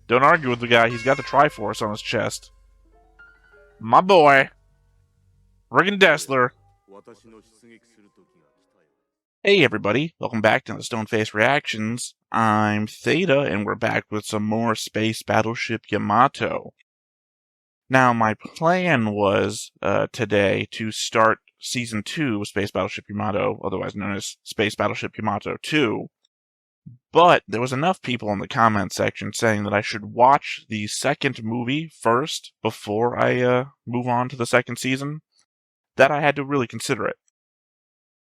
Don't argue with the guy, he's got the Triforce on his chest. My boy, Riggin Dessler. Hey everybody, welcome back to the Stoneface Reactions. I'm Theta, and we're back with some more Space Battleship Yamato. Now, my plan was today to start Season 2 of Space Battleship Yamato, otherwise known as Space Battleship Yamato 2, but there was enough people in the comment section saying that I should watch the second movie first before I move on to the second season, that I had to really consider it.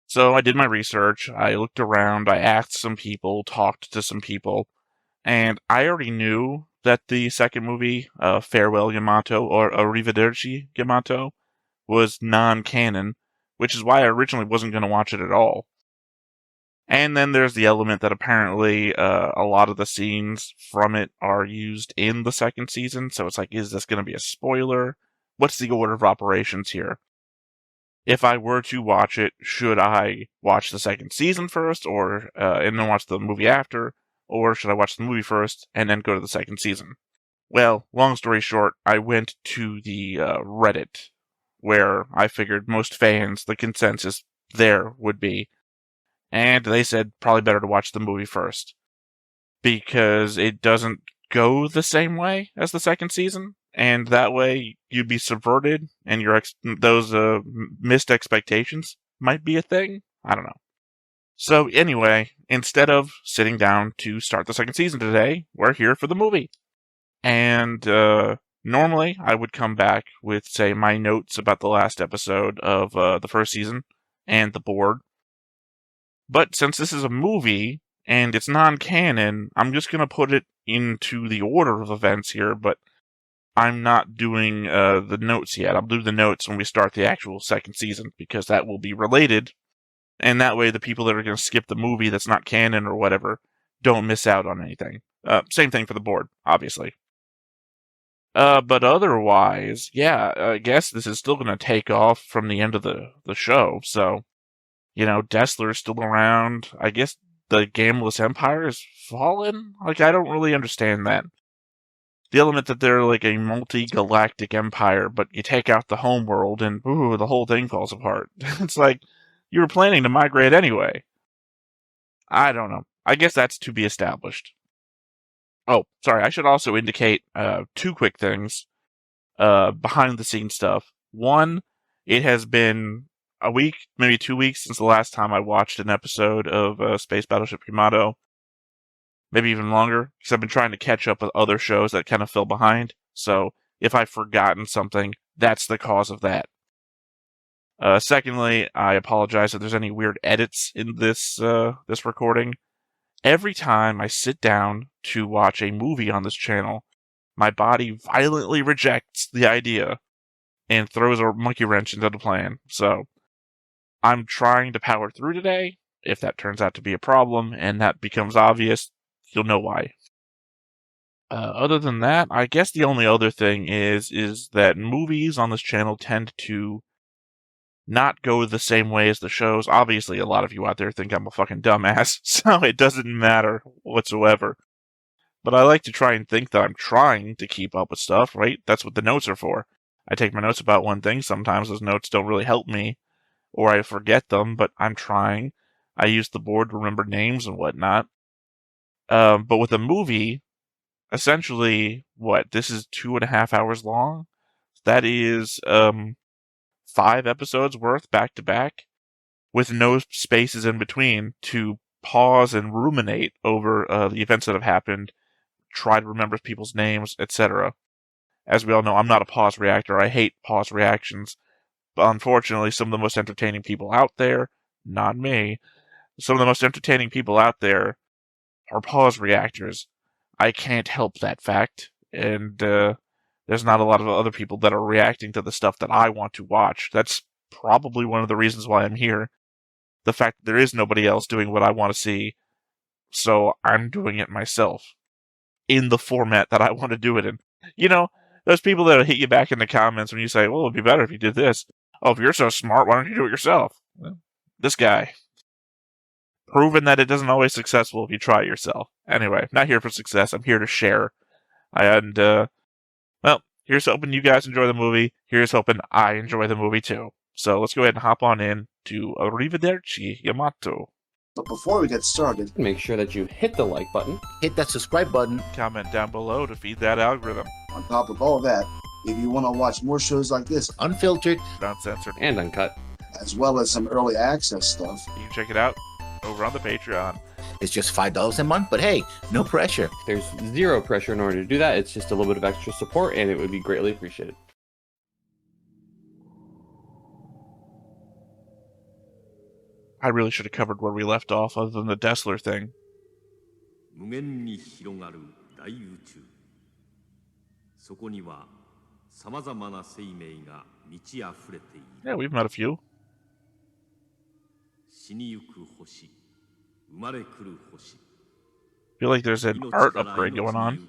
So I did my research, I looked around, I asked some people, talked to some people, and I already knew that the second movie, Farewell Yamato, or Arrivederci Yamato, was non-canon, which is why I originally wasn't going to watch it at all. And then there's the element that apparently a lot of the scenes from it are used in the second season, so it's like, is this going to be a spoiler? What's the order of operations here? If I were to watch it, should I watch the second season first, or and then watch the movie after, or should I watch the movie first and then go to the second season? Well, long story short, I went to the Reddit, where I figured most fans, the consensus there would be, and they said probably better to watch the movie first, because it doesn't go the same way as the second season, and that way you'd be subverted, and those missed expectations might be a thing. I don't know. So anyway, instead of sitting down to start the second season today, we're here for the movie. And normally I would come back with, say, my notes about the last episode of the first season and the board. But since this is a movie and it's non-canon, I'm just going to put it into the order of events here, but I'm not doing the notes yet. I'll do the notes when we start the actual second season, because that will be related, and that way the people that are going to skip the movie that's not canon or whatever don't miss out on anything. Same thing for the board, obviously. But otherwise, yeah, I guess this is still going to take off from the end of the show, so, you know, Dessler's still around. I guess the Gameless Empire has fallen? Like, I don't really understand that. The element that they're like a multi-galactic empire, but you take out the homeworld and, ooh, the whole thing falls apart. It's like, you were planning to migrate anyway. I don't know. I guess that's to be established. Oh, sorry, I should also indicate two quick things. Behind-the-scenes stuff. One, it has been a week, maybe 2 weeks, since the last time I watched an episode of Space Battleship Yamato. Maybe even longer, because I've been trying to catch up with other shows that kind of fell behind. So if I've forgotten something, that's the cause of that. Secondly, I apologize if there's any weird edits in this recording. Every time I sit down to watch a movie on this channel, my body violently rejects the idea and throws a monkey wrench into the plan. So I'm trying to power through today. If that turns out to be a problem and that becomes obvious, you'll know why. Other than that, I guess the only other thing is that movies on this channel tend to not go the same way as the shows. Obviously, a lot of you out there think I'm a fucking dumbass, so it doesn't matter whatsoever. But I like to try and think that I'm trying to keep up with stuff, right? That's what the notes are for. I take my notes about one thing. Sometimes those notes don't really help me, or I forget them, but I'm trying. I use the board to remember names and whatnot. But with a movie, essentially, this is 2.5 hours long? That is 5 episodes worth back to back, with no spaces in between to pause and ruminate over the events that have happened, try to remember people's names, etc. As we all know, I'm not a pause reactor. I hate pause reactions. But unfortunately, some of the most entertaining people out there, not me, some of the most entertaining people out there are pause reactors. I can't help that fact, and there's not a lot of other people that are reacting to the stuff that I want to watch. That's probably one of the reasons why I'm here. The fact that there is nobody else doing what I want to see, so I'm doing it myself, in the format that I want to do it in. You know, those people that'll hit you back in the comments when you say, well, it'd be better if you did this. Oh, if you're so smart, why don't you do it yourself? Well, this guy. proven that it doesn't always successful if you try it yourself. Anyway, not here for success. I'm here to share. And, well, here's hoping you guys enjoy the movie. Here's hoping I enjoy the movie too. So let's go ahead and hop on in to Arrivederci Yamato. But before we get started, make sure that you hit the like button, hit that subscribe button, comment down below to feed that algorithm. On top of all that, if you want to watch more shows like this, unfiltered, uncensored, and uncut, as well as some early access stuff, you can check it out over on the Patreon. It's just $5 a month, but hey, no pressure. There's zero pressure in order to do that. It's just a little bit of extra support, and it would be greatly appreciated. I really should have covered where we left off other than the Dessler thing. Yeah, we've met a few. Feel like there's an art upgrade going on.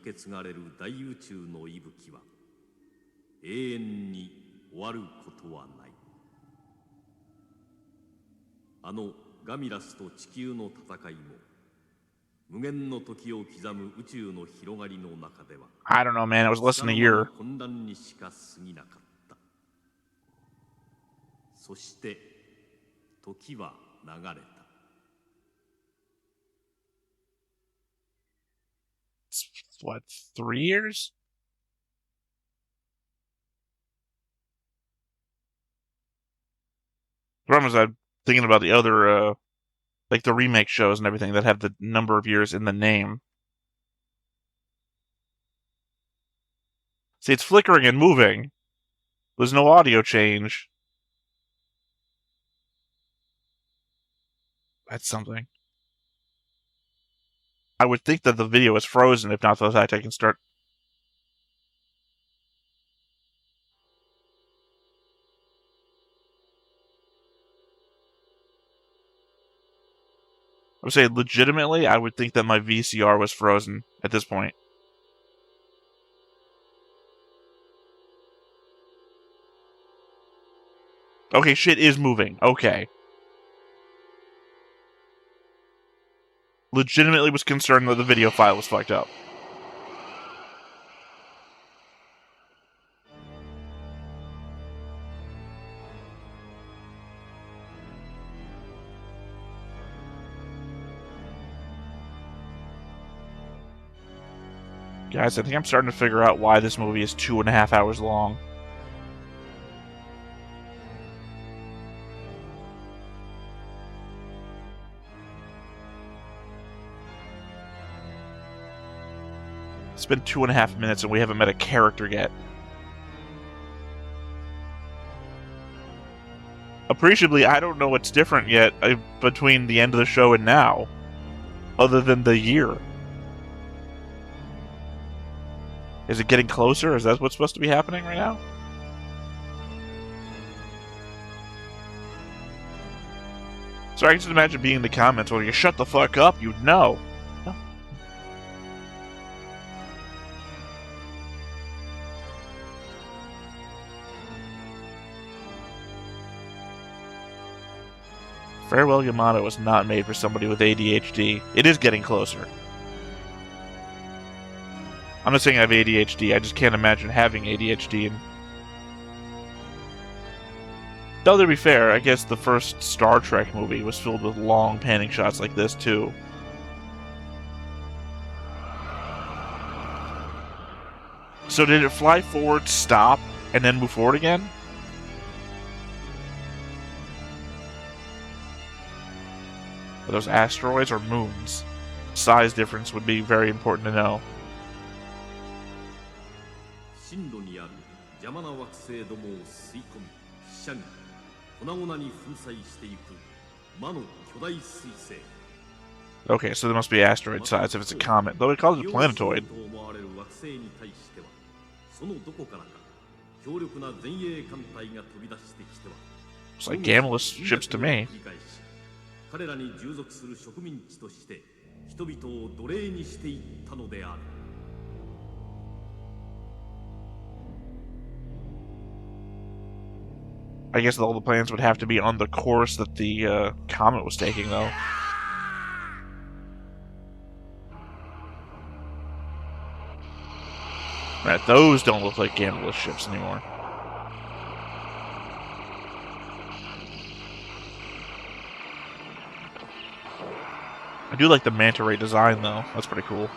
I don't know, man. It was less than a year. What, 3 years? The problem is I'm thinking about the other, like the remake shows and everything that have the number of years in the name. See, it's flickering and moving. There's no audio change. That's something. I would think that the video is frozen, if not for the fact I can start. I would say legitimately, I would think that my VCR was frozen at this point. Okay, shit is moving. Okay. Legitimately was concerned that the video file was fucked up. Guys, I think I'm starting to figure out why this movie is 2.5 hours long. It's been 2.5 minutes and we haven't met a character yet. Appreciably, I don't know what's different yet between the end of the show and now, other than the year. Is it getting closer? Is that what's supposed to be happening right now? So I can just imagine being in the comments where you shut the fuck up, you'd know. Farewell Yamato was not made for somebody with ADHD. It is getting closer. I'm not saying I have ADHD, I just can't imagine having ADHD. Though to be fair, I guess the first Star Trek movie was filled with long panning shots like this too. So did it fly forward, stop, and then move forward again? Are those asteroids or moons? Size difference would be very important to know. Okay, so there must be asteroid size if it's a comet, though it calls it a planetoid. It's like Gamma ships to me. I guess all the plans would have to be on the course that the comet was taking, though. Right, those don't look like gambleless ships anymore. I do like the manta ray design, though. That's pretty cool.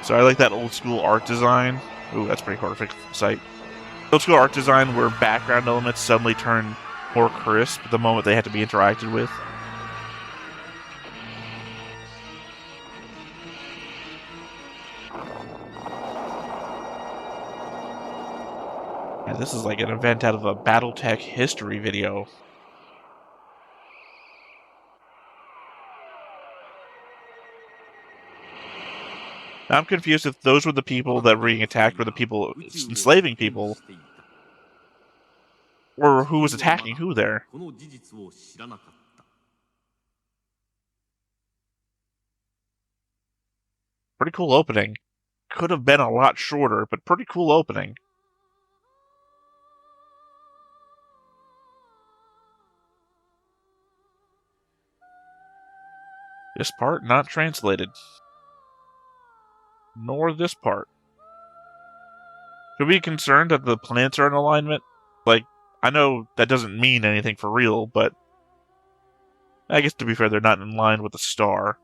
So I like that old school art design. Ooh, that's pretty horrific sight. Old school art design where background elements suddenly turn more crisp the moment they have to be interacted with. Yeah, this is like an event out of a Battletech history video. Now I'm confused if those were the people that were being attacked were the people enslaving people, or who was attacking who there. Pretty cool opening. Could have been a lot shorter, but pretty cool opening. This part not translated. Nor this part. Should we be concerned that the planets are in alignment? Like, I know that doesn't mean anything for real, but I guess to be fair, they're not in line with the star.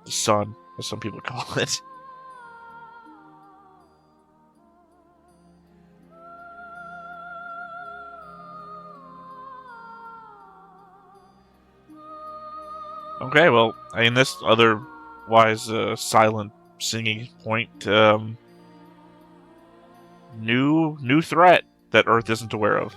The sun, as some people call it. Okay, well, in this otherwise silent singing point, new threat that Earth isn't aware of.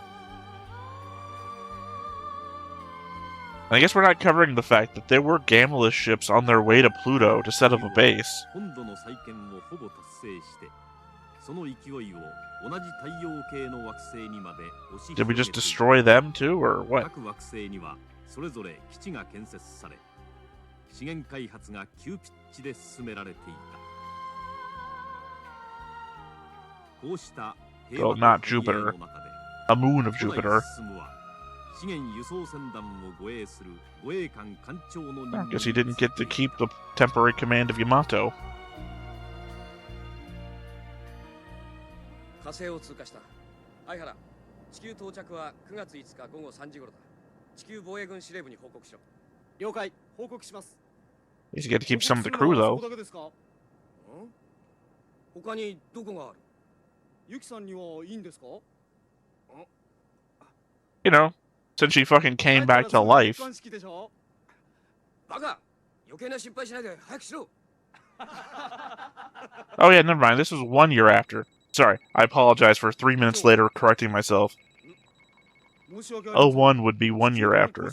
And I guess we're not covering the fact that there were gambleless ships on their way to Pluto to set up a base. Did we just destroy them too, or what? Well, not Jupiter. A moon of Jupiter. I guess he didn't get to keep the temporary command of Yamato. He's got to keep some of the crew, though. You know, since she fucking came back to life. Oh yeah, never mind. This was 1 year after. Sorry, I apologize for 3 minutes later correcting myself. 01 would be 1 year after.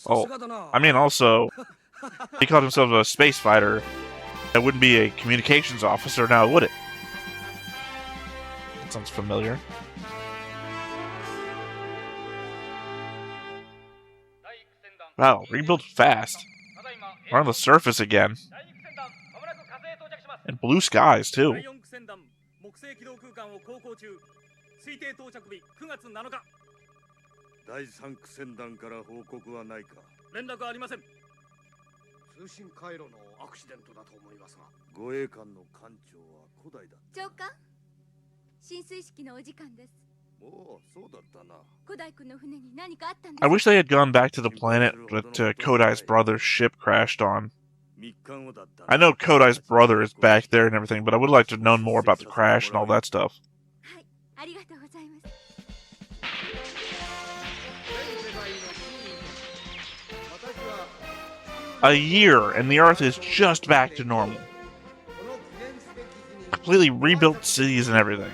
Oh, I mean, also, he called himself a space fighter. That wouldn't be a communications officer now, would it? That sounds familiar. Wow, rebuilt fast. We're on the surface again. And blue skies, too. I wish they had gone back to the planet that Kodai's brother's ship crashed on. I know Kodai's brother is back there and everything, but I would like to have known more about the crash and all that stuff. A year, and the Earth is just back to normal. completely rebuilt cities and everything.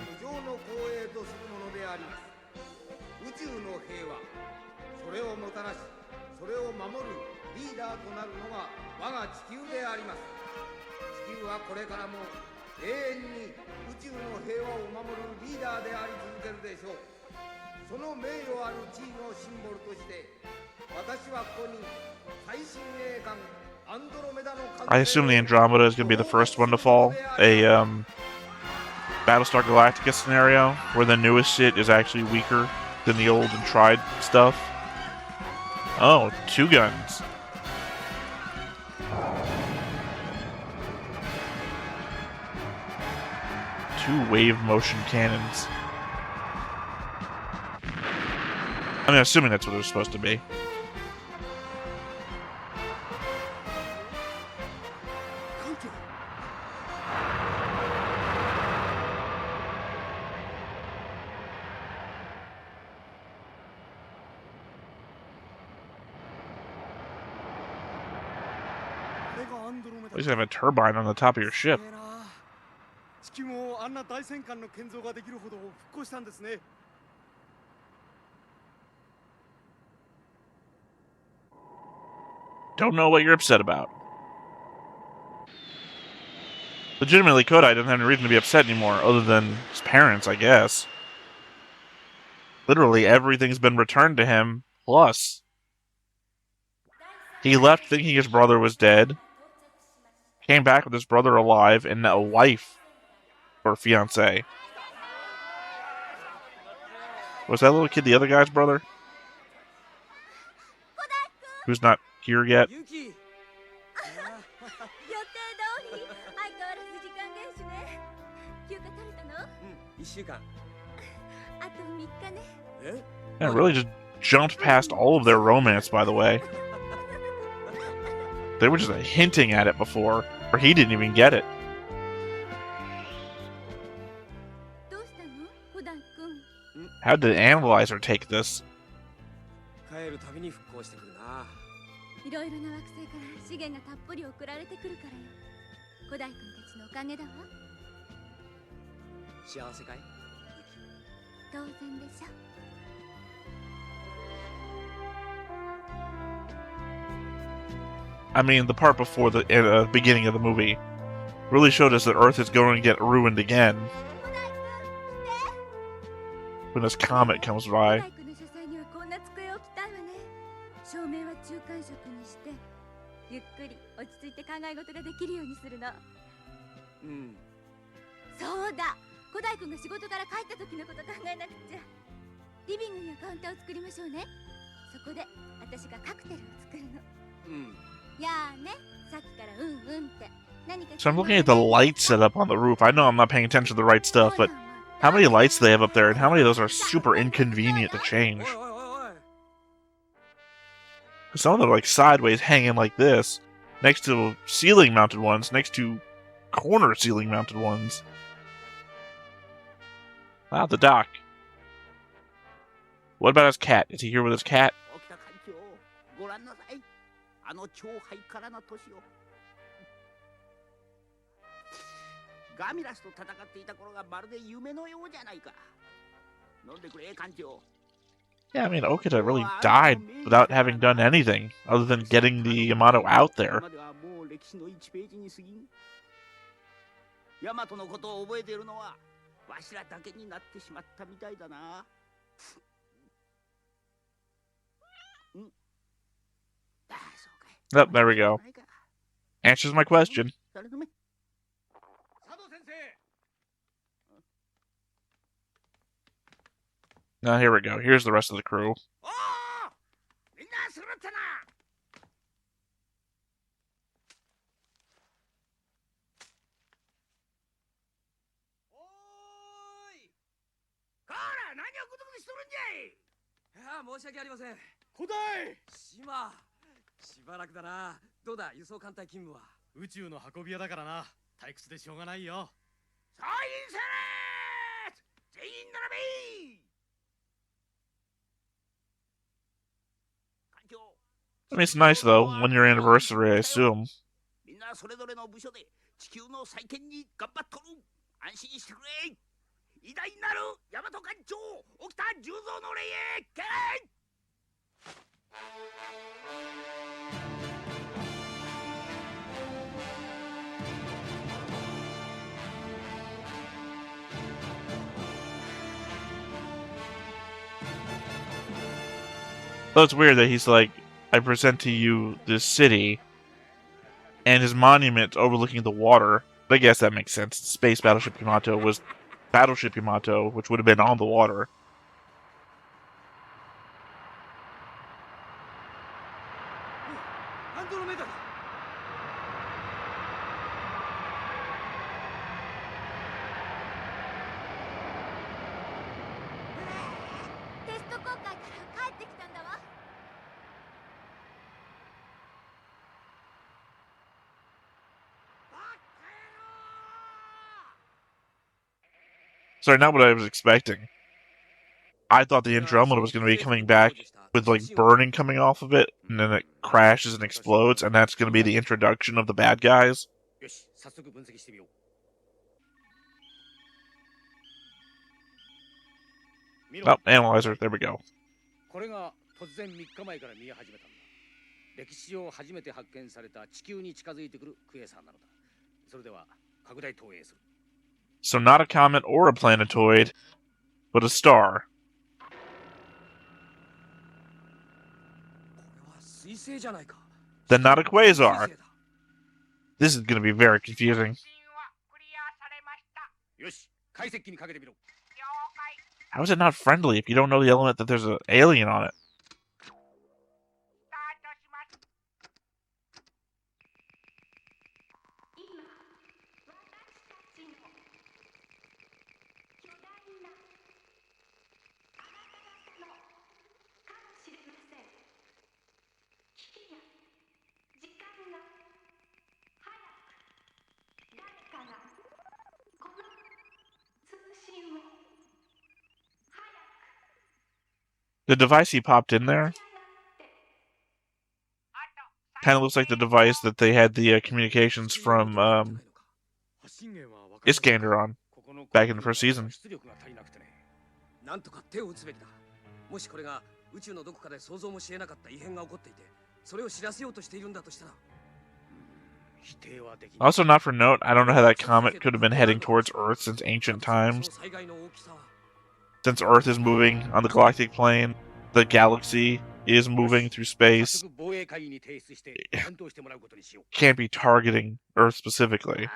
I assume the Andromeda is going to be the first one to fall. A Battlestar Galactica scenario where the newest shit is actually weaker than the old and tried stuff. Oh, 2 guns. Two wave motion cannons. I'm assuming that's what they're supposed to be. At least have a turbine on the top of your ship. Don't know what you're upset about. Legitimately, Kodai doesn't have any reason to be upset anymore, other than his parents, I guess. Literally, everything's been returned to him, plus. He left thinking his brother was dead, came back with his brother alive, and a wife, or fiancé. Was that little kid the other guy's brother? Who's not here yet? Yeah, it really just jumped past all of their romance, by the way. They were just hinting at it before, or he didn't even get it. How did the analyzer take this? I mean, the part before the beginning of the movie really showed us that Earth is going to get ruined again when this comet comes by. So I'm looking at the light setup on the roof. I know I'm not paying attention to the right stuff, but how many lights do they have up there, and how many of those are super inconvenient to change? Some of them are like sideways hanging like this, next to ceiling mounted ones, next to corner ceiling mounted ones. Wow, the dock. What about his cat? Is he here with his cat? Yeah, I mean, Okita really died without having done anything other than getting the Yamato out there. Oh, there we go. Answers my question. Now here we go. Here's the rest of the crew. I mean, it's nice, though, when your anniversary, I assume. 安心してくれ。偉大なる大和艦長沖田十三の霊へ敬礼。So it's weird that he's like, I present to you this city, and his monument overlooking the water. I guess that makes sense. Space Battleship Yamato was Battleship Yamato, which would have been on the water. Sorry, not what I was expecting. I thought the Andromeda was going to be coming back with like burning coming off of it, and then it crashes and explodes, and that's going to be the introduction of the bad guys. Oh, analyzer. There we go. これが突然3日前から見え始めたんだ。歴史上初めて発見された地球に近づいてくるクエーサーなのだ。それでは拡大投影する。So not a comet or a planetoid, but a star. これは彗星じゃないか。 Then not a quasar. This is going to be very confusing. よし、解析機にかけてみろ。 How is it not friendly if you don't know the element that there's an alien on it? The device he popped in there kind of looks like the device that they had the communications from Iskander on back in the first season. なんとか手を打つべきだ。もしこれが宇宙のどこかで想像もしえなかった異変が起こっていて、それを知らせようとしているんだとしたら。 Also, not for note, I don't know how that comet could have been heading towards Earth since ancient times. Since Earth is moving on the galactic plane, the galaxy is moving through space. Can't be targeting Earth specifically.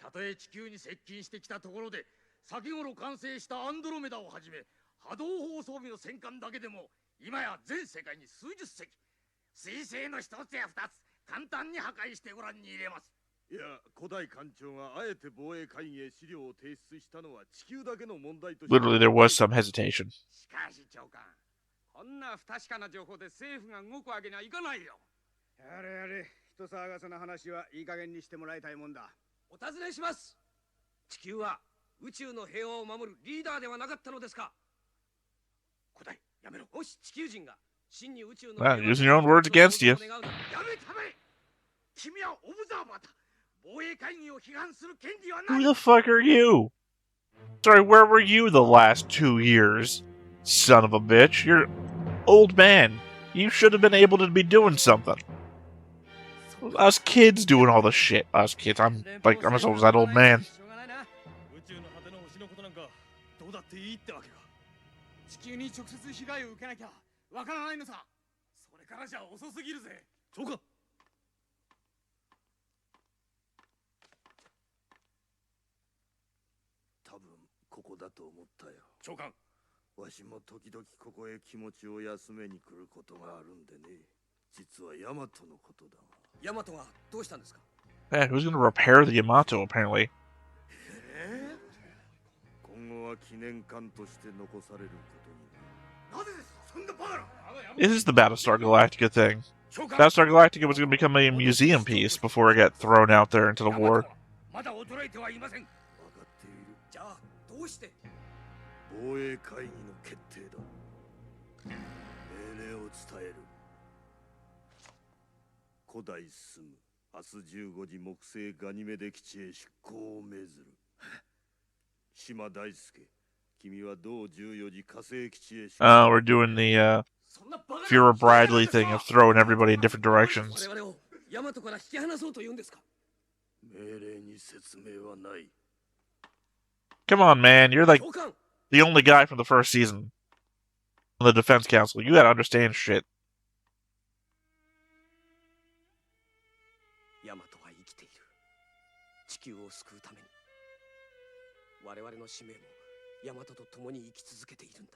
たとえ地球に接近してきたところで、先頃完成したアンドロメダをはじめ、波動砲装備の戦艦だけでも、今や全世界に数十隻、彗星の一つや二つ、簡単に破壊してご覧に入れます。 いや、古代艦長があえて防衛会議へ資料を提出したのは地球だけの問題として。 Literally, there was some hesitation. しかし長官、こんな不確かな情報で政府が動くわけにはいかないよ。やれやれ、人騒がせな話はいい加減にしてもらいたいもんだ。お尋ねします。地球は宇宙の平和を守るリーダーではなかったのですか。古代、やめろ。もし地球人が真に宇宙の平和を Using your own words against you. やめため。君はオブザーバーだ。 Who the fuck are you? Sorry, where were you the last 2 years? Son of a bitch, you're old man. You should have been able to be doing something. Us kids doing all the shit. Us kids, I'm as old as that old man. 地球に直接被害を受けなきゃわからないのさ。それからじゃ遅すぎるぜ。そうか。 多分ここだと思ったよ。長官、わしも時々ここへ気持ちを休めに来ることがあるんでね。実はヤマトのことだわ。ヤマトがどうしたんですか。 Yeah, who's gonna repair the Yamato, apparently? 今後は記念館として残されることになる。なぜですか、そんなバカな。 This is the Battlestar Galactica thing. Battlestar Galactica was gonna become a museum piece before it got thrown out there into the war. まだ衰えてはいません。分かっている。じゃあどうして。防衛会議の決定だ。命令を伝える。古代進む。明日15時木星ガニメデ基地へ出航を命ずる。島大輔、君は同14時火星基地へ。We're doing the Fuhrer Bradley thing of throwing everybody in different directions. 我々をヤマトから引き離そうと言うんですか。命令に説明はない。 Come on, man. You're like 教官、 the only guy from the first season on the Defense Council. You gotta understand shit. ヤマトは生きている。地球を救うために。我々の使命もヤマトと共に生き続けているんだ。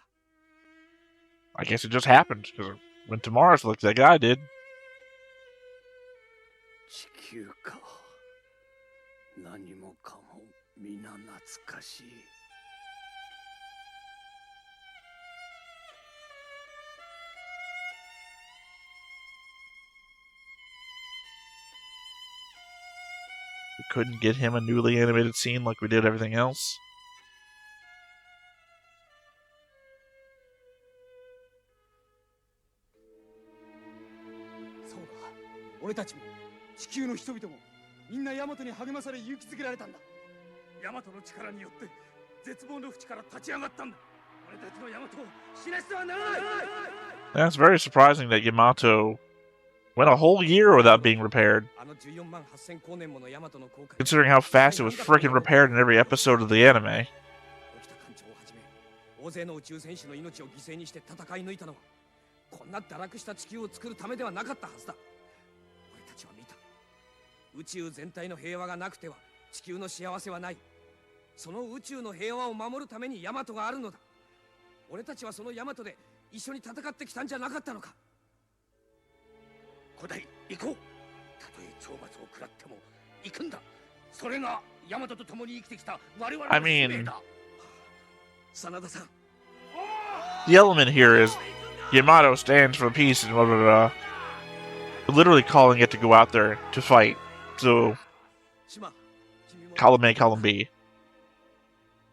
I guess it just happened, because it went to Mars like that guy did. 地球か。何もかも皆懐かしい。We couldn't get him a newly animated scene like we did everything else. そうだ、俺たちも地球の人々もみんなヤマトに励まされ勇気づけられたんだ。ヤマトの力によって絶望の淵から立ち上がったんだ。俺たちのヤマトを死なせてはならない。 That's very surprising that Yamato went a whole year without being repaired, あの14万8000光年ものヤマトの航海。 considering how fast it was frickin' repaired in every episode of the anime. 沖田艦長をはじめ大勢の宇宙戦士の命を犠牲にして戦い抜いたのはこんな堕落した地球を作るためではなかったはずだ。俺たちは見た。宇宙全体の平和がなくては地球の幸せはない。その宇宙の平和を守るためにヤマトがあるのだ。俺たちはそのヤマトで一緒に戦ってきたんじゃなかったのか。古代行こう。たとえ懲罰を食らっても行くんだ。それがヤマトと共に生きてきた我々の使命だ。真田さん。 The element here is Yamato stands for peace and blah blah blah. Literally calling it to go out there to fight. So, 島、君も column A, column B.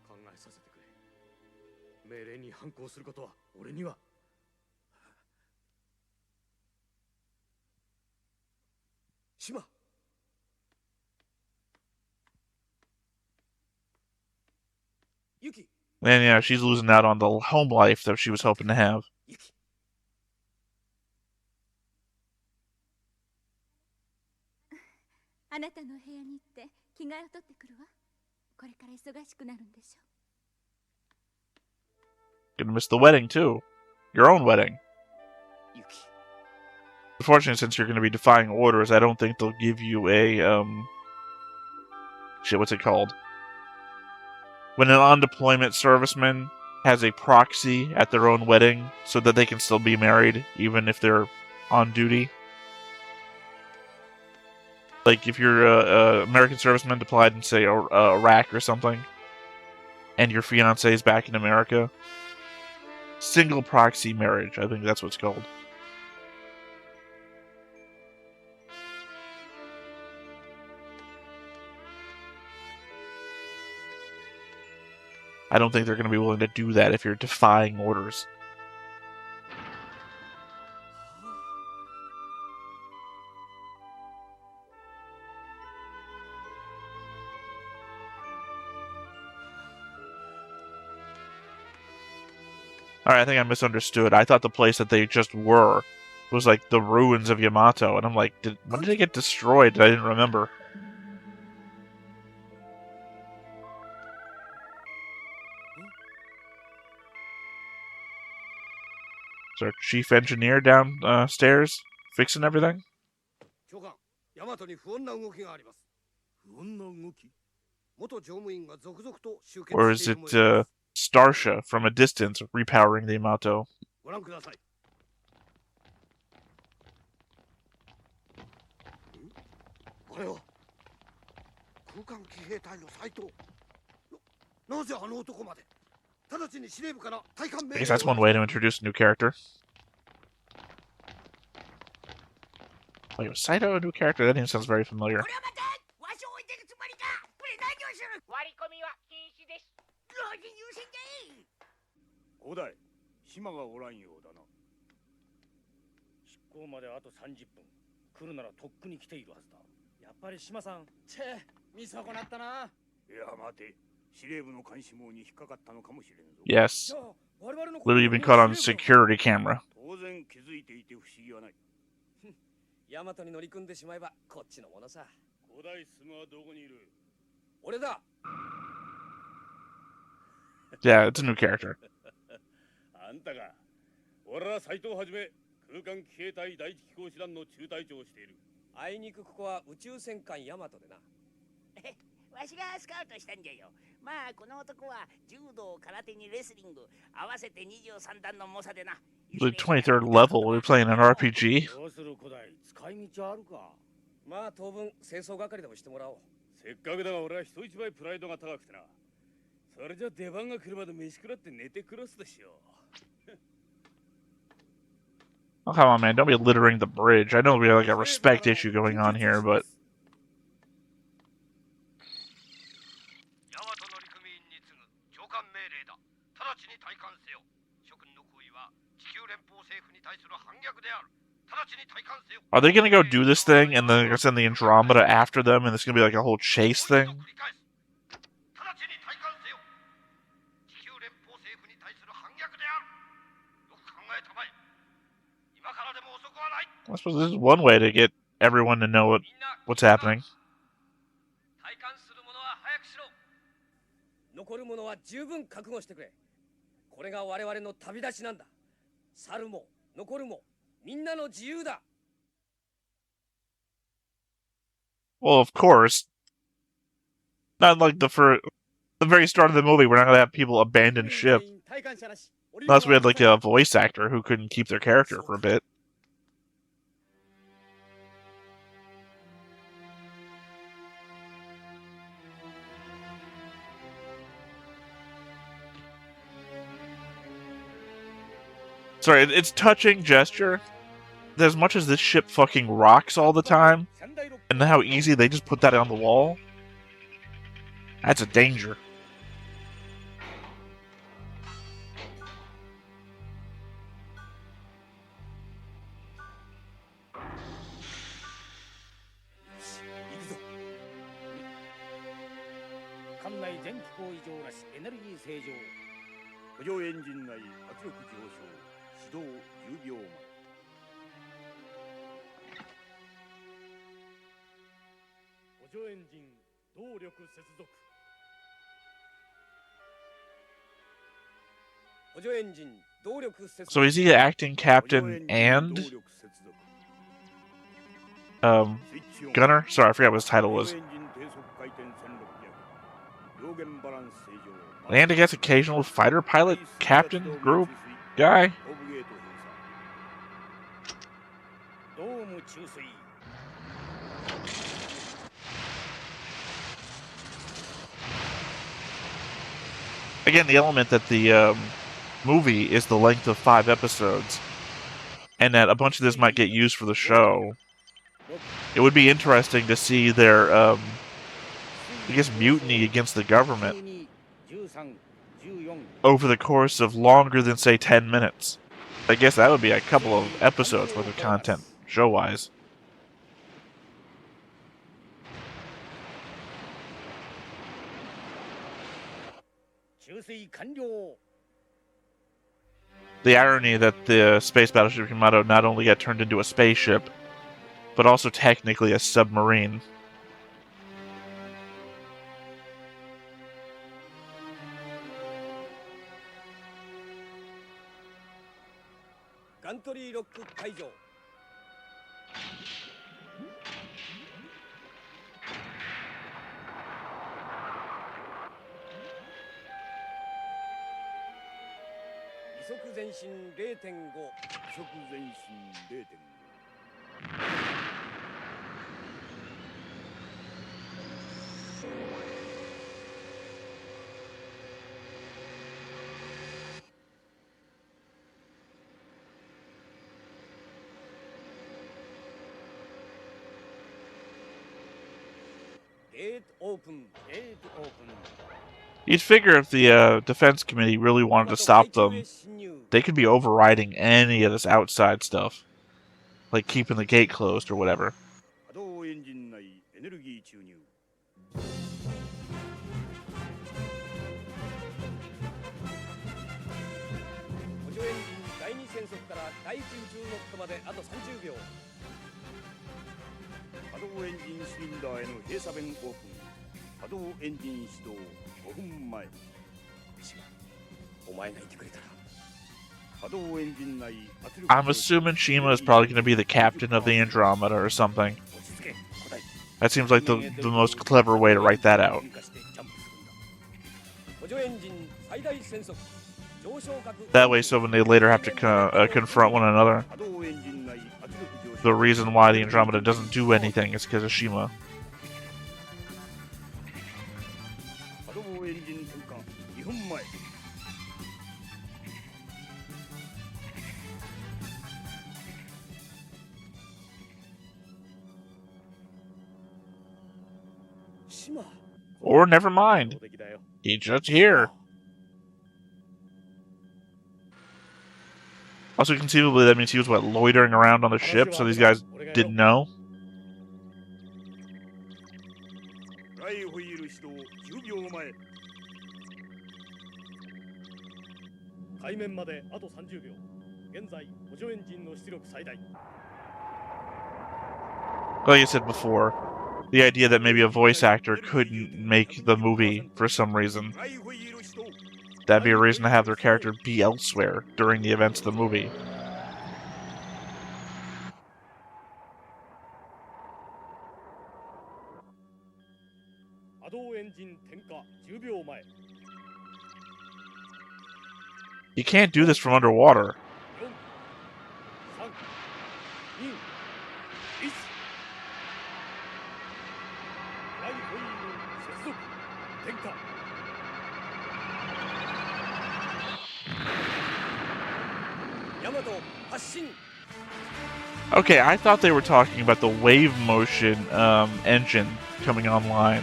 考えさせてくれ。命令に反抗することは俺には。島。ユキ、 And yeah, she's losing out on the home life that she was hoping to have. ユキ。あなたの部屋に行って着替えを取ってくるわ。これから忙しくなるんでしょ。 Gonna miss the wedding too. Your own wedding. ユキ。 Unfortunately, since you're gonna be defying orders, I don't think they'll give you a shit, what's it called? When an on-deployment serviceman has a proxy at their own wedding so that they can still be married even if they're on duty. Like if you're a American serviceman deployed in, say, Iraq or something, and your fiance is back in America. Single proxy marriage, I think that's what it's called. I don't think they're going to be willing to do that if you're defying orders. Alright, I think I misunderstood. I thought the place that they just were was like the ruins of Yamato, and I'm like, when did it get destroyed? I didn't remember. Is our chief engineer downstairs fixing everything? 教官、ヤマトに不穏な動きがあります。不穏な動き。元乗務員が続々と集 Or 結し is ている it 模様です。 Starsha from a distance repowering the Yamato? ご覧ください。あれは空間騎兵隊の斎藤。なぜあの男まで。直ちに司令部から対艦命 I 令 guess that's one way to introduce a new character. Wait, was Saito a new character? That name sounds very familiar. これは待て。わしを置いていくつもりか。これ何をする。割り込みは禁止です。老人優先で。五代、島がおらんようだな。執行まであと30分。来るならとっくに来ているはずだ。やっぱり島さん。チェ、見損なったな。いや待て、Yes. Literally been caught on security camera. 当然気づいていて不思議はない。ヤマトに乗り組んでしまえばこっちのものさ。古代スムはどこにいる？俺だ。Yeah, it's a new character. あんたが。俺は斎藤はじめ空間騎兵隊第一機構師団の中隊長をしている。あいにくここは宇宙戦艦ヤマトでな。わしがスカウトしたんじゃよ。まあこの男は柔道、空手にレスリング、合わせて23段の猛者でな。The 23rd level, we're playing an RPG. どうする古代？使い道あるか？まあ当分清掃係でもしてもらおう。せっかくだが俺は人一倍プライドが高くてな。それじゃ出番が来るまで飯食らって寝て暮らすでしょ。Oh, come on, man. Don't be littering the bridge. I know we have like a respect issue going on here, but... ヤマト乗組員に次ぐ長官命令だ。直ちに退官せよ。諸君の行為は地球連邦政府に対する反逆である。直ちに退官せよ。 Are they gonna go do this thing and then they're gonna send the Andromeda after them and it's gonna be like a whole chase thing? 直ちに退官せよ。地球連邦政府に対する反逆である。よく考えたまえ。 I suppose this is one way to get everyone to know what's happening. 残る者は十分覚悟してくれ。これが我々の旅立ちなんだ。去るも残るもみんなの自由だ。 Well, of course. Not like the very start of the movie, we're not gonna have people abandon ship. Unless we had like a voice actor who couldn't keep their character for a bit. Sorry, it's touching gesture. As much as this ship fucking rocks all the time, and how easy they just put that on the wall, that's a danger. So is he acting captain and gunner? Sorry, I forgot what his title was. And I guess occasional fighter pilot, captain, group, guy. Again, the element that the movie is the length of 5 episodes, and that a bunch of this might get used for the show. It would be interesting to see their, I guess, mutiny against the government over the course of longer than, say, 10 minutes. I guess that would be a couple of episodes worth of content, show-wise. The irony that the space battleship Yamato not only got turned into a spaceship, but also technically a submarine. You'd figure if the Defense Committee really wanted to stop them, they could be overriding any of this outside stuff. Like keeping the gate closed or whatever. 変速から第一宇宙ノットまであと30秒。波動エンジンシリンダーへの閉鎖弁オープン。波動エンジン始動5分前。お前がいてくれたら。 I'm assuming Shima is probably going to be the captain of the Andromeda or something. That seems like the most clever way to write that out. That way, so when they later have to confront one another, the reason why the Andromeda doesn't do anything is because of Shima. Or never mind. He's just here. Also, conceivably, that means he was, what, loitering around on the ship, so these guys didn't know? Like I said before, the idea that maybe a voice actor couldn't make the movie for some reason. That'd be a reason to have their character be elsewhere during the events of the movie. You can't do this from underwater. Okay, I thought they were talking about the wave motion engine coming online,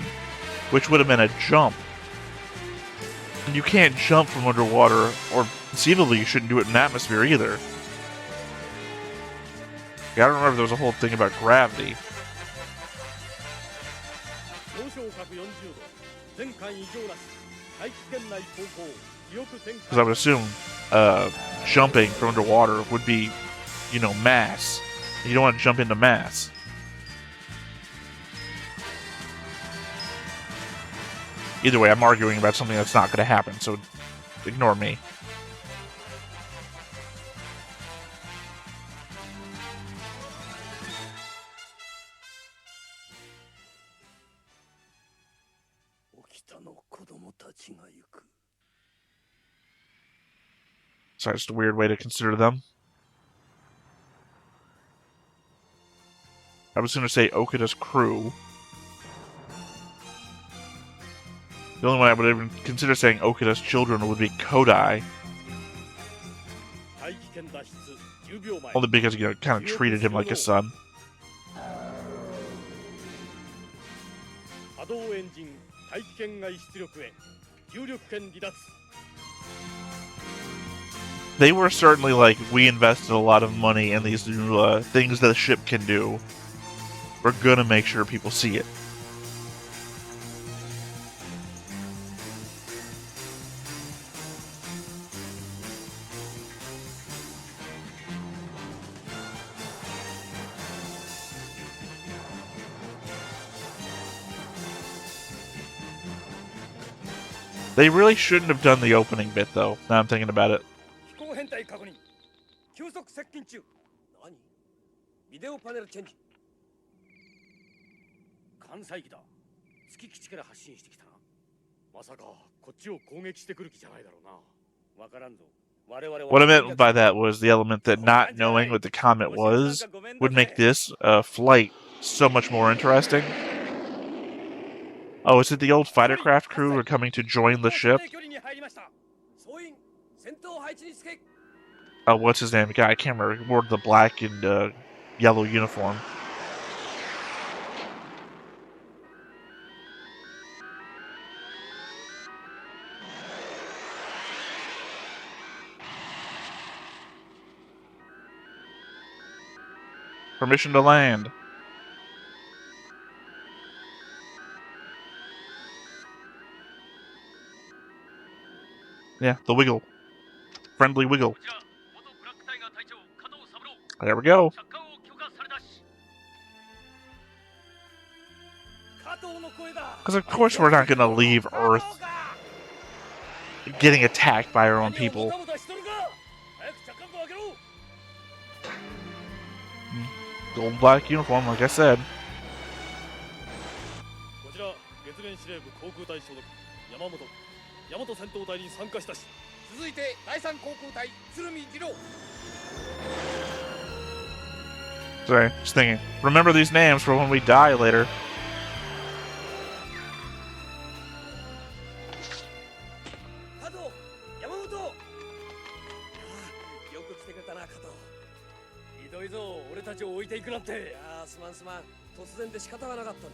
which would have been a jump. And you can't jump from underwater, or conceivably you shouldn't do it in atmosphere either. I don't remember there was a whole thing about gravity. Because I would assume jumping from underwater would be, you know, mass. You don't want to jump into mass. Either way, I'm arguing about something that's not going to happen, so ignore me. Sorry, just a weird way to consider them. I was going to say Okada's crew. The only one I would even consider saying Okada's children would be Kodai. Only because, you know, kind of treated him like a son. They were certainly like, we invested a lot of money in these new things that the ship can do. We're gonna make sure people see it. They really shouldn't have done the opening bit, though, now I'm thinking about it. What I meant by that was the element that not knowing what the comet was would make this flight so much more interesting. Oh, is it the old fighter craft crew who are coming to join the ship? Oh, what's his name? I can't remember. He wore the black and yellow uniform. Permission to land. Yeah, the wiggle. Friendly wiggle. There we go. 着艦を許可されたし Because of course we're not gonna leave Earth getting attacked by our own people. Gold black uniform, like I said. こちら月面司令部航空隊所属山本大和戦闘隊に参加したし続いて第三航空隊鶴見二郎 Sorry, just thinking. Remember these names for when we die later. 加藤山本よく来てくれたな加藤ひどいぞ俺たちを置いていくなんていやすまん突然で仕方がなかったんだ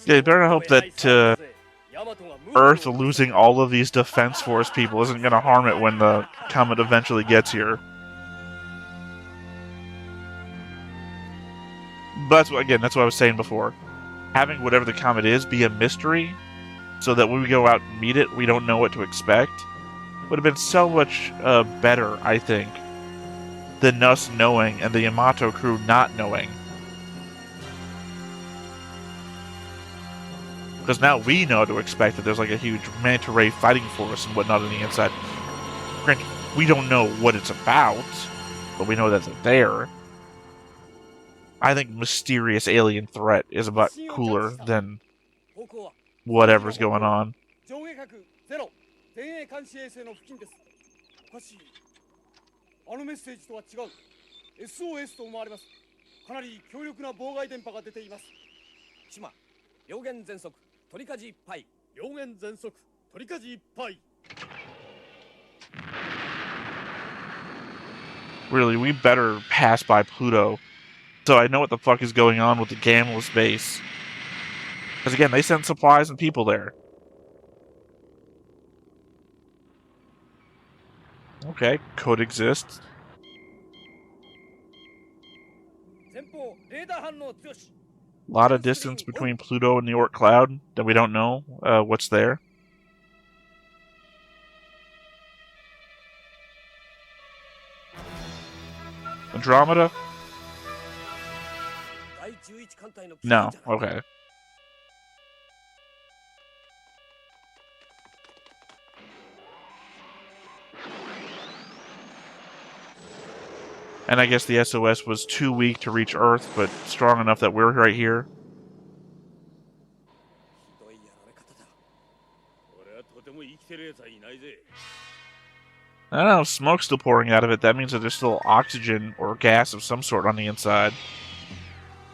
Yeah, you better hope that Earth losing all of these Defense Force people isn't going to harm it when the comet eventually gets here. But that's what I was saying before. Having whatever the comet is be a mystery, so that when we go out and meet it, we don't know what to expect, would have been so much better, I think, than us knowing and the Yamato crew not knowing. Because now we know to expect that there's like a huge manta ray fighting force and whatnot on the inside. Granted, we don't know what it's about, but we know that they're there. I think mysterious alien threat is about cooler than whatever's going on. 上下角ゼロ前衛監視衛星の付近ですおかしいあのメッセージとは違う SOS と思われますかなり強力な妨害電波が出ています島両舷全速取り舵いっぱい両舷全速取り舵いっぱい Really, we better pass by Pluto, so I know what the fuck is going on with the Gamlis base. Because again, they send supplies and people there. Okay, could exist. 前方レーダー反応強し A lot of distance between Pluto and the Oort Cloud that we don't know what's there. Andromeda? No, okay. And I guess the SOS was too weak to reach Earth, but strong enough that we're right here. I don't know, smoke's still pouring out of it. That means that there's still oxygen or gas of some sort on the inside,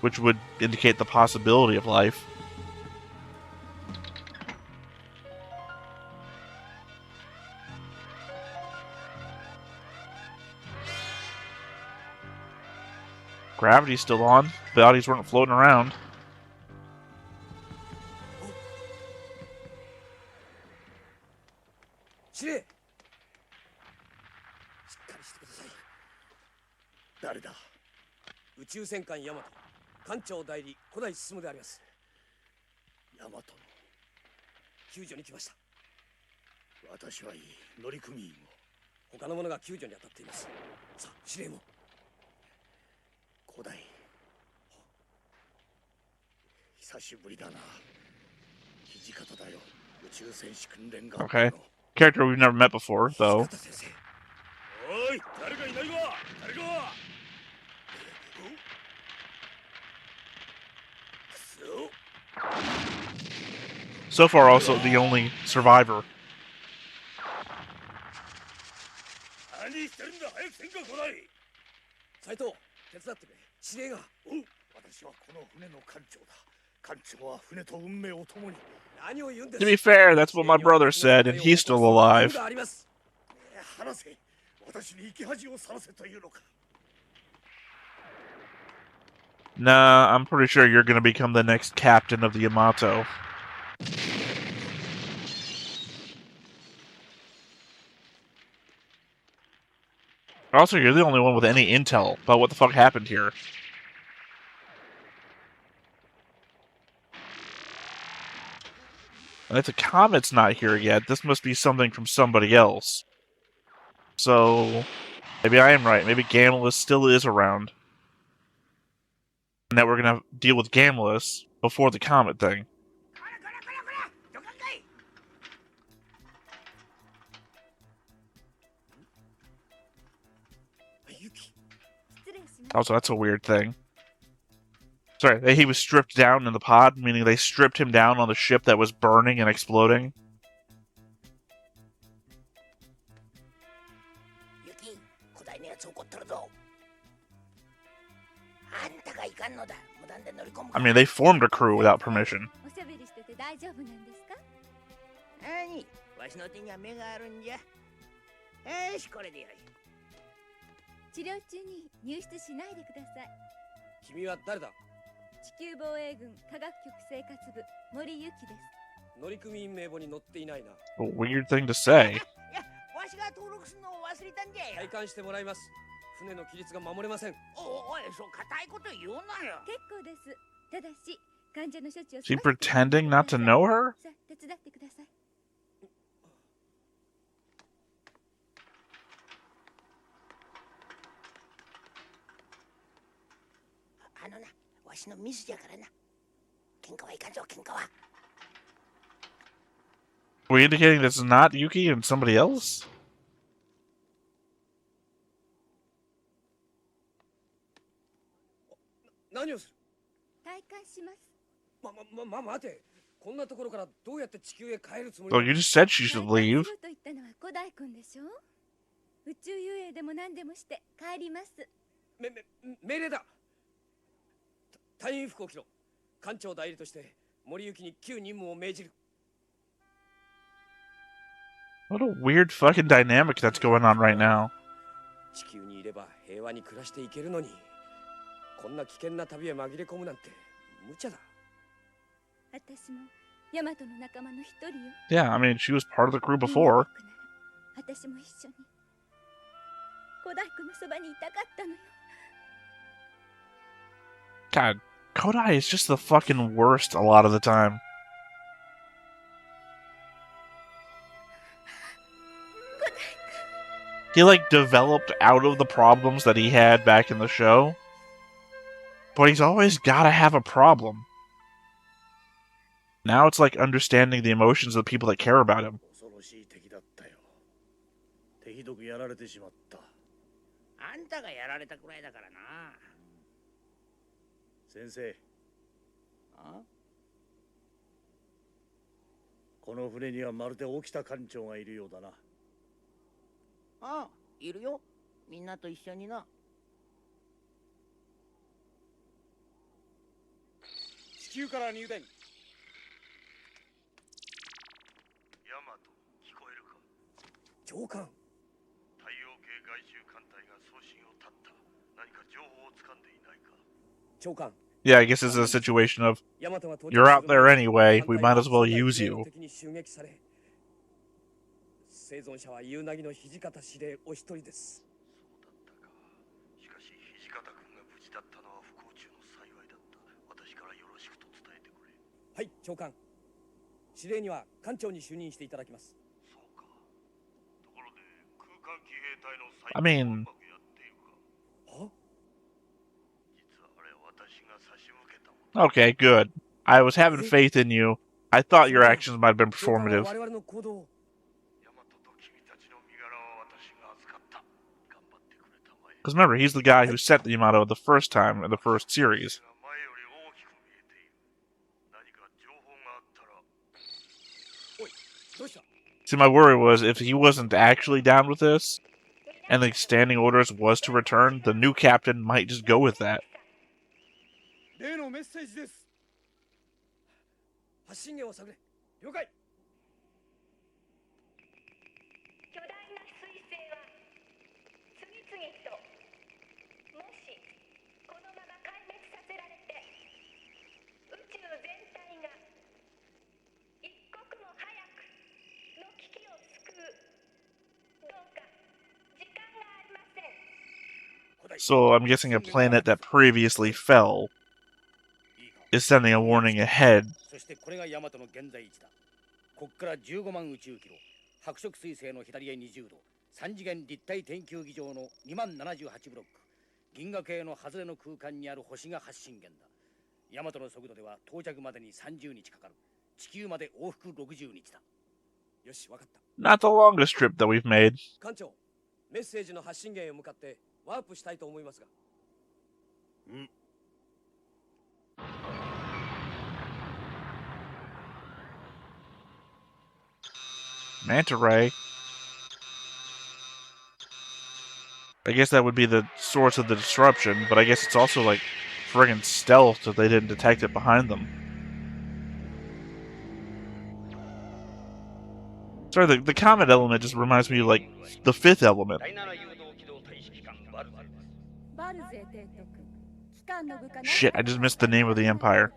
which would indicate the possibility of life. Gravity's still on. Bodies weren't floating around. Shire! しっかりしてください。誰だ？宇宙戦艦ヤマト、艦長代理古代進であります。ヤマトの救助に来ました。私はいい乗組員を。他の者が救助に当たっています。さあ、司令も。古代。久しぶりだな。土方だよ。宇宙戦士訓練学校の。Okay. Character we've never met before, though. So far, also the only survivor. To be fair, that's what my brother said, and he's still alive. Nah, I'm pretty sure you're gonna become the next captain of the Yamato. Also, you're the only one with any intel about what the fuck happened here. And if the comet's not here yet, this must be something from somebody else. So, Maybe I am right. Maybe Gamulus still is around. And that we're gonna deal with Gamulus before the comet thing. こらこらこらこらどかんかい Yuki. 失礼します。 Also, that's a weird thing. Sorry, he was stripped down in the pod, meaning they stripped him down on the ship that was burning and exploding. Yuki, 古代のやつ怒っとるぞ。あんたがいかんのだ。無断で乗り込むか I mean, they formed a crew without permission. おしゃべりしてて大丈夫なんですか？何わしの手には目があるんじゃ。よし、これでよい。治療中に入室しないでください。君は誰だ？地球防衛軍科学局生活部森由紀です。乗組員名簿に載っていないな。 A weird thing to say. いや、わしが登録するのを忘れたんじゃよ。体感してもらいます。船の規律が守れません。おい、そう固いこと言うなよ。結構です。ただし患者の処置を Is he pretending not to know her? さあ手伝ってください。あのな、わしのミスじゃからな。喧嘩はいかんぞ、喧嘩は。 Are we indicating this is not Yuki and somebody else? 何をする？体感します。待て。こんなところからどうやって地球へ帰るつもり Oh, you just said she should 体感 leave. すると言ったのは古代君でしょ。宇宙遊泳でも何でもして帰ります。命令だ。隊員服を着ろ。艦長代理として森行きに旧任務を命じる。 What a weird fucking dynamic that's going on right now. 地球にいれば平和に暮らしていけるのに、こんな危険な旅へ紛れ込むなんて無茶だ。私もヤマトの仲間の一人よ。 Yeah, I mean, she was part of the crew before. 私も一緒に古代君のそばにいたかったのよ。 God, Kodai is just the fucking worst a lot of the time. He, like, developed out of the problems that he had back in the show. But he's always gotta have a problem. Now it's like understanding the emotions of the people that care about him. 恐ろしい敵だったよ。手ひどくやられてしまった。あんたがやられたくらいだからな。先生、あ？この船にはまるで沖田艦長がいるようだな。ああ、いるよ。みんなと一緒にな。地球から入電。ヤマト、聞こえるか？上官。太陽系外周艦隊が送信を絶った。何か情報を掴んでいないか？長官。 Yeah, I guess this is a situation of, ヤマトが到着 you're out する there 前 anyway, に we might as well use 艦隊 you. が敵に襲撃され、生存者は夕凪の土方司令お一人です。そうだったか。しかし土方君が無事だったのは不幸中の幸いだった。私からよろしくと伝えてくれ。はい、長官。司令には艦長に就任していただきます。そうか。ところで空間騎兵隊の最 I mean うまくやっているか？は？実はあれは私が差し向けたもの。 Okay, good. I was having faith in you. I thought your actions might have been 長官は performative. 我々の行動を。ヤマトと君たちの身柄は私が預かった。頑張ってくれたまえ。 Because remember, he's the guy who sent the Yamato the first time in the first series. が前より大きく見えている。何か情報があったら。おい、どうした？ See, my worry was if he wasn't actually down with this, and the standing orders was to return, the new captain might just go with that. 例のメッセージです。発信源を探れ。了解。巨大な彗星は次々ともしこのまま壊滅させられて宇宙全体が一刻も早くの危機を救う。どうか時間がありません。 So I'm guessing a planet that previously fell is sending a warning ahead. そしてこれがヤマトの現在位置だ。ここから15万宇宙キロ、白色彗星の左へ20度、3次元立体天球儀場の2万78ブロック銀河系の外れの空間にある星が発信源だ。ヤマトの速度では到着までに30日かかる。地球まで往復60日だ。よし、わかった。 Not the longest trip that we've made. 艦長、メッセージの発信源へ向かってワープしたいと思いますが。Manta ray. I guess that would be the source of the disruption, but I guess it's also like friggin' stealth that they didn't detect it behind them. Sorry, the comet element just reminds me of like the fifth element. Shit, I just missed the name of the empire.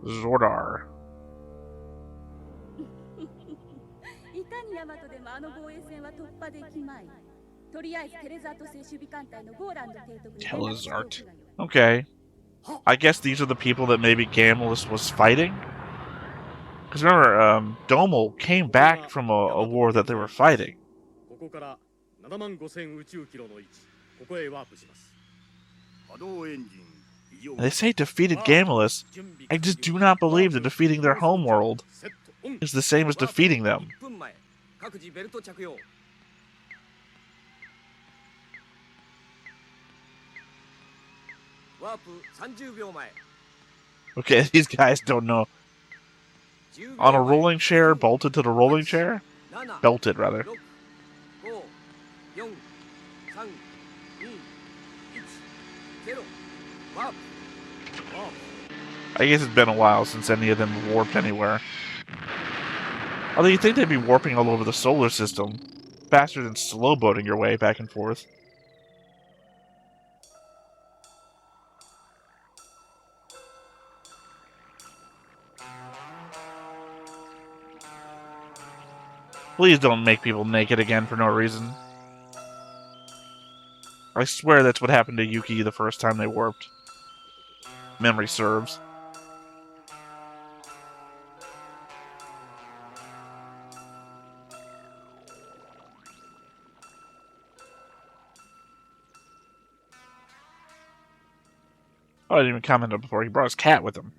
Zordar. いかにヤマトでもあの防衛線は突破できまい。とりあえずテレザート製守備艦隊のゴーランド提督に。Telezart. Okay. I guess these are the people that maybe Gamlis was fighting? Because remember, Domo came back from a war that they were fighting. ここから7万5000宇宙キロの位置、ここへワープします。波動エンジン異常 They say defeated Gamlis. I just do not believe that defeating their homeworld is the same as defeating them. 1分前、各自ベルト着用。ワープ30秒前。 Okay, these guys don't know. On a rolling chair, bolted to the rolling chair? Belted, rather. 6、5、4、3、2、1、0。ワープ。 I guess it's been a while since any of them have warped anywhere. Although you'd think they'd be warping all over the solar system, faster than slow-boating your way back and forth. Please don't make people naked again for no reason. I swear that's what happened to Yuki the first time they warped. Memory serves. Oh, I didn't even comment on it before. He brought his cat with him.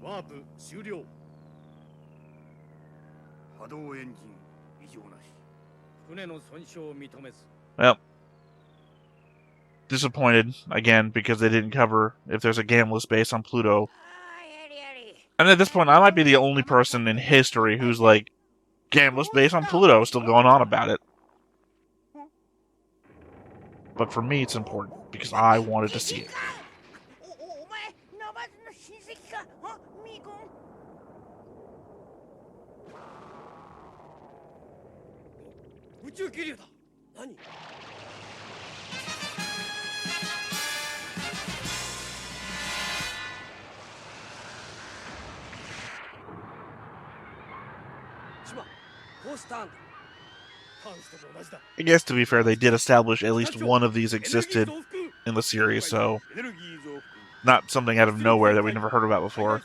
ワープ終了。波動エンジン異常なし。船の損傷を認めず。 Well, disappointed again because they didn't cover if there's a Gamlis base on Pluto. And at this point, I might be the only person in history who's like, Gamlis base on Pluto, still going on about it. But for me, it's important because I wanted to see it. お前、ナマズの親戚か。ミーゴン。宇宙気流だ。何？ I guess, to be fair, they did establish at least one of these existed in the series, so not something out of nowhere that we never heard about before.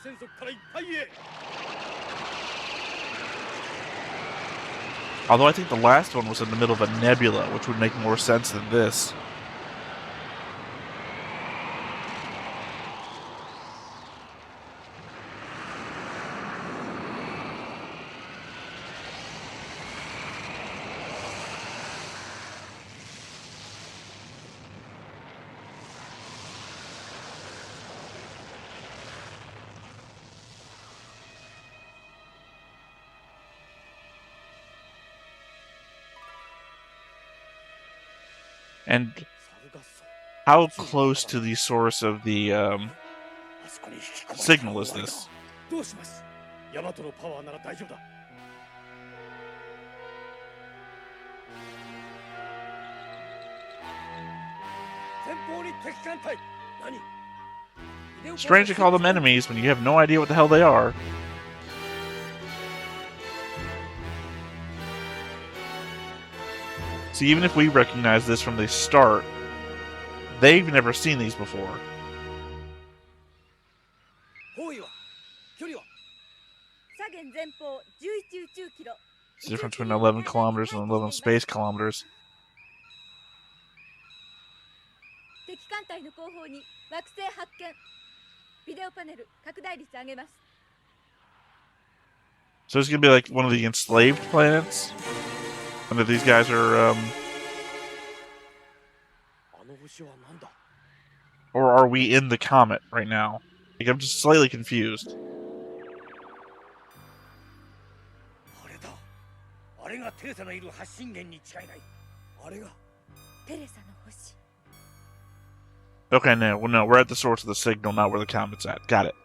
Although I think the last one was in the middle of a nebula, which would make more sense than this. And how close to the source of the signal is this? どうします？ヤマトのパワーなら大丈夫だ。前方に敵艦隊。何？ Strange to call them enemies when you have no idea what the hell they are. See, even if we recognize this from the start, they've never seen these before. 方位は距離は 左舷前方11宇宙キロ It's the difference between 11 kilometers and 11 space kilometers. 敵艦隊の後方に惑星発見。ビデオパネル拡大率上げます。 So it's gonna be like one of the enslaved planets? One of these guys are, あの星は何だ or are we in the comet right now? Like, I'm just slightly confused. あれだ。あれがテレサのいる発信源に違いない。あれがテレサの星。 Okay, no, well, no, we're at the source of the signal, not where the comet's at. Got it.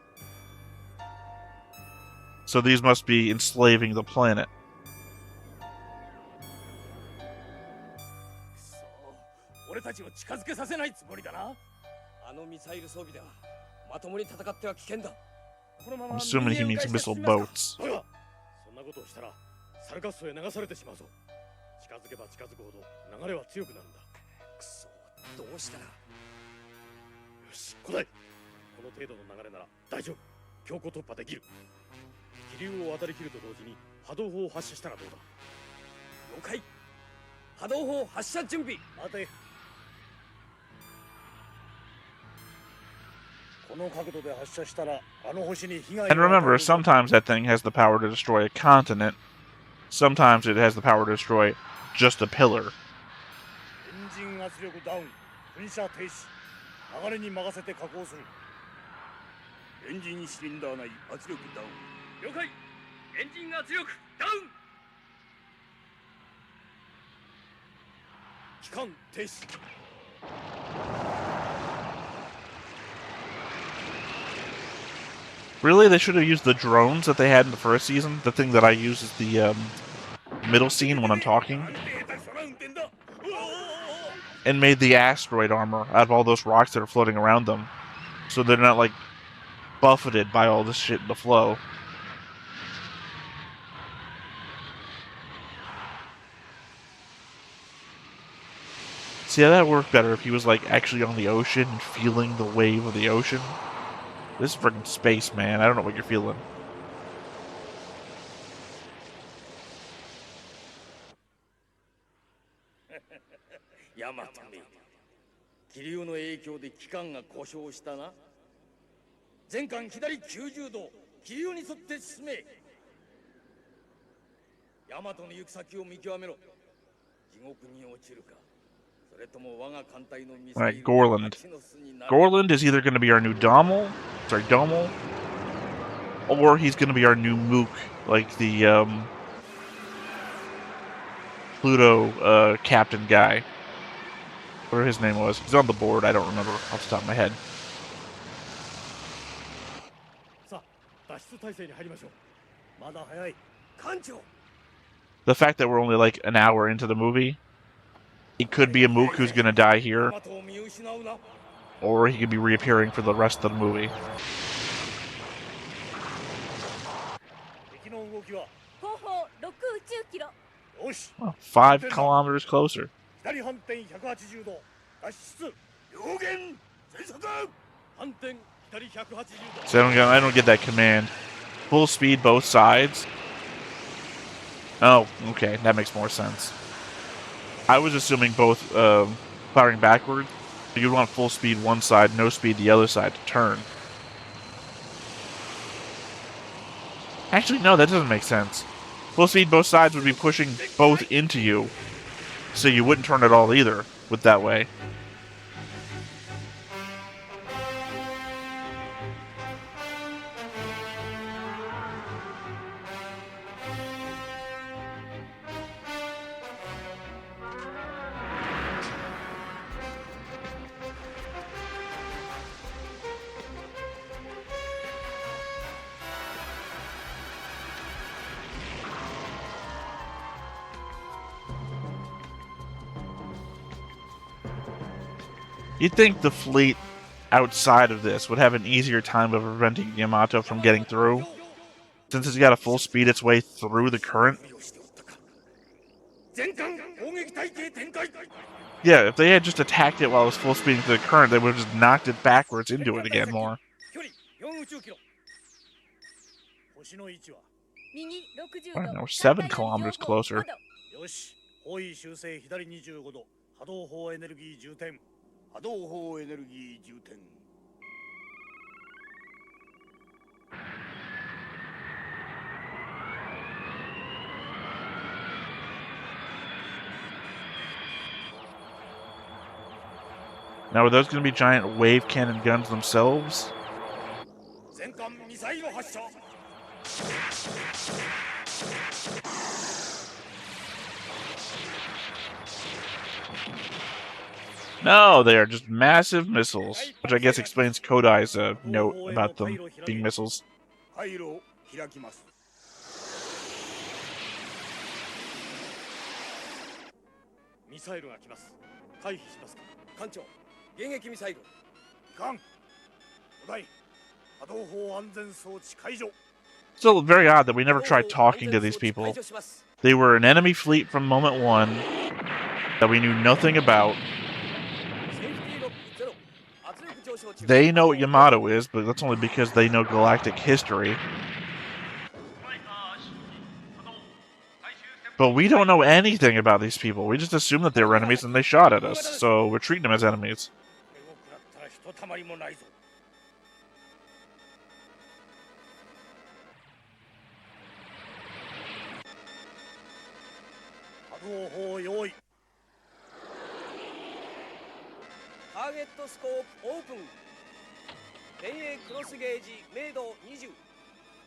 So these must be enslaving the planet. くそ俺たちを近づけさせないつもりだな。あのミサイル装備ではまともに戦っては危険だ。このま I'm ま assuming he means missile boats. だがそんなことをしたらサルガッソへ流されてしまうぞ。近づけば近づくほど流れは強くなるんだ。くそどうしたらよし古代この程度の流れなら大丈夫。強行突破できる。気流を渡り切ると同時に波動砲を発射したらどうだ。了解。波動砲発射準備。待て。この角度で発射したらあの星に被害 And remember, sometimes that thing has the power to destroy a continent. Sometimes it has the power to destroy just a pillar. エンジン圧力ダウン。噴射停止。流れに任せて加工する。エンジンシリンダー内圧力ダウン。了解。エンジン圧力ダウン。機関停止。 Really? They should have used the drones that they had in the first season? The thing that I use is the middle scene when I'm talking? And made the asteroid armor out of all those rocks that are floating around them. So they're not, like, buffeted by all this shit in the flow. See, how that worked better if he was, like, actually on the ocean and feeling the wave of the ocean. This is freaking space, man. I don't know what you're feeling. ヤマトめ。気流の影響で機関が故障したな。前艦左90度、気流に沿って進め。ヤマトの行く先を見極めろ。地獄に落ちるか。 Alright, Gorland. Gorland is either going to be our new Domal, or he's going to be our new Mook, like the Pluto captain guy. Whatever his name was. He's on the board, I don't remember off the top of my head. The fact that we're only like an hour into the movie, it could be a Mook who's gonna die here, or he could be reappearing for the rest of the movie. Well, 5 kilometers closer. So I don't get that command. Full speed both sides. Oh, okay, that makes more sense. I was assuming both firing backwards, but you'd want full speed one side, no speed the other side to turn. Actually, no, that doesn't make sense. Full speed both sides would be pushing both into you, so you wouldn't turn at all either with that way. You'd think the fleet outside of this would have an easier time of preventing Yamato from getting through. Since it's got to full speed its way through the current. Yeah, if they had just attacked it while it was full speed into the current, they would have just knocked it backwards into it again more. Alright, now we're 7 kilometers closer. Now, are those going to be giant wave cannon guns themselves? No, they are just massive missiles, which I guess explains Kodai's note about them being missiles. Still very odd that we never tried talking to these people. They were an enemy fleet from moment 1 that we knew nothing about. They know what Yamato is, but that's only because they know galactic history. But we don't know anything about these people. We just assume that they were enemies and they shot at us, so we're treating them as enemies.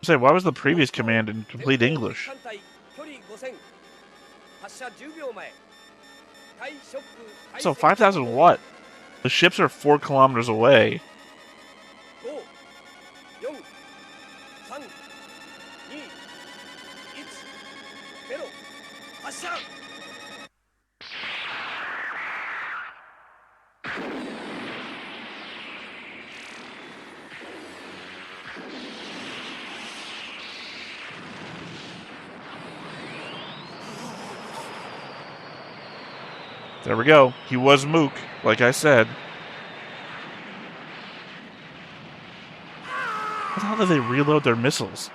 Say, why was the previous command in complete English? So 5,000 what? The ships are 4 kilometers away. There we go. He was Mook, like I said. How the hell did they reload their missiles?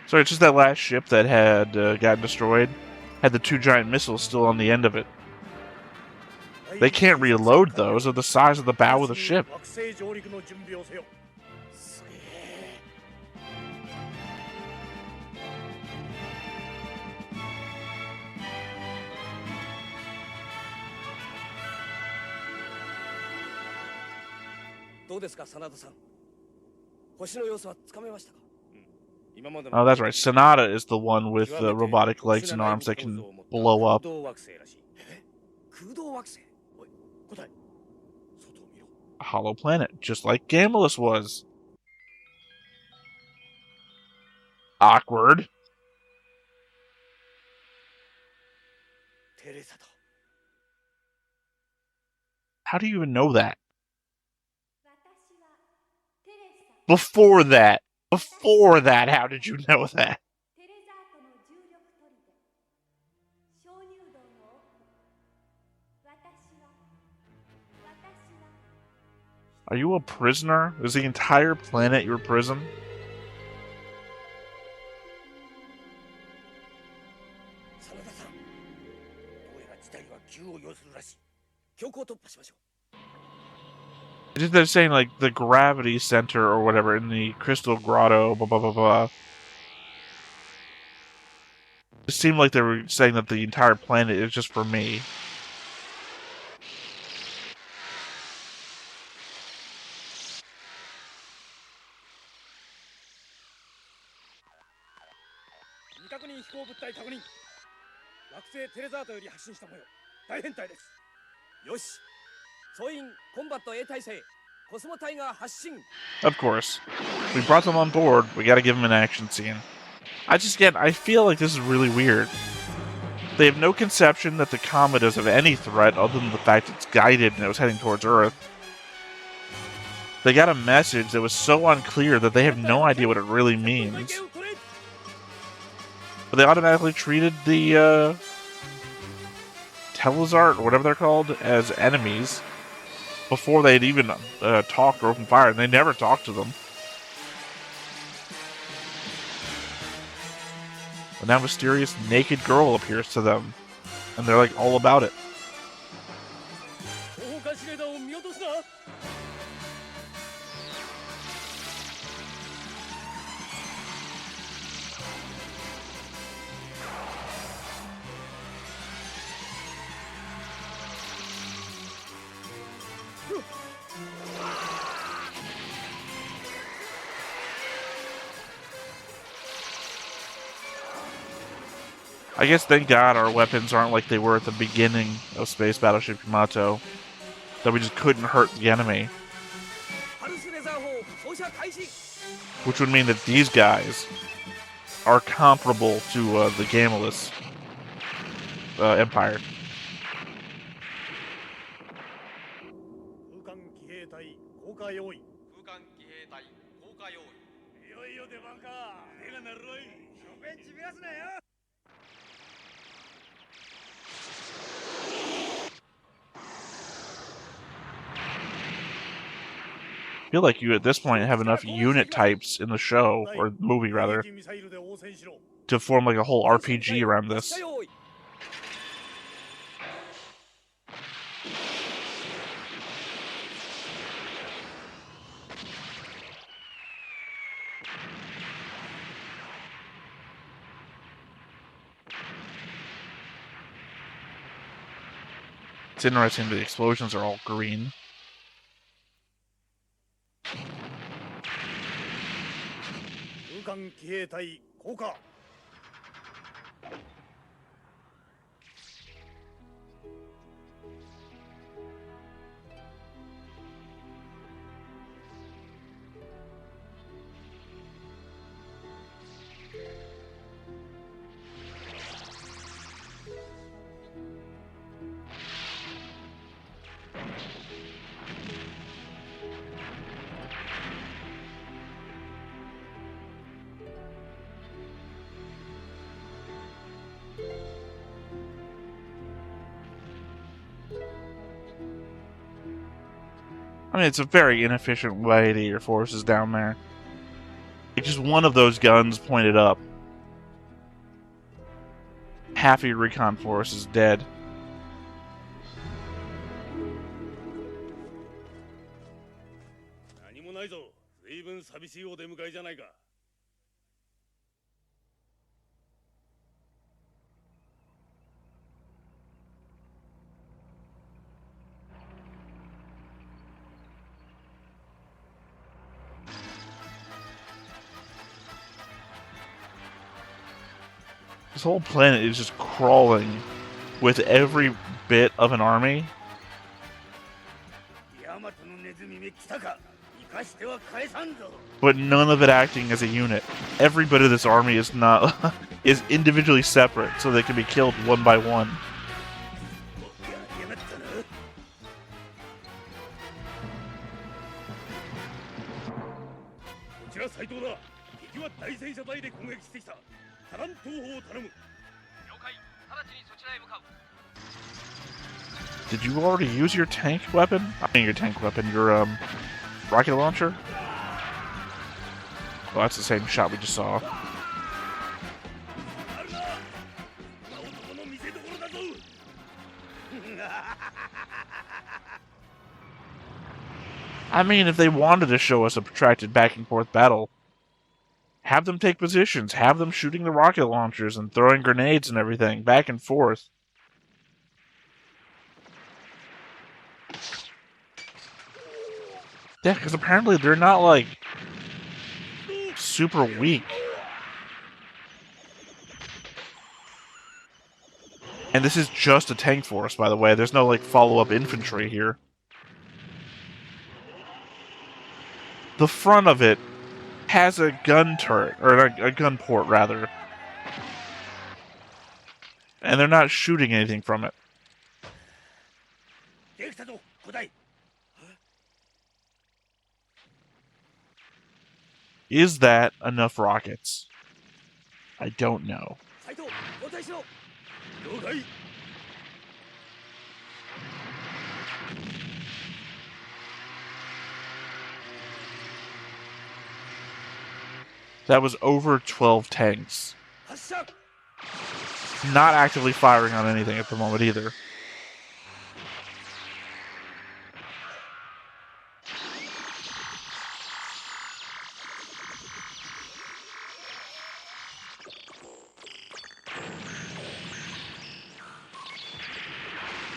Sorry, it's just that last ship that had gotten destroyed. Had the 2 giant missiles still on the end of it. They can't reload those. They're the size of the bow of the ship. Oh, that's right. Sonata is the one with the robotic legs and arms that can blow up. A hollow planet, just like Gamulus was. Awkward. How do you even know that? Before that, how did you know that? Are you a prisoner? Is the entire planet your prison? Just they're saying like the gravity center or whatever in the crystal grotto, blah blah blah blah. It seemed like they were saying that the entire planet is just for me. Of course. We brought them on board, we gotta give them an action scene. I feel like this is really weird. They have no conception that the comet is of any threat other than the fact it's guided and it was heading towards Earth. They got a message that was so unclear that they have no idea what it really means. But they automatically treated the Telezart, or whatever they're called, as enemies before they'd even talked or opened fire, and they never talked to them. But now a mysterious naked girl appears to them, and they're like all about it. I guess thank God our weapons aren't like they were at the beginning of Space Battleship Yamato, that we just couldn't hurt the enemy. Which would mean that these guys are comparable to the Gameless Empire. I feel like you at this point have enough unit types in the show, or movie rather, to form like a whole RPG around this. It's interesting that the explosions are all green. I mean, it's a very inefficient way to get your forces down there. It's just one of those guns pointed up. Half of your recon force is dead. This whole planet is just crawling with every bit of an army. But none of it acting as a unit. Every bit of this army is not is individually separate, so they can be killed one by one. Did you already use your tank weapon? I mean your tank weapon, your rocket launcher? Well, that's the same shot we just saw. I mean, if they wanted to show us a protracted back and forth battle, have them take positions, have them shooting the rocket launchers and throwing grenades and everything back and forth. Yeah, because apparently they're not, like, super weak. And this is just a tank force, by the way. There's no, like, follow-up infantry here. The front of it has a gun turret, or a gun port, rather. And they're not shooting anything from it. できたぞ古代 Is that enough rockets? I don't know. 斉藤交代しろ了解 That was over 12 tanks. 発射 Not actively firing on anything at the moment either.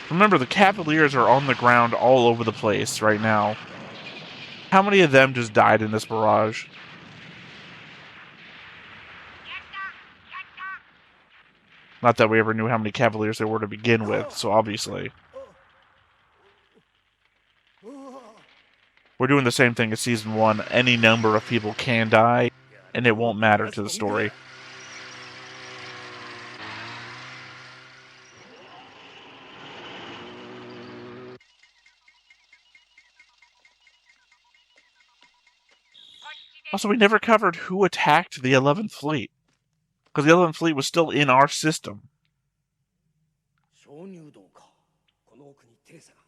Remember, the Cavaliers are on the ground all over the place right now. How many of them just died in this barrage? Not that we ever knew how many Cavaliers there were to begin with, so obviously. We're doing the same thing as Season 1. Any number of people can die, and it won't matter to the story. Also, we never covered who attacked the 11th Fleet. Because the 11th Fleet was still in our system. 鍾乳洞かこの奥にテレサが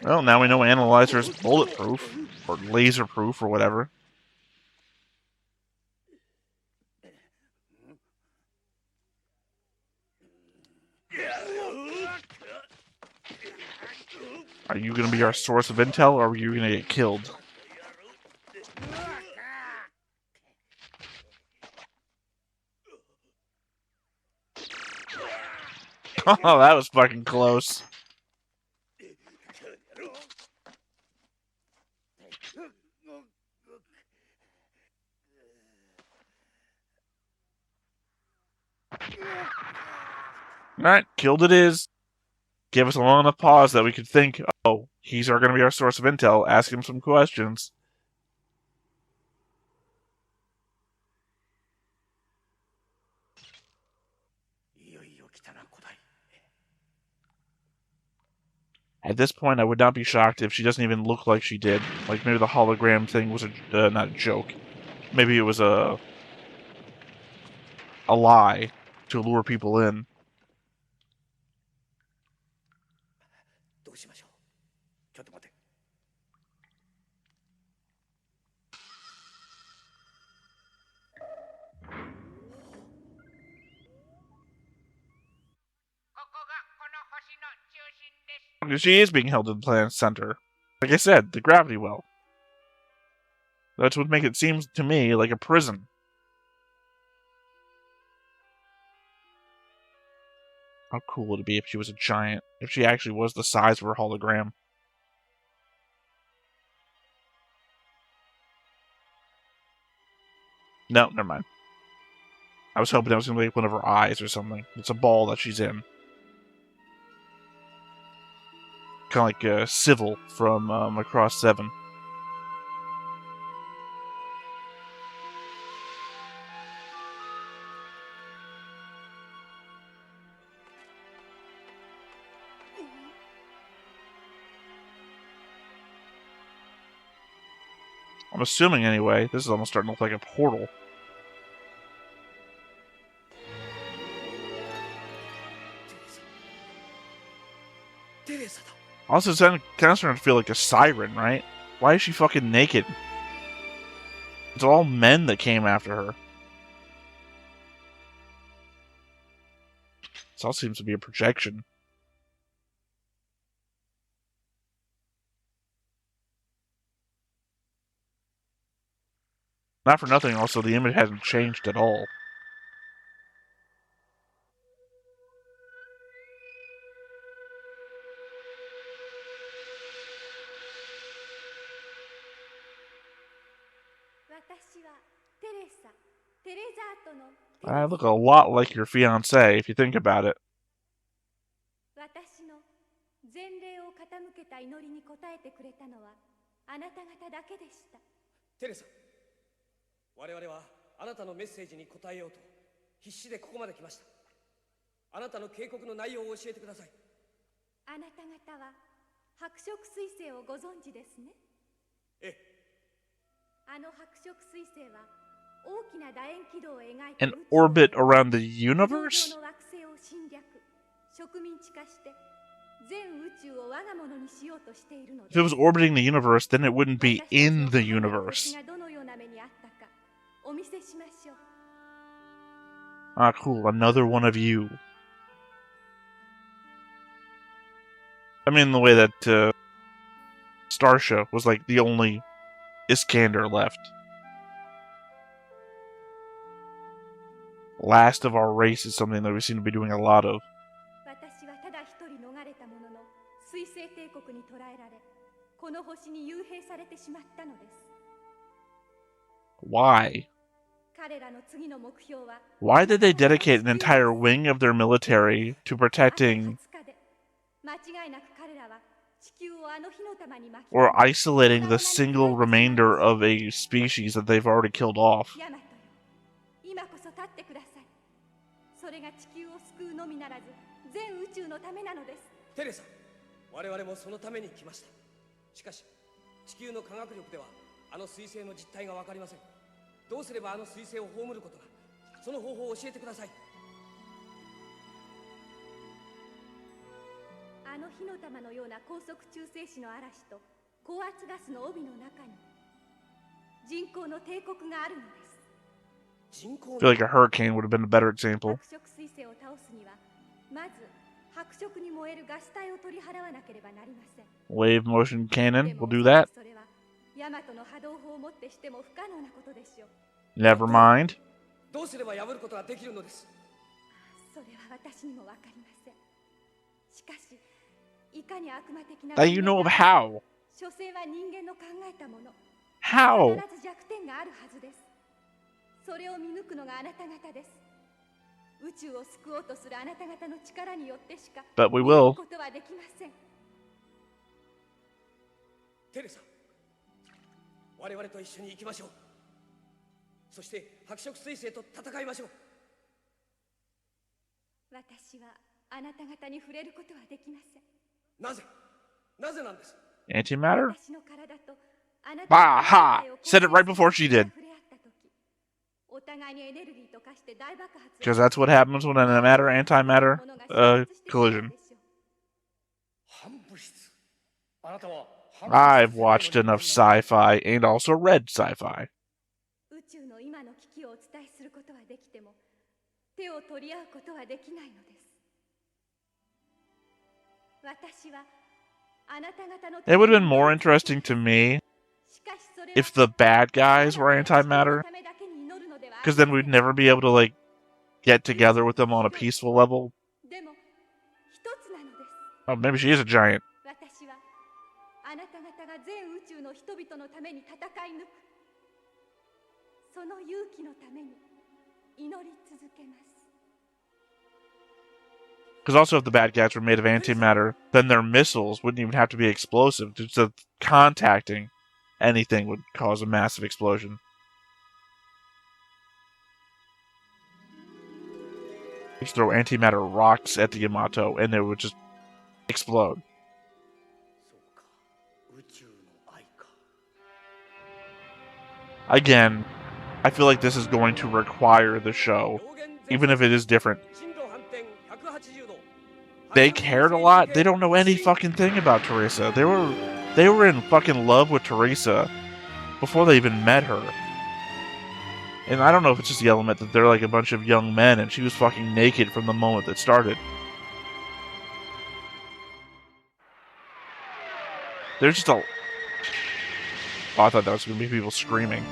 Well, now we know Analyzer's bulletproof, or laserproof, or whatever. Are you going to be our source of intel, or are you going to get killed? Oh, that was fucking close. Alright, killed it is. Give us a long enough pause that we could think, oh, he's going to be our source of intel, ask him some questions. At this point, I would not be shocked if she doesn't even look like she did. Like, maybe the hologram thing was not a joke. Maybe it was a lie to lure people in. どうしましょうちょっと待って She is being held in the planet's center. Like I said, the gravity well. That's what makes it seem to me like a prison. How cool would it be if she was a giant? If she actually was the size of her hologram? No, never mind. I was hoping that was going to be like one of her eyes or something. It's a ball that she's in. Kind of like Civil from Across 7. I'm assuming, anyway, this is almost starting to look like a portal. Also, it's kind of starting to feel like a siren, right? Why is she fucking naked? It's all men that came after her. This all seems to be a projection. Not for nothing, also, the image hasn't changed at all. I look a lot like your fiancé, if you think about it. 私の前例を傾けた祈りに応えてくれたのはあなた方だけでした。テレサ、我々はあなたのメッセージに応えようと必死でここまで来ました。あなたの警告の内容を教えてください。あなた方は白色彗星をご存知ですね。ええ。あの白色彗星は大きな楕円軌道を描いて An orbit around the universe? の惑星を侵略、植民地化して全宇宙を我が物にしようとしているのです。 If it was orbiting the universe, then it wouldn't be in the universe. どのような目にあったかお見せしましょう。 Ah, cool. Another one of you. I mean, the way that Starsha was like the only Iskander left. Last of our race is something that we seem to be doing a lot of. 私はただ一人逃れたものの水星帝国に捕らえられ、この星に幽閉されてしまったのです。 Why? 彼らの次の目標は Why did they dedicate an entire wing of their military to protecting 間違いなく彼らは地球をあの火の玉に巻き or isolating the single remainder of a species that they've already killed off? ヤマトよ、今こそ立ってください。それが地球を救うのみならず全宇宙のためなのです。テレサ、我々もそのために来ました。しかし地球の科学力ではあの彗星の実態が分かりません。どうすればあの彗星を葬ることが、その方法を教えてください。あの火の玉のような高速中性子の嵐と高圧ガスの帯の中に人工の帝国があるのです。 人工 I feel like a hurricane would have been a better example. 白色彗星を倒すにはまず白色に燃えるガス体を取り払わなければなりません。 Wave motion cannon will do that. それはヤマトの波動砲をもってしても不可能なことでしょう。 Never mind. どうすれば破ることができるのです。それは私にもわかりません。しかしいかに悪魔的な That you know of how? 所詮は人間の考えたもの。 How? 必ず弱点があるはずです。それを見抜くのがあなた方です。宇宙を救おうとするあなた方の力によってしか But we will. ことはできません。テレサ、我々と一緒に行きましょう。そして白色彗星と戦いましょう。私はあなた方に触れることはできません。なぜなんです。 Antimatter? 私の体とあなた方 Bah! の Ha! Said it right before she did. 触れ合った時、お互いにエネルギーと化して大爆発 Because that's what happens when a matter antimatter collision. 反物質。あなたは I've watched enough sci-fi and also read sci-fi. 宇宙の今の危機をお伝えすることはできても手を取り合うことはできないのです。私はあなた方の It would have been more interesting to me if the bad guys were antimatter, because then we'd never be able to like get together with them on a peaceful level. でも一つなのです。 Oh, maybe she is a giant. 私はあなた方が全宇宙の人々のために戦い抜くその勇気のために祈り続けます。 Because also if the bad guys were made of antimatter, then their missiles wouldn't even have to be explosive. Just contacting anything would cause a massive explosion. Just throw antimatter rocks at the Yamato and it would just explode. Again, I feel like this is going to require the show, even if it is different. They cared a lot. They don't know any fucking thing about Teresa. They were in fucking love with Teresa before they even met her. And I don't know if it's just the element that they're like a bunch of young men and she was fucking naked from the moment that started. There's just a... Oh, I thought that was going to be people screaming.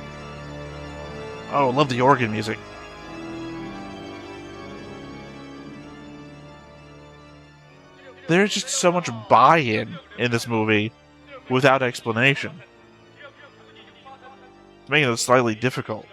Oh, I love the organ music. There's just so much buy-in in this movie without explanation. making it slightly difficult.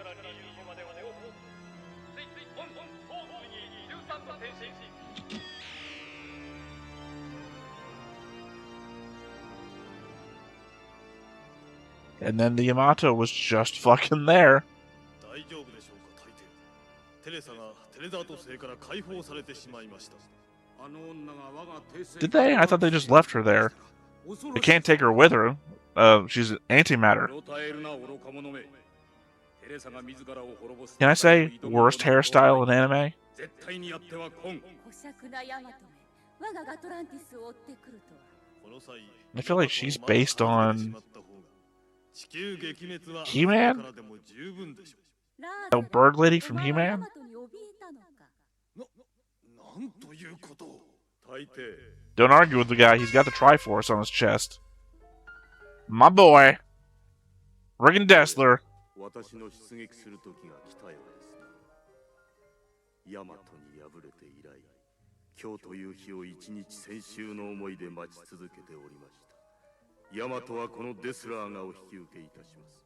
And then the Yamato was just fucking there. Did they? I thought they just left her there. They can't take her with her. She's antimatter. Can I say worst hairstyle in anime? I feel like she's based on He-Man? Oh, Bird Lady from He-Man? Don't argue with the guy, he's got the Triforce on his chest. My boy! Friggin' Dessler! 私の出撃する時が来たようですな。ヤマトに敗れて以来、今日という日を一日先週の思いで待ち続けておりました。ヤマトはこのデスラーがお引き受けいたします。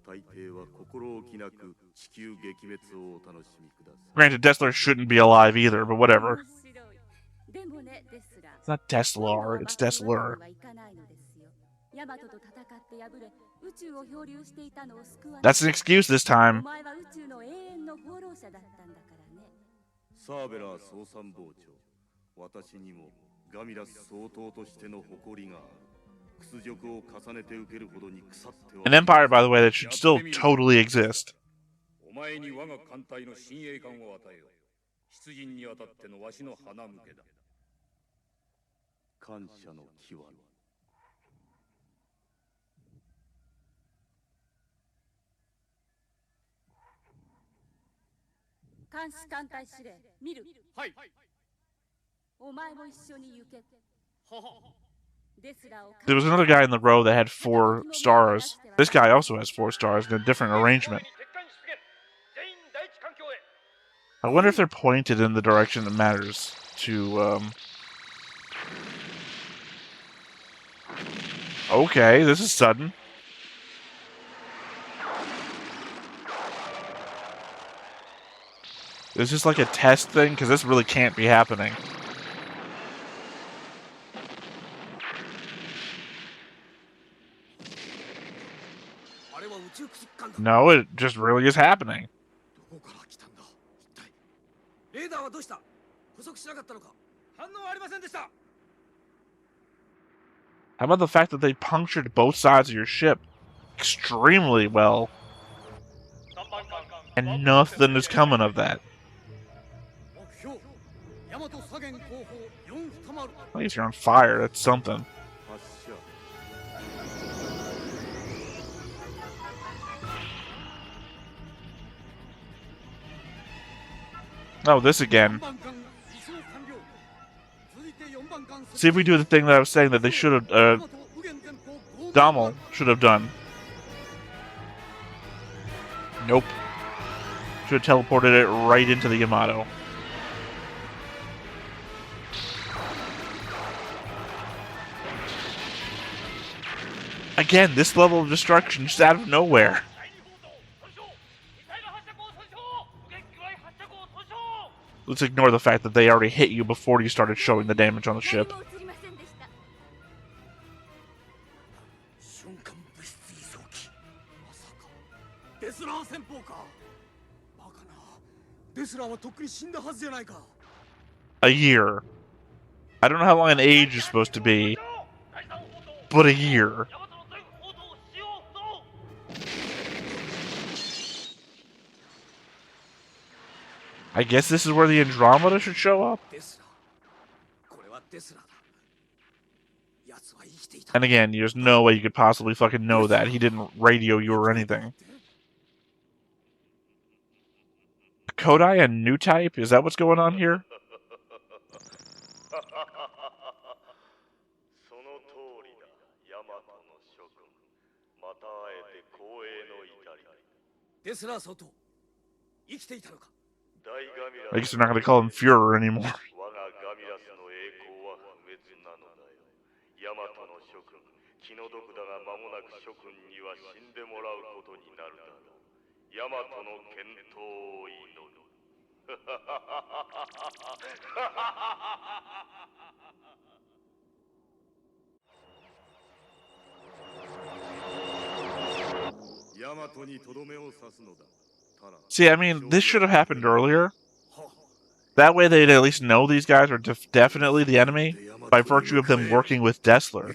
大抵は心置きなく地球撃滅をお楽しみください。Granted, Dessler shouldn't be alive either, but whatever. It's not Dessler, it's Dessler. That's an excuse this time. サーベラー総参謀長、私にもガミラス総統としての誇りがある。屈辱を重ねて受けるほどに腐っては。 An empire, by the way, that should still totally exist. お前に我が艦隊の親衛官を与えよう。出陣にあたってのわしの花向けだ。感謝の極み。監視艦隊司令、見る。はい。お前も一緒に行け。はは。 There was another guy in the row that had 4 stars. This guy also has 4 stars in a different arrangement. I wonder if they're pointed in the direction that matters to, Okay, this is sudden. Is this like a test thing? Because this really can't be happening. No, it just really is happening. How about the fact that they punctured both sides of your ship extremely well? And nothing is coming of that. At least you're on fire, that's something. Oh, this again. See if we do the thing that I was saying that they should have, Dommel should have done. Nope. Should have teleported it right into the Yamato. Again, this level of destruction just out of nowhere. Let's ignore the fact that they already hit you before you started showing the damage on the ship. A year. I don't know how long an age is supposed to be, but a year. I guess this is where the Andromeda should show up? And again, there's no way you could possibly fucking know that. He didn't radio you or anything. Kodai, a new type? Is that what's going on here? I guess they're not going to call him Führer anymore. 気の毒だが間もなく諸君には死んでもらうことになるだろう。ヤマトの健闘を祈る。ヤマトにとどめを刺すのだ。 See, I mean, this should have happened earlier. That way they'd at least know these guys are definitely the enemy by virtue of them working with Dessler.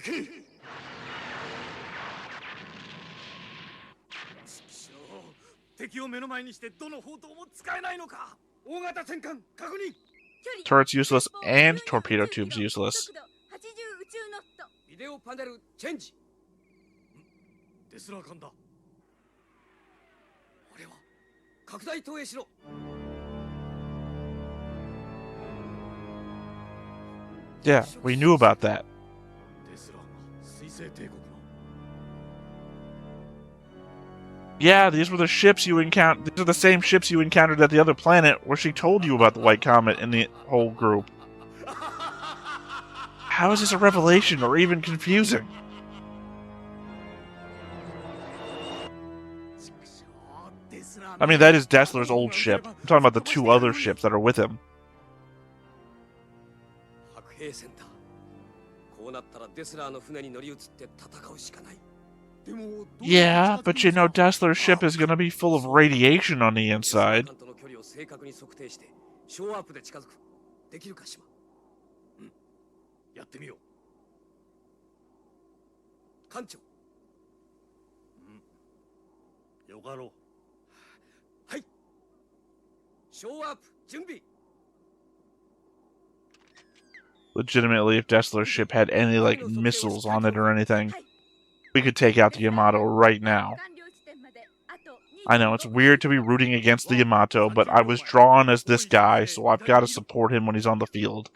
Turret's useless and torpedo tube's useless. ビデオパネルチェンジ。デスラー艦だ。俺は拡大投影しろ。 Yeah, we knew about that. Yeah, these were the ships you encountered. These are the same ships you encountered at the other planet where she told you about the White Comet and the whole group. How is this a revelation or even confusing? I mean, that is Dessler's old ship. I'm talking about the two other ships that are with him. Yeah, but you know Dessler's ship is gonna be full of radiation on the inside. Legitimately, if Dessler's ship had any, like, missiles on it or anything, we could take out the Yamato right now. I know, it's weird to be rooting against the Yamato, but I was drawn as this guy, so I've got to support him when he's on the field.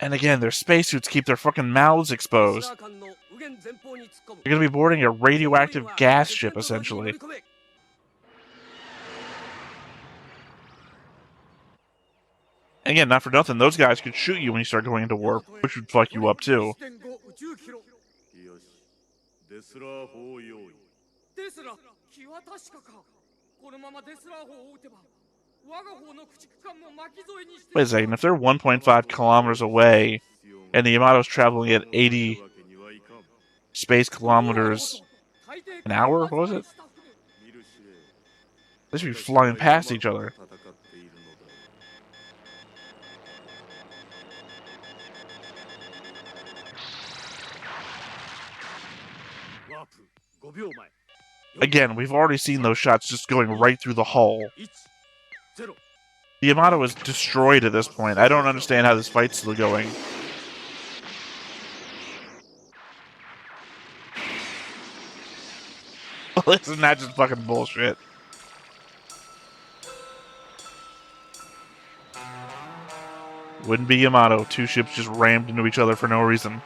And again, their spacesuits keep their fucking mouths exposed. You're gonna be boarding a radioactive gas ship, essentially. Again, not for nothing, those guys could shoot you when you start going into warp, which would fuck you up too. Wait a second, if they're 1.5 kilometers away, and the Yamato's traveling at 80 space kilometers an hour, what was it? They should be flying past each other. Again, we've already seen those shots just going right through the hull. The Yamato is destroyed at this point. I don't understand how this fight's still going. Isn't that just fucking bullshit? Wouldn't be Yamato. Two ships just rammed into each other for no reason.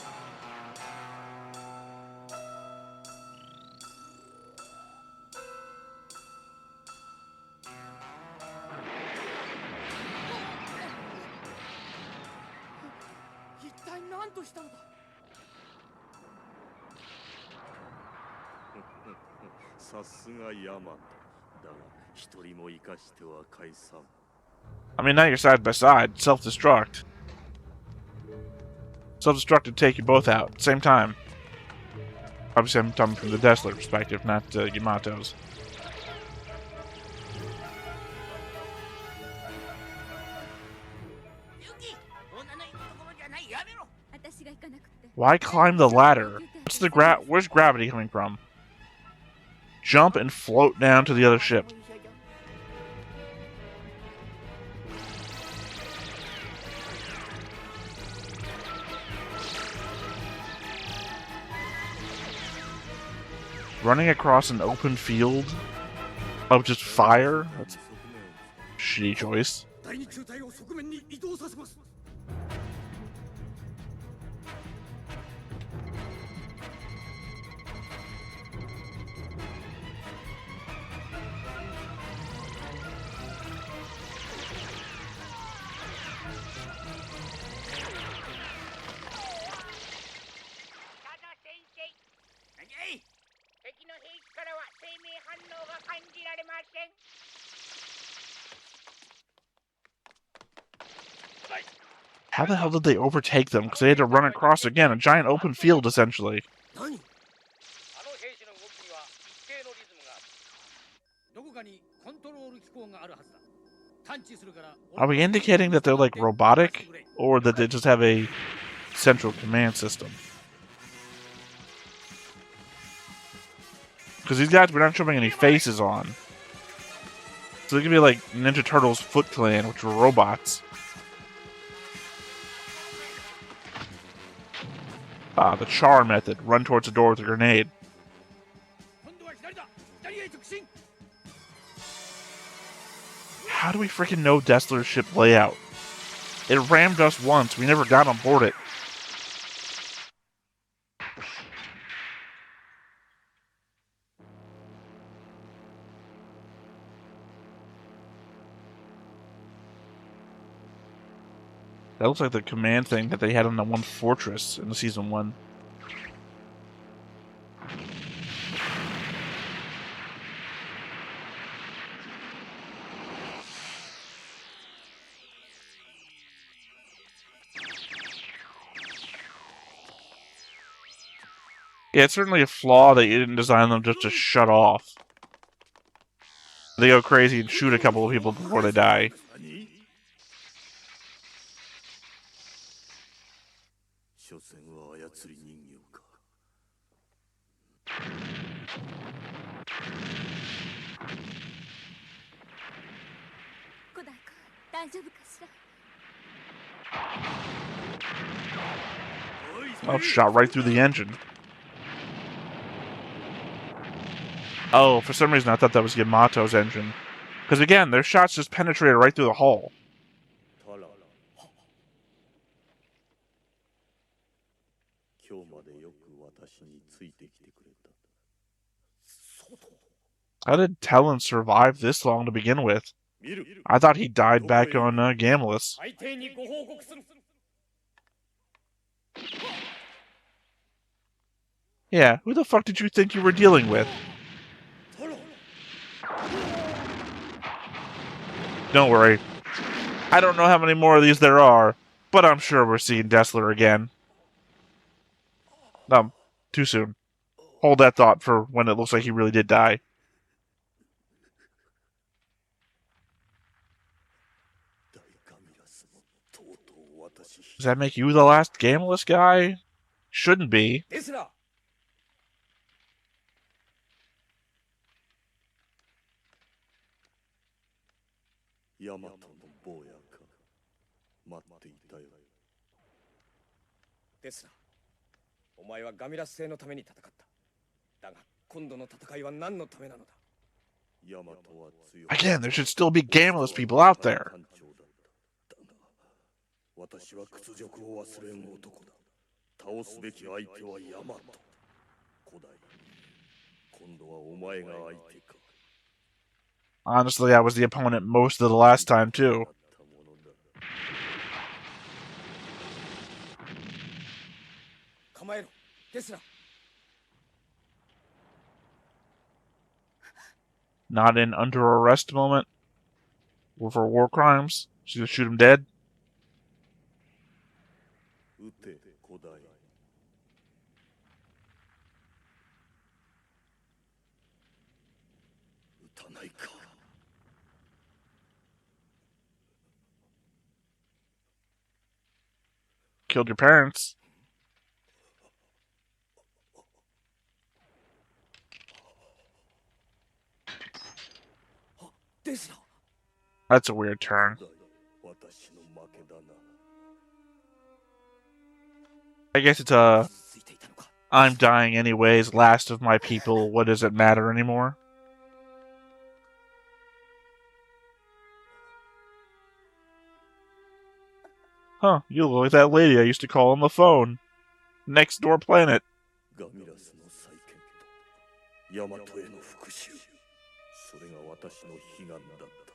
I mean, now you're side by side. Self-destruct. Self-destruct to take you both out at the same time. Obviously, I'm talking from the Dessler perspective, not Yamato's. Why climb the ladder? What's the where's gravity coming from? Jump and float down to the other ship. Running across an open field of just fire? That's a shitty choice. How the hell did they overtake them? Because they had to run across, again, a giant open field, essentially. 何？あの兵士の動きには一定のリズムがある。どこかにコントロール機構があるはずだ。探知するから。Are we indicating that they're, like, robotic? Or that they just have a central command system? Because these guys were not showing any faces on. So they could be like Ninja Turtles Foot Clan, which were robots. Ah, the char method. Run towards the door with a grenade. How do we freaking know Dessler's ship layout? It rammed us once. We never got on board it. That looks like the command thing that they had on the one fortress in the season 1. Yeah, it's certainly a flaw that you didn't design them just to shut off. They go crazy and shoot a couple of people before they die. 所詮は操り人形か。古代君、大丈夫かしら。 Oh, shot right through the engine. Oh, for some reason I thought that was Yamato's engine. Because again, their shots just penetrated right through the hull. 今日までよく私についてきてくれた。 How did Talon survive this long to begin with? I thought he died back on Gamlis. 海底にご報告する。 Yeah, who the fuck did you think you were dealing with? Don't worry. I don't know how many more of these there are, but I'm sure we're seeing Dessler again. Too soon. Hold that thought for when it looks like he really did die. Does that make you the last Gamlis guy? Shouldn't be. ですら。ヤマトの坊やか。待っていたよ。ですら。お前はガミラス星のために戦った。だが今度の戦いは何のためなのだ。 Again, there should still be Gamlis people out there. 私は屈辱を忘れん男だ。倒すべき相手はヤマト。古代。今度はお前が相手か。 Honestly, I was the opponent most of the last time, too. 構えろ。ですら。 Not an under arrest moment for war crimes. She's gonna shoot him dead. 撃て、古代。撃たないか。 Killed your parents. That's a weird turn. I guess it's I'm dying anyways, last of my people, what does it matter anymore? Huh, you look like that lady I used to call on the phone. Next door planet. ヤマトへの復讐。それが私の悲願だった。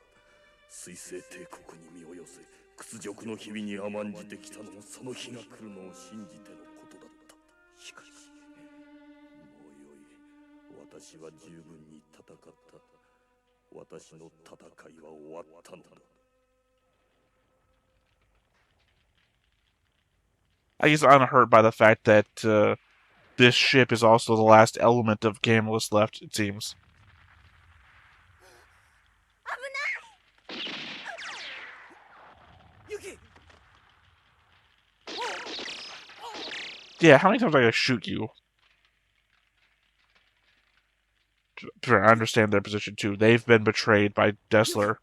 水星帝国に身を寄せ、屈辱の日々に甘んじてきたのもその日が来るのを信じてのことだった。しかし、もうよい。私は十分に戦った。私の戦いは終わったのだ。I guess unhurt by the fact that this ship is also the last element of Gamulus left, it seems. Yeah, how many times I gotta shoot you? I understand their position too. They've been betrayed by Dessler.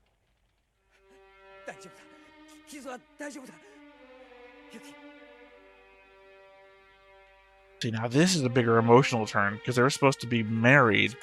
See, now this is a bigger emotional turn, because they were supposed to be married.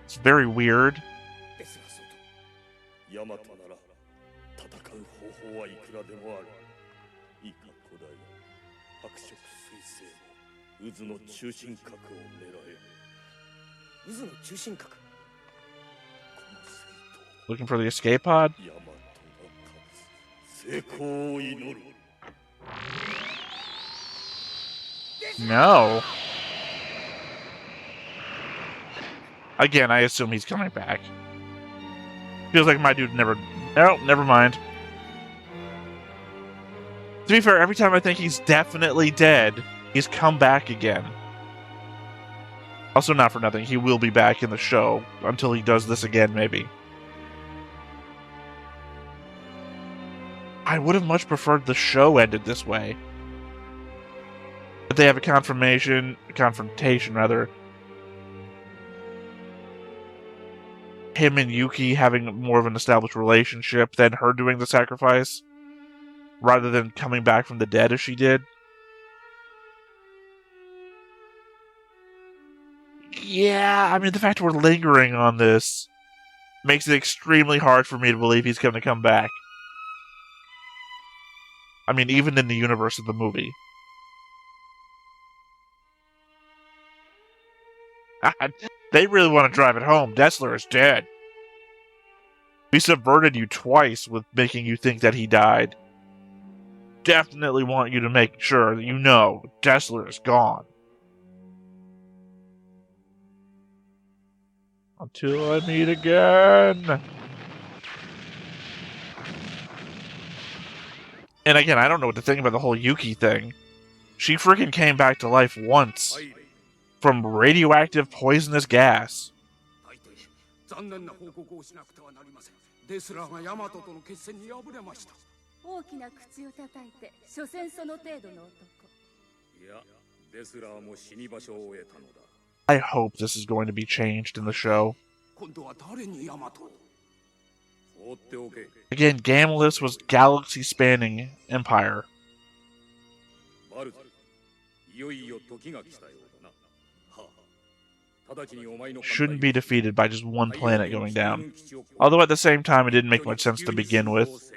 It's very weird. ヤマトなら戦う方法はいくらでもある。いいか古代、白色彗星の渦の中心核を狙え。渦の中心核。 Looking for the escape pod? ヤマトが勝つ。成功を祈る。 No. Again, I assume he's coming back. Feels like my dude never... No, never mind. To be fair, every time I think he's definitely dead, he's come back again. Also, not for nothing, he will be back in the show until he does this again, maybe. I would have much preferred the show ended this way. But they have a confrontation, rather. Him and Yuki having more of an established relationship than her doing the sacrifice, rather than coming back from the dead as she did. Yeah, I mean, the fact we're lingering on this makes it extremely hard for me to believe he's going to come back. I mean, even in the universe of the movie. They really want to drive it home. Dessler is dead. We subverted you twice with making you think that he died. Definitely want you to make sure that you know Dessler is gone. Until I meet again. And again, I don't know what to think about the whole Yuki thing. She freaking came back to life once. From radioactive poisonous gas. I hope this is going to be changed in the show. Again, Gamulus was galaxy-spanning empire. Shouldn't be defeated by just one planet going down. Although at the same time, it didn't make much sense to begin with.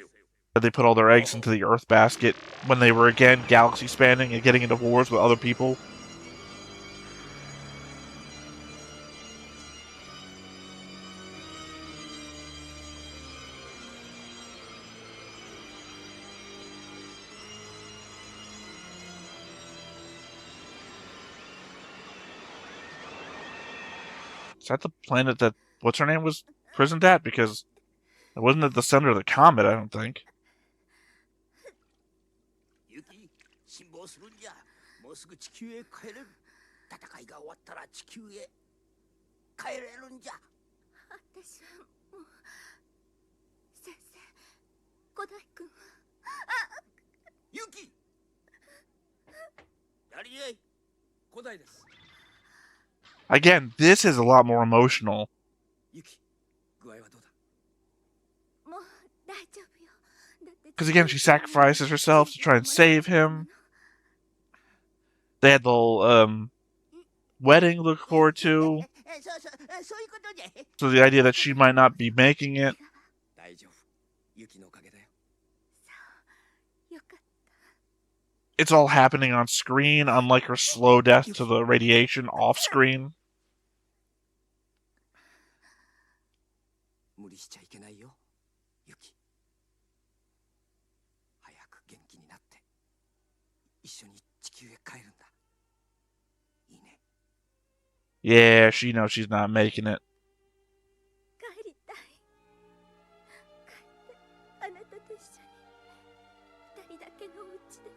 That they put all their eggs into the Earth basket when they were again galaxy-spanning and getting into wars with other people. Is that the planet that what's her name was prisoned at? Because it wasn't at the center of the comet, I don't think. Again, this is a lot more emotional. Because again, she sacrifices herself to try and save him. They had the whole, wedding to look forward to. So the idea that she might not be making it. It's all happening on screen, unlike her slow death to the radiation off screen. 無理しちゃいけないよ、ユキ。早く元気になって一緒に地球へ帰るんだ。いいね。 Yeah, she knows she's not making it. 帰りたい。帰ってあなたと一緒に二人だけのお家で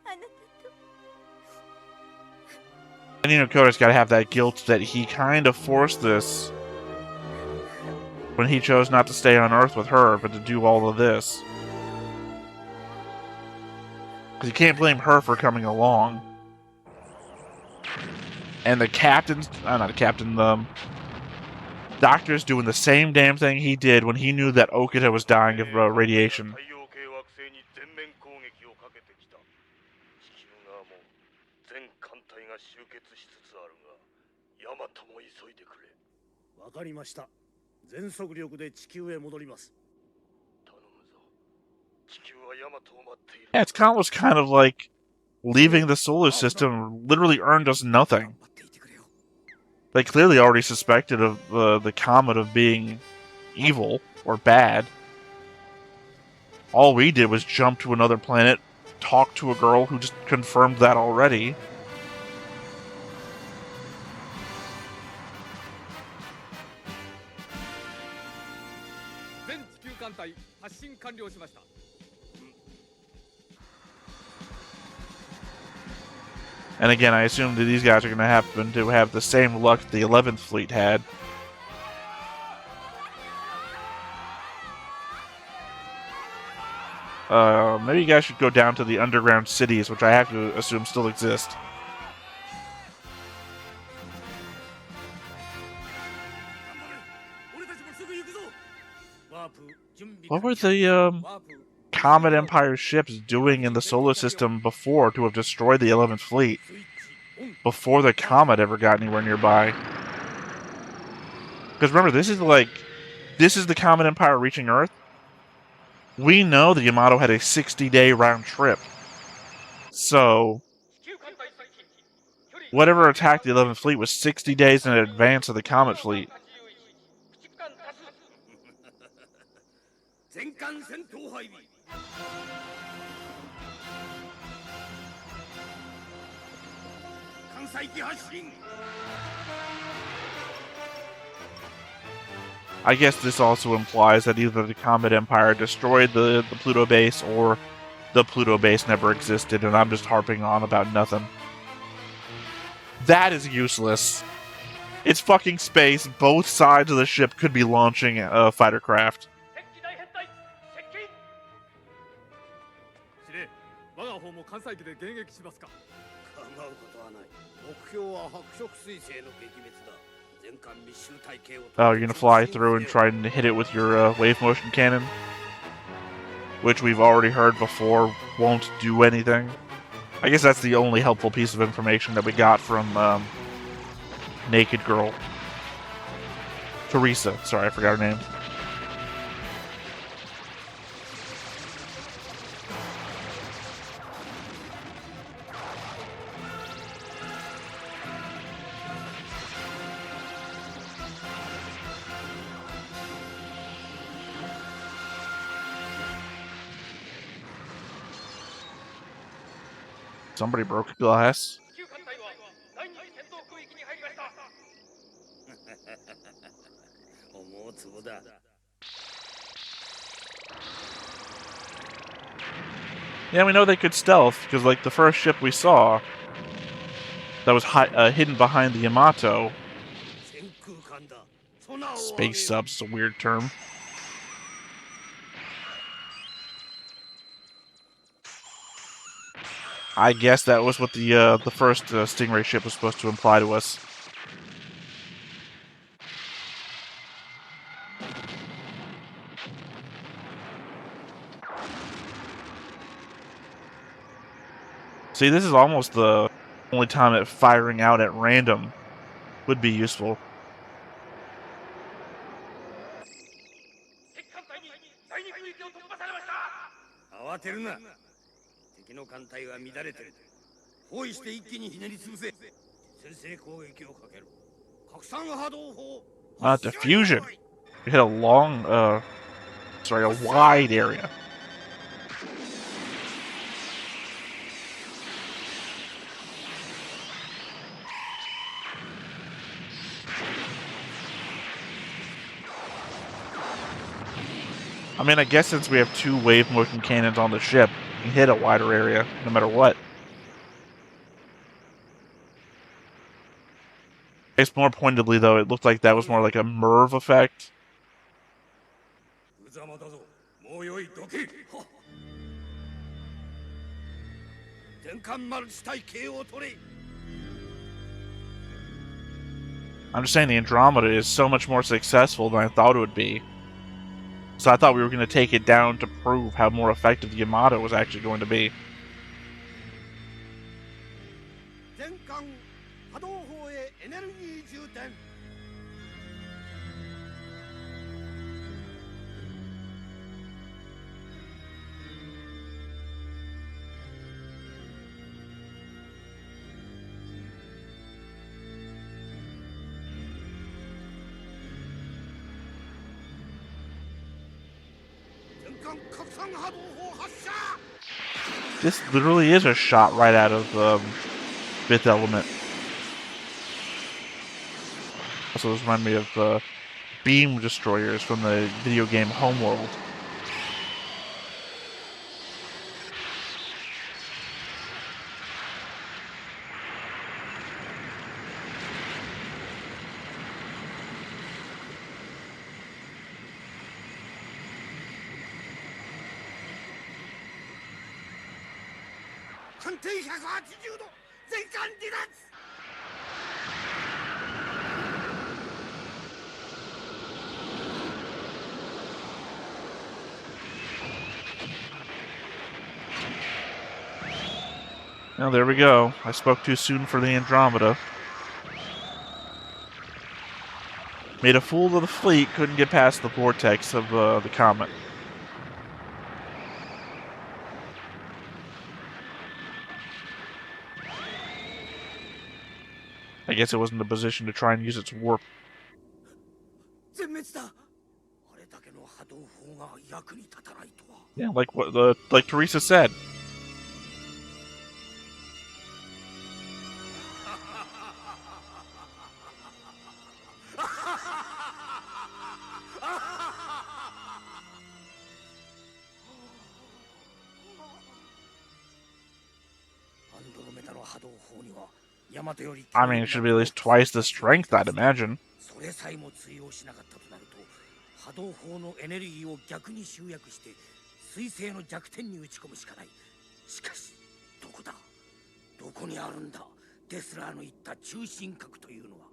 あなたと。 And you know, Koda's got to have that guilt that he kind of forced this when he chose not to stay on Earth with her, but to do all of this. Because you can't blame her for coming along. And the captain's, not the captain, the doctor's doing the same damn thing he did when he knew that Okita was dying of radiation. Yeah, it's almost kind of like leaving the solar system literally earned us nothing. They clearly already suspected of the comet of being evil or bad. All we did was jump to another planet, talk to a girl who just confirmed that already. And again, I assume that these guys are going to happen to have the same luck the 11th Fleet had. Maybe you guys should go down to the underground cities, which I have to assume still exist. What were the Comet Empire ships doing in the solar system before to have destroyed the 11th Fleet? Before the comet ever got anywhere nearby? Because remember, this is the Comet Empire reaching Earth. We know the Yamato had a 60-day round trip. So, whatever attacked the 11th Fleet was 60 days in advance of the Comet Fleet. I guess this also implies that either the Comet Empire destroyed the Pluto base or the Pluto base never existed, and I'm just harping on about nothing. That is useless. It's fucking space. Both sides of the ship could be launching a fighter craft. Oh, you're gonna fly through and try and hit it with your wave motion cannon? Which we've already heard before won't do anything. I guess that's the only helpful piece of information that we got from Naked Girl. Teresa. Sorry, I forgot her name. Somebody broke a glass. Yeah, we know they could stealth, because like the first ship we saw that was hidden behind the Yamato. Space sub's a weird term. I guess that was what the first Stingray ship was supposed to imply to us. See, this is almost the only time that firing out at random would be useful. Diffusion. We hit a a wide area. I mean, I guess since we have 2 wave motion cannons on the ship, we can hit a wider area, no matter what. It's more pointedly, though, it looked like that was more like a Merv effect. I'm just saying the Andromeda is so much more successful than I thought it would be. So I thought we were going to take it down to prove how more effective the Yamato was actually going to be. This literally is a shot right out of Fifth Element. Also, this reminds me of beam destroyers from the video game Homeworld. Well, there we go. I spoke too soon for the Andromeda. Made a fool of the fleet, couldn't get past the vortex of the comet. I guess it wasn't in a position to try and use its warp. Yeah, like Teresa said. I mean, it should be at least twice the strength, I'd imagine. 波動砲のエネルギーを逆に集約して彗星の弱点に打ち込むしかない。しかしどこだ、どこにあるんだ、デスラーの言った中心核というのは。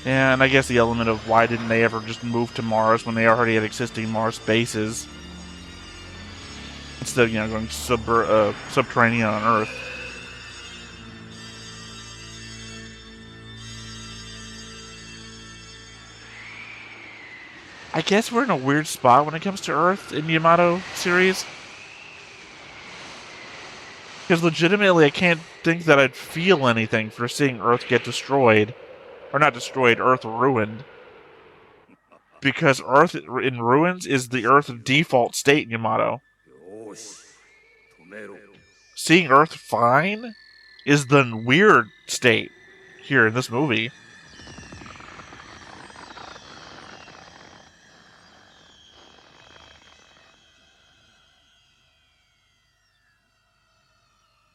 And I guess the element of why didn't they ever just move to Mars when they already had existing Mars bases instead of, going subterranean on Earth. I guess we're in a weird spot when it comes to Earth in the Yamato series. Because legitimately, I can't think that I'd feel anything for seeing Earth get destroyed. Or not destroyed, Earth ruined. Because Earth in ruins is the Earth default state in Yamato. Seeing Earth fine is the weird state here in this movie.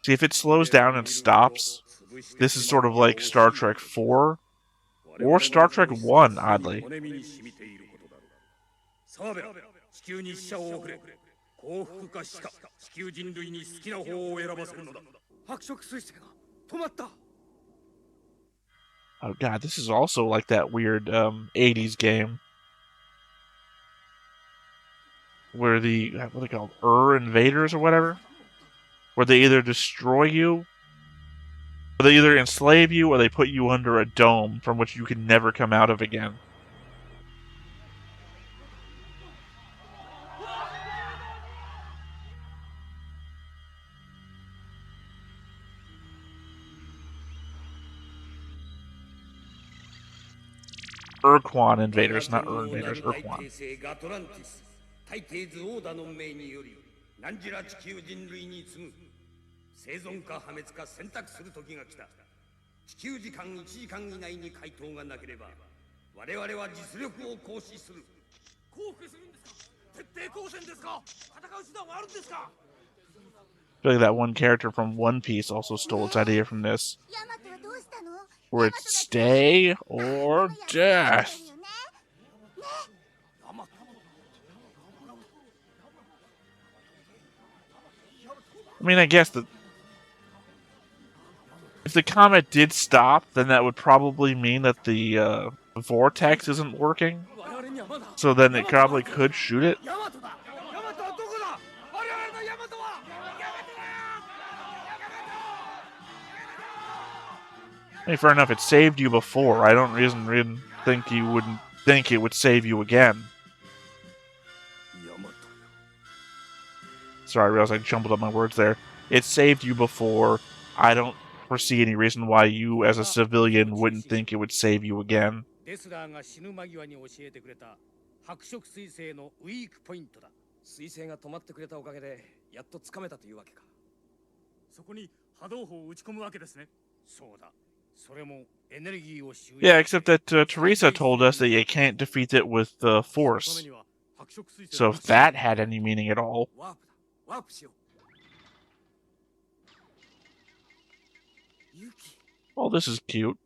See, if it slows down and stops, this is sort of like Star Trek 4. Or Star Trek 1, oddly. Oh god, this is also like that weird 80s game. Where what are they called? Invaders or whatever? Where they either destroy you, They either enslave you or they put you under a dome from which you can never come out of again. Urquan invaders, not invaders, Urquan. 大帝ズオーダの命により何時ら地球人類に次ぐ生存か破滅か選択する時が来た。地球時間1時間以内に回答がなければ我々は実力を行使する。降伏するんですか？徹底抗戦ですか？戦う手段はあるんですか？ I feel like that one character from One Piece also stole its idea from this. Where it's stay or death. I mean, I guess that if the comet did stop, then that would probably mean that the vortex isn't working. So then it probably could shoot it. I mean, fair enough, it saved you before. I don't really think you wouldn't think it would save you again. Sorry, I realized I jumbled up my words there. It saved you before. I don't foresee any reason why you, as a civilian, wouldn't think it would save you again. Yeah, except that Teresa told us that you can't defeat it with force. So if that had any meaning at all... Oh, this is cute.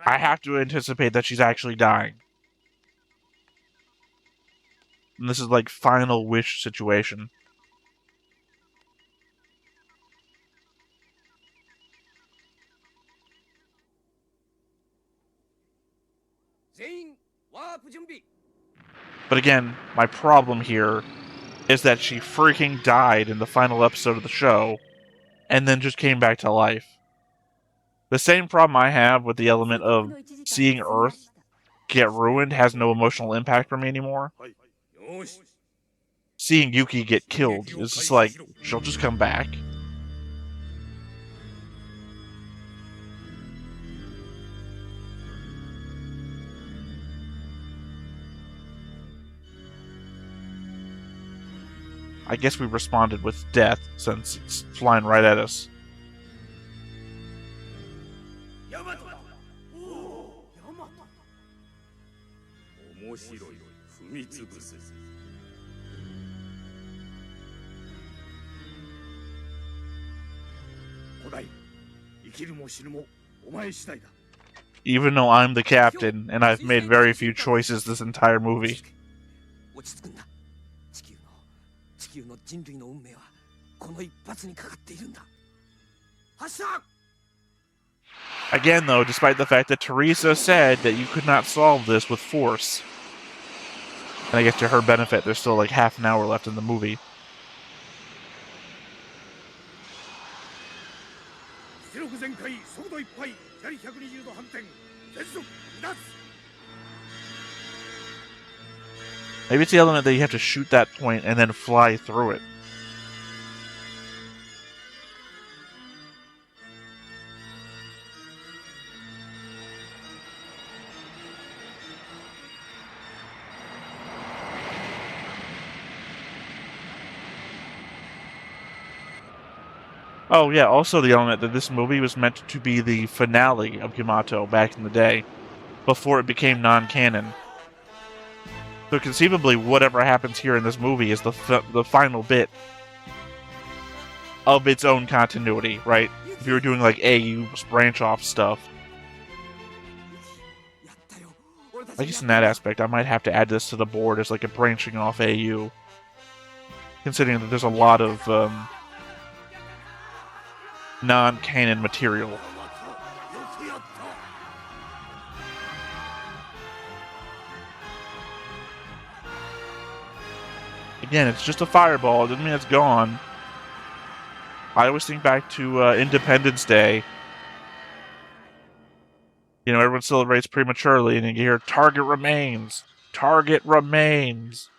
I have to anticipate that she's actually dying. And this is like final wish situation. But again, my problem here is that she freaking died in the final episode of the show, and then just came back to life. The same problem I have with the element of seeing Earth get ruined has no emotional impact for me anymore. Seeing Yuki get killed is just like, she'll just come back. I guess we responded with death, since it's flying right at us. Even though I'm the captain, and I've made very few choices this entire movie. Again, though, despite the fact that Teresa said that you could not solve this with force. And I guess to her benefit, there's still like half an hour left in the movie. Maybe it's the element that you have to shoot that point and then fly through it. Oh yeah, also the element that this movie was meant to be the finale of Yamato back in the day, before it became non-canon. So conceivably, whatever happens here in this movie is the final bit of its own continuity, right? If you were doing like AU's branch-off stuff. I guess in that aspect, I might have to add this to the board as like a branching off AU. Considering that there's a lot of non-canon material. Again, it's just a fireball. It doesn't mean it's gone. I always think back to Independence Day. You know, everyone celebrates prematurely, and you hear, "Target remains! Target remains!"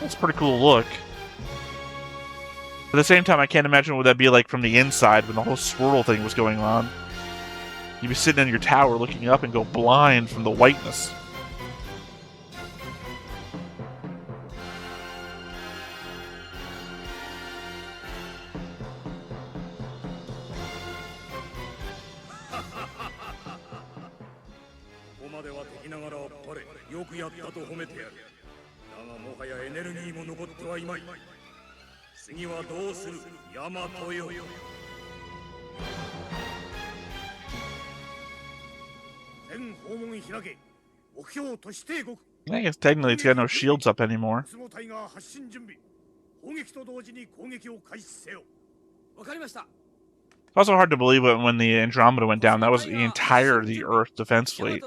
That's a pretty cool look. At the same time, I can't imagine what that'd be like from the inside when the whole swirl thing was going on. You'd be sitting in your tower looking up and go blind from the whiteness. I guess technically it's got no shields up anymore. It's also hard to believe when the Andromeda went down, that was the entire the Earth defense fleet.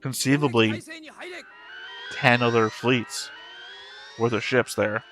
Conceivably, 10 other fleets worth of ships there.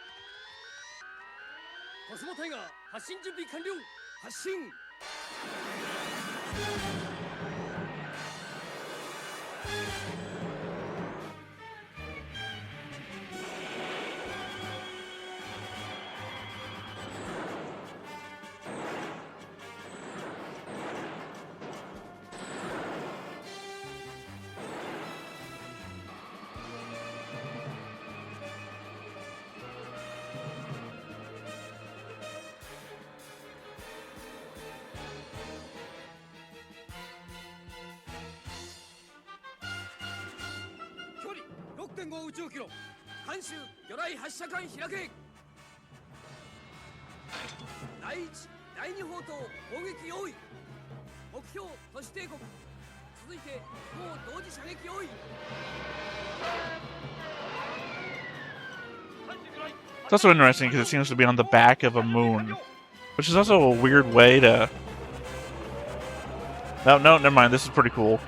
It's also interesting because it seems to be on the back of a moon, which is also a weird way to... No, never mind. This is pretty cool.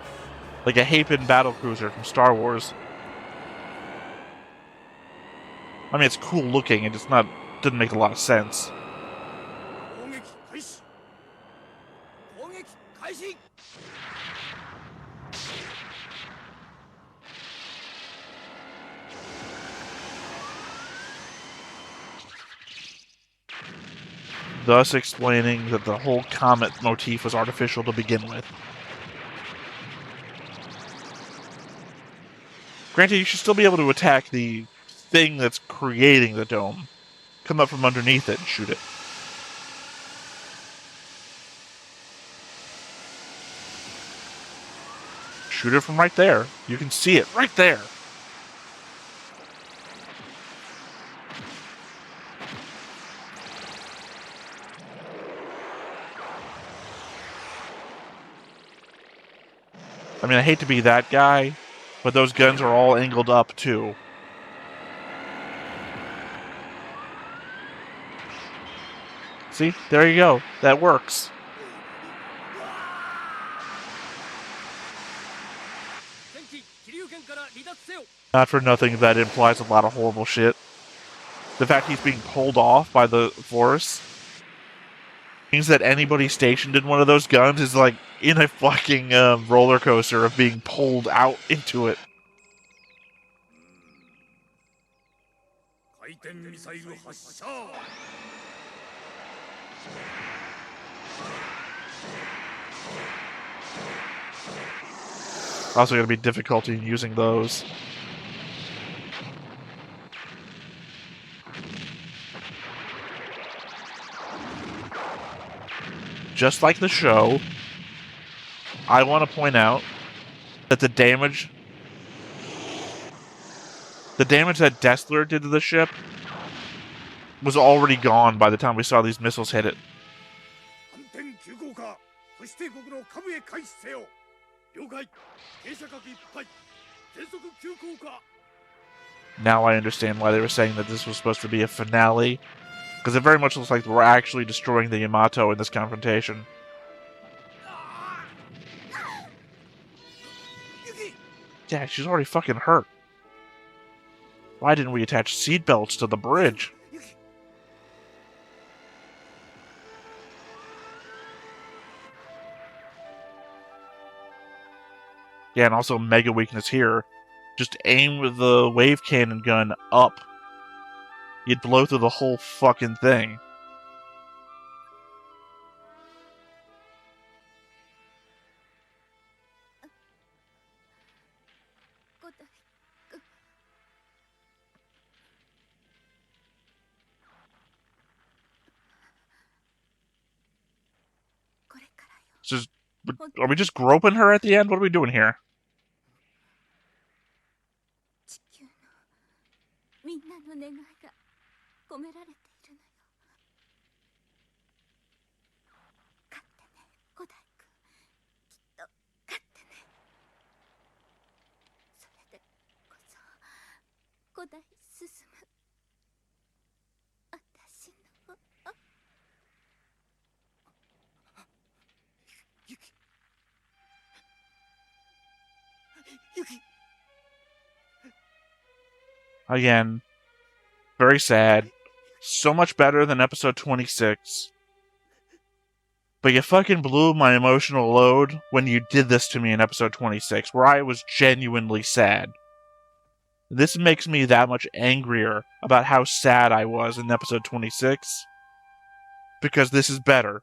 Like a Hapen battlecruiser from Star Wars. I mean, it's cool looking. It just didn't make a lot of sense. Thus explaining that the whole comet motif was artificial to begin with. Granted, you should still be able to attack the thing that's creating the dome. Come up from underneath it and shoot it. Shoot it from right there. You can see it right there. I mean, I hate to be that guy, but those guns are all angled up, too. See? There you go. That works. Not for nothing, that implies a lot of horrible shit. The fact he's being pulled off by the force means that anybody stationed in one of those guns is like in a fucking roller coaster of being pulled out into it. Also going to be difficulty in using those. Just like the show, I want to point out that the damage that Destler did to the ship was already gone by the time we saw these missiles hit it. 都市帝国の下部へ開始せよ。了解。傾斜角いっぱい。全速急降下。 Now I understand why they were saying that this was supposed to be a finale. Because it very much looks like we're actually destroying the Yamato in this confrontation. Yeah, she's already fucking hurt. Why didn't we attach seatbelts to the bridge? Yeah, and also mega weakness here. Just aim with the wave cannon gun up. You'd blow through the whole fucking thing. Just, are we just groping her at the end? What are we doing here? 地球のみんなの願いが込められているのよ。勝ってね、五代君。きっと勝ってね。それでこそ五代進む私の。Again, very sad. So much better than episode 26. But you fucking blew my emotional load when you did this to me in episode 26, where I was genuinely sad. This makes me that much angrier about how sad I was in episode 26, because this is better.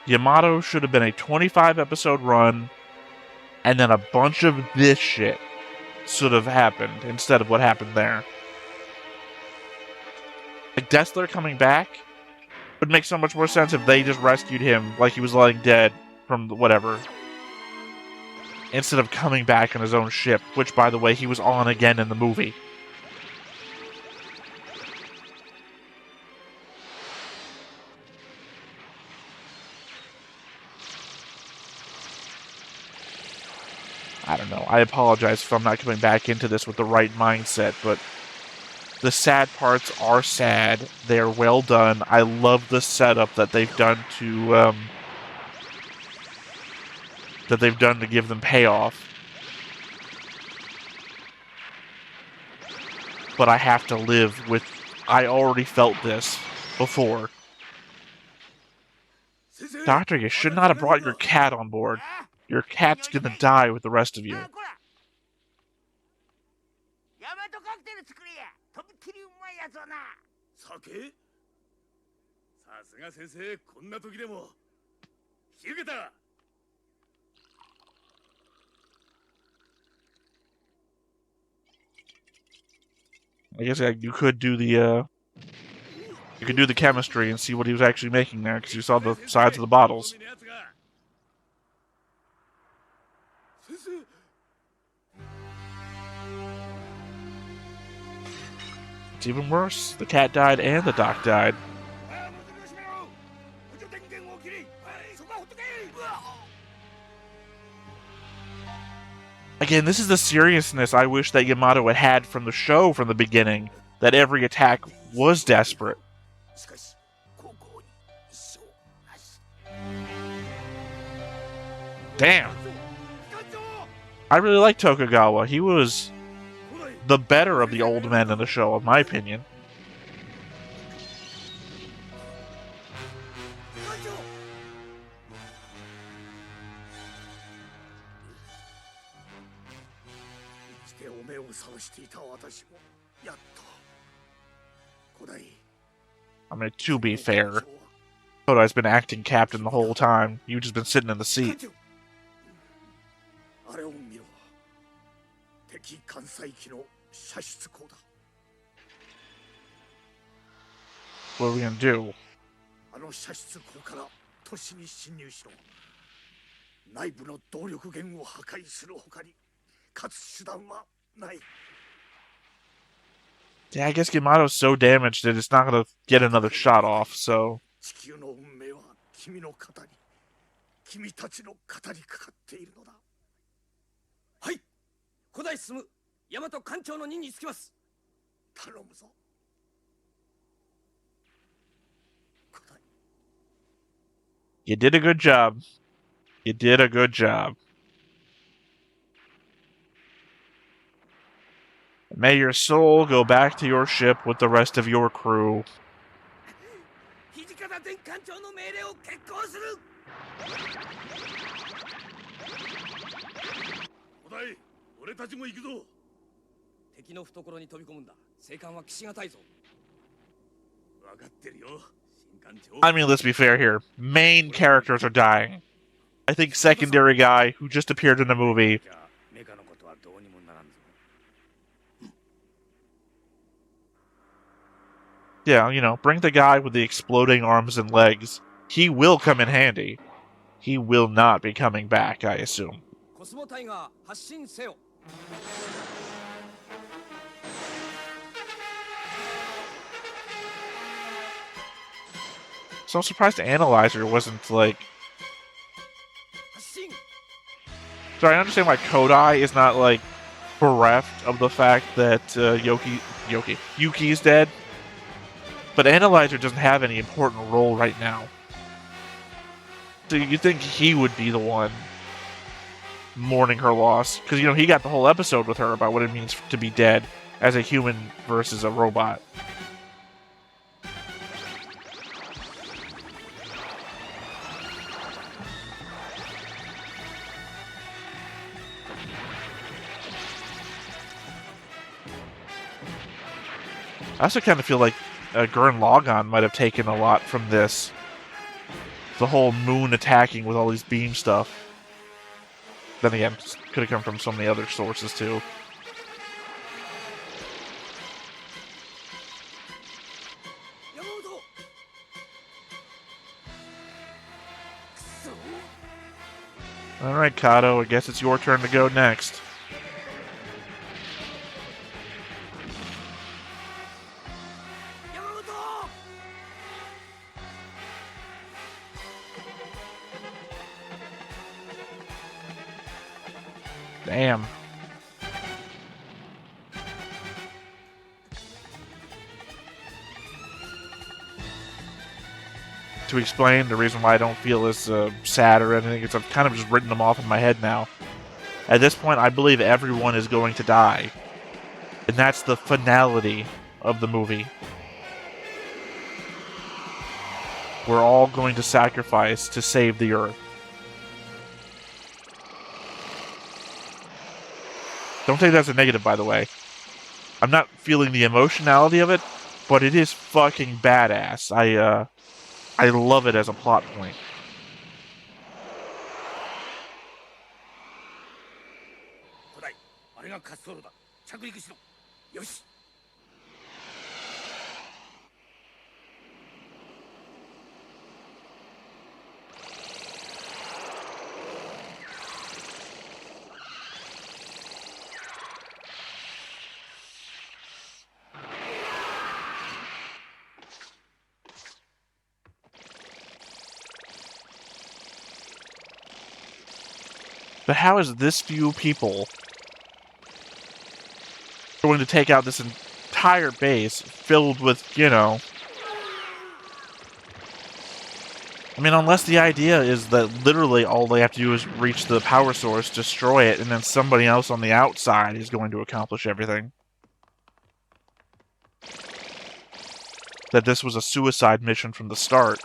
Yamato should have been a 25 episode run, and then a bunch of this shit should have happened instead of what happened there. Like, Dessler coming back would make so much more sense if they just rescued him like he was lying dead from whatever, instead of coming back on his own ship, which, by the way, he was on again in the movie. I don't know. I apologize if I'm not coming back into this with the right mindset, but the sad parts are sad. They are well done. I love the setup that they've done to give them payoff. But I have to live with. I already felt this before. Doctor, you should not have brought your cat on board. Your cat's gonna die with the rest of you. I guess you could do the chemistry and see what he was actually making there, because you saw the sides of the bottles. It's even worse. The cat died and the doc died. Again, this is the seriousness I wish that Yamato had had from the show from the beginning, that every attack was desperate. Damn. I really like Tokugawa. He was the better of the old men in the show, in my opinion. I mean, to be fair, Kodai's been acting captain the whole time. You've just been sitting in the seat. What are we gonna do? Yeah, I guess Yamato's so damaged that it's not gonna get another shot off, so... 地球の運命は君の肩に、君たちの肩にかかっているのだ。はい。古代進む大和艦長の任につきます。頼むぞ。古代。You did a good job. You did a good job. May your soul go back to your ship with the rest of your crew. 土方前艦長の命令を決行する。古代、俺たちも行くぞ。敵の懐に飛び込むんだ。生還は騎士がたいぞ。分かってるよ。 I mean, let's be fair here. Main characters are dying. I think secondary guy who just appeared in the movie. Yeah, you know, bring the guy with the exploding arms and legs. He will come in handy. He will not be coming back, I assume. So I'm surprised the Analyzer wasn't, like... Sorry, I understand why Kodai is not, like, bereft of the fact that Yuki is dead. But Analyzer doesn't have any important role right now. So you think he would be the one mourning her loss. Because, you know, he got the whole episode with her about what it means to be dead as a human versus a robot. I also kind of feel like Gurren Lagann might have taken a lot from this. The whole moon attacking with all these beam stuff. Then again, could have come from so many other sources too. Alright, Kato, I guess it's your turn to go next. Damn. To explain the reason why I don't feel as sad or anything, is I've kind of just written them off in my head now. At this point, I believe everyone is going to die. And that's the finality of the movie. We're all going to sacrifice to save the Earth. Don't take that as a negative, by the way. I'm not feeling the emotionality of it, but it is fucking badass. I love it as a plot point. But how is this few people going to take out this entire base filled with, you know... I mean, unless the idea is that literally all they have to do is reach the power source, destroy it, and then somebody else on the outside is going to accomplish everything. That this was a suicide mission from the start.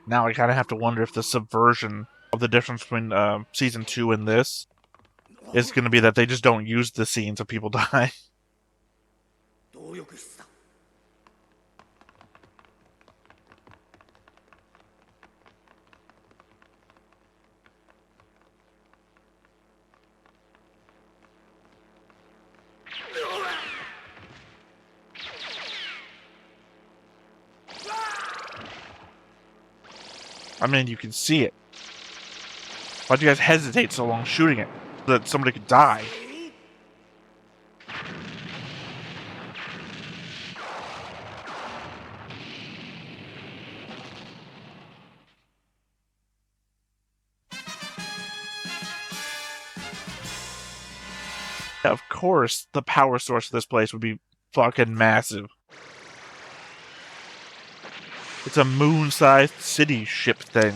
Now I kind of have to wonder if the subversion of the difference between Season 2 and this is going to be that they just don't use the scenes of people dying. I mean, you can see it. Why'd you guys hesitate so long shooting it? So that somebody could die. Of course, the power source of this place would be fucking massive. It's a moon-sized city ship thing.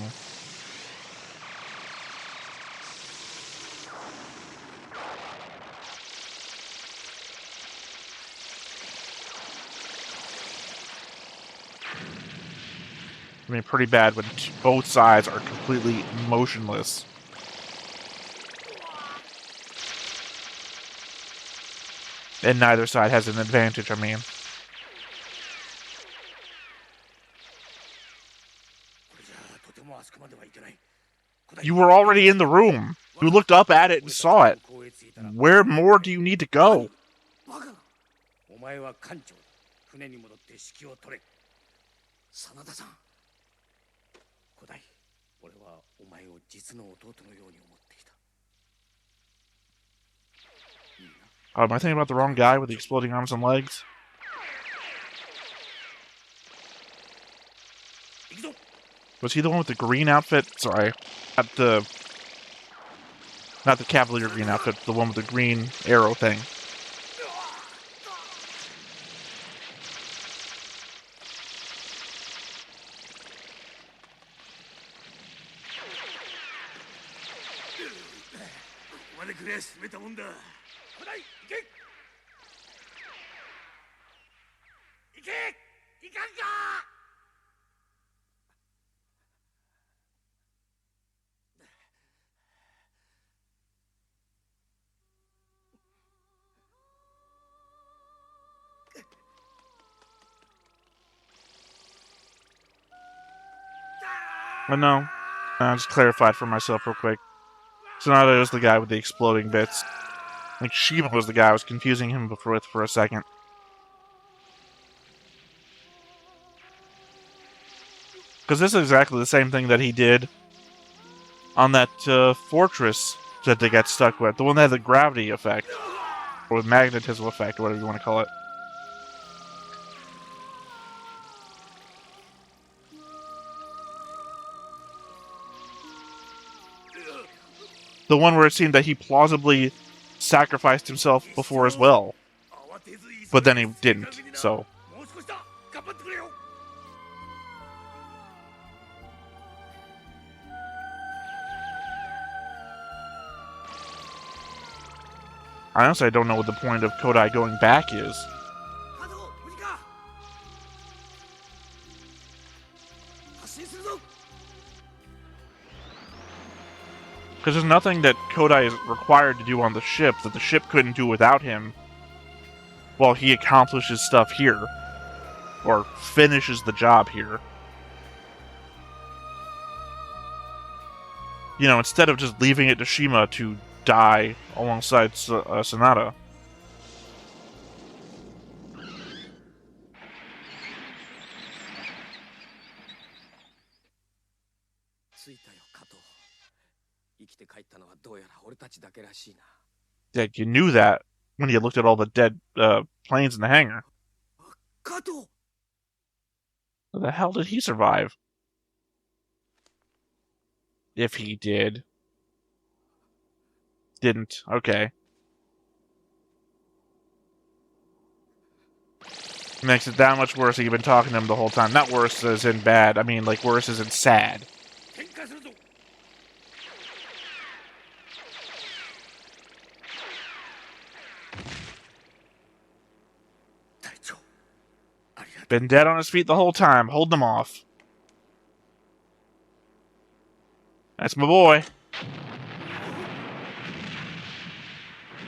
I mean, pretty bad when both sides are completely motionless. And neither side has an advantage, I mean. You were already in the room. You looked up at it and saw it. Where more do you need to go? Oh, am I thinking about the wrong guy with the exploding arms and legs? Was he the one with the green outfit? Sorry. Not the Cavalier green outfit, the one with the green arrow thing. But no, I just clarified for myself real quick. Sonata was the guy with the exploding bits. Like, Shima was the guy I was confusing him with for a second. Because this is exactly the same thing that he did on that fortress that they got stuck with. The one that had the gravity effect. Or the magnetism effect, or whatever you want to call it. The one where it seemed that he plausibly sacrificed himself before as well. But then he didn't, so... Honestly, I don't know what the point of Kodai going back is. Because there's nothing that Kodai is required to do on the ship that the ship couldn't do without him while he accomplishes stuff here. Or finishes the job here. You know, instead of just leaving it to Shima to die alongside Sonata. Yeah, you knew that when you looked at all the dead planes in the hangar. How the hell did he survive? If he did. Didn't. Okay. Makes it that much worse that you've been talking to him the whole time. Not worse as in bad. I mean, like, worse as in sad. Been dead on his feet the whole time. Hold them off. That's my boy.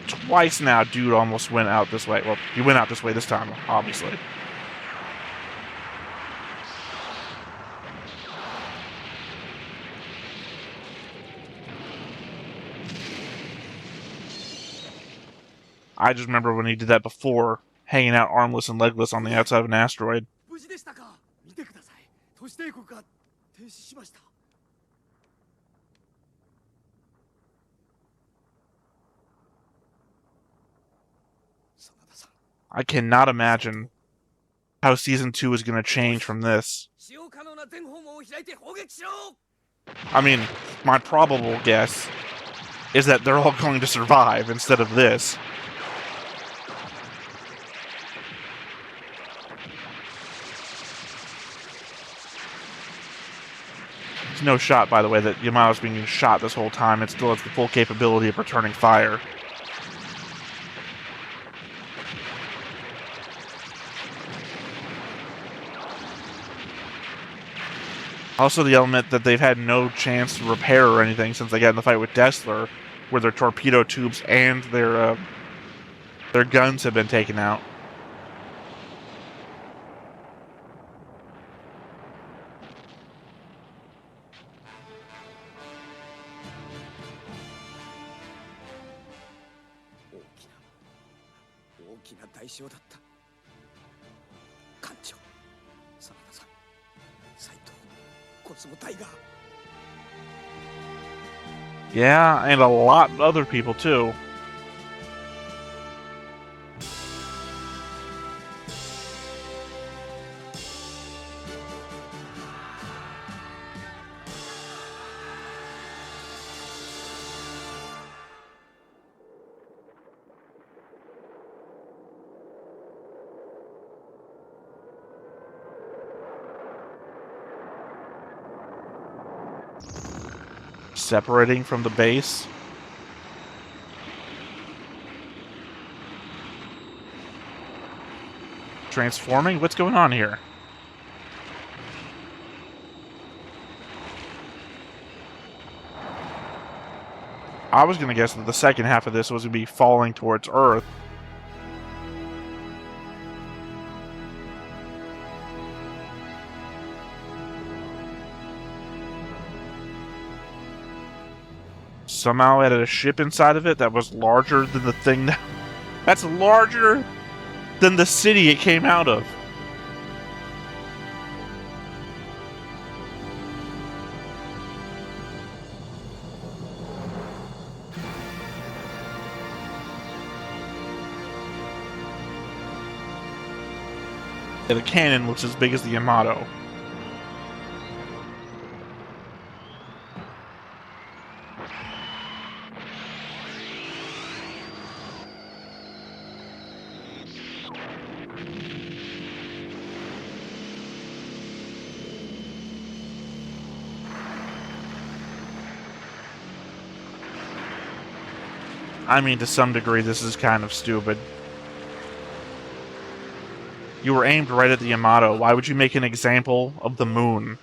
Twice now, dude almost went out this way. Well, he went out this way this time, obviously. I just remember when he did that before, hanging out armless and legless on the outside of an asteroid. I cannot imagine how Season 2 is going to change from this. 使用可能な全方門を開いて砲撃しろ I mean, my probable guess is that they're all going to survive instead of this. There's no shot, by the way, that Yamato's being shot this whole time. It still has the full capability of returning fire. Also, the element that they've had no chance to repair or anything since they got in the fight with Dessler, where their torpedo tubes and their guns have been taken out. Yeah, and a lot of other people too. Separating from the base. Transforming? What's going on here? I was going to guess that the second half of this was going to be falling towards Earth. Somehow it had a ship inside of it that was larger than the thing that's larger than the city it came out of. Yeah, the cannon looks as big as the Yamato. I mean, to some degree, this is kind of stupid. You were aimed right at the Yamato. Why would you make an example of the moon?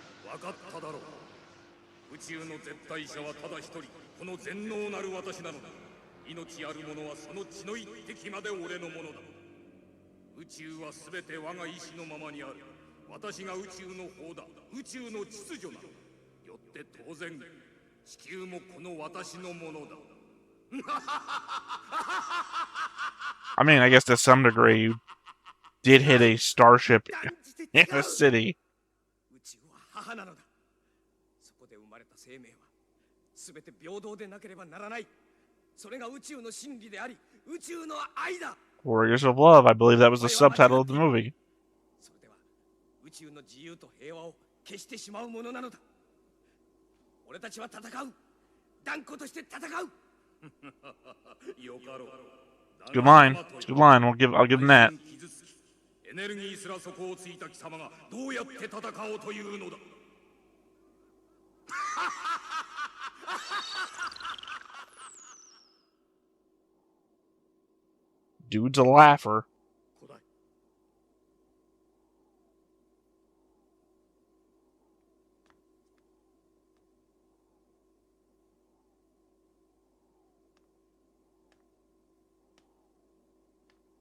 I mean, I guess to some degree, you did hit a starship in a city. Warriors of Love, I believe that was the subtitle of the movie. 断固として戦う Good line. It's a good line. I'll give them that. エネルギーすら底をついた貴様がどうやって戦おうというのだ Dude's a laugher.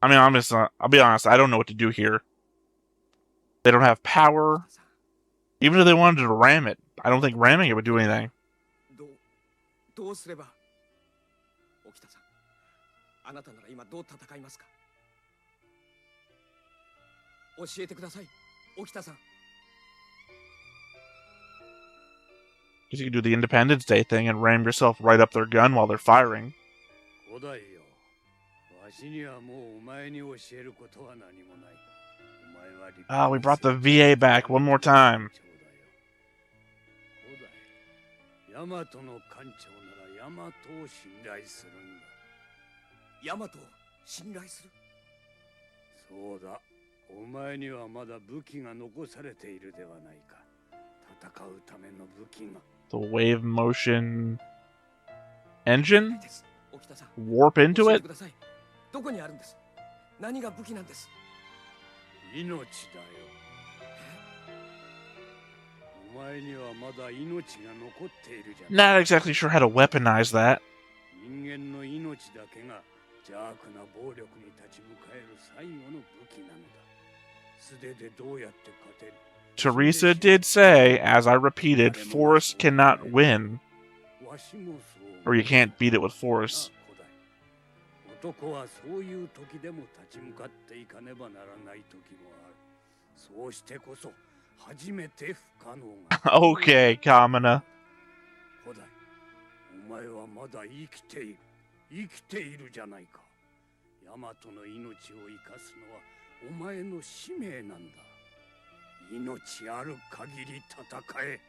I mean, I'll be honest, I don't know what to do here. They don't have power. Even if they wanted to ram it, I don't think ramming it would do anything. どうすれば沖田さんあなたなら今どう戦いますか教えてください沖田さん Because you can do the Independence Day thing and ram yourself right up their gun while they're firing. 古代よ我 Ah, we brought the VA back one more time. ヤマトの艦長ならヤマトを信頼するんだ。ヤマトを信頼する？そうだ。お前にはまだ武器が残されているではないか。戦うための武器が。The wave motion engine? Warp into it? どこにあるんです？何が武器なんです？命だよ。Not exactly sure how to weaponize that. Teresa did say, as I repeated, force cannot win. Or you can't beat it with force. Okay, Kamina. お前はまだ生きている。生きているじゃないか。ヤマトの命を生かすのはお前の使命なんだ。命ある限り戦え。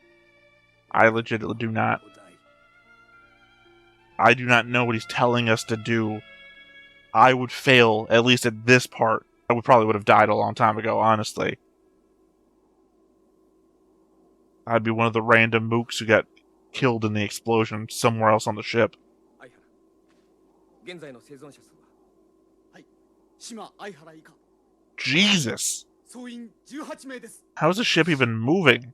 I legitimately do not. I do not know what he's telling us to do. I would fail, at least at this part. I probably would have died a long time ago, honestly. I'd be one of the random mooks who got killed in the explosion somewhere else on the ship. Jesus! How is the ship even moving?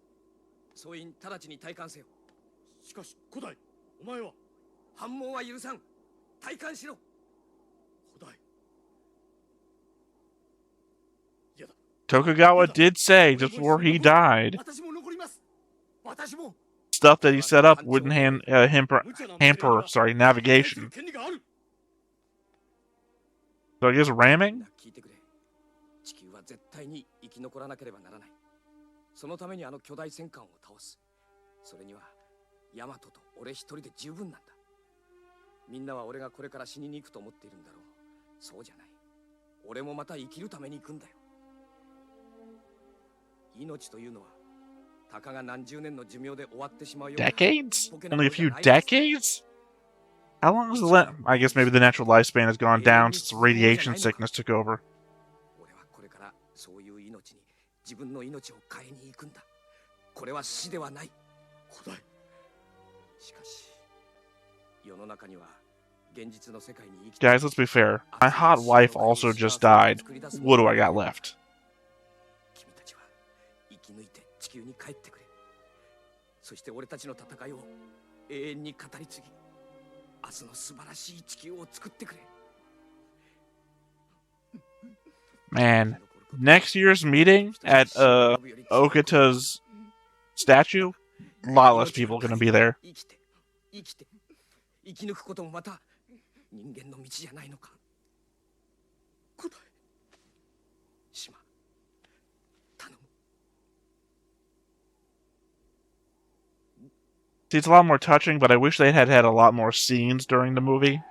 Tokugawa did say just before he died, stuff that he set up wouldn't hamper navigation. So I guess ramming? 地球は絶対に生き残らなければならない。そのためにあの巨大戦艦を倒す。それにはヤマトと俺一人で十分なんだ。みんなは俺がこれから死にに行くと思っているんだろう。そうじゃない。俺もまた生きるために行くんだよ。命というのはたかが何十年の寿命で終わってしまうよ。Decades? Only a few decades? How long is the I guess maybe the natural lifespan has gone down since radiation sickness took over. 俺はこれからそういう命に自分の命を変えに行くんだ。これは死ではない。古代。しかし世の中には現実の世界に生きて Guys, let's be fair. My hot wife also just died. What do I got left? 君たちは生き抜いて地球に帰ってくれ。そして俺たちの戦いを永遠に語り継ぎ、明日の素晴らしい地球を作ってくれ。Man, next year's meeting at Okita's statue, a lot less people are gonna be there. 生き抜くこともまた人間の道じゃないのか。古代。島。頼む。 See, it's a lot more touching, but I wish they had had a lot more scenes during the movie.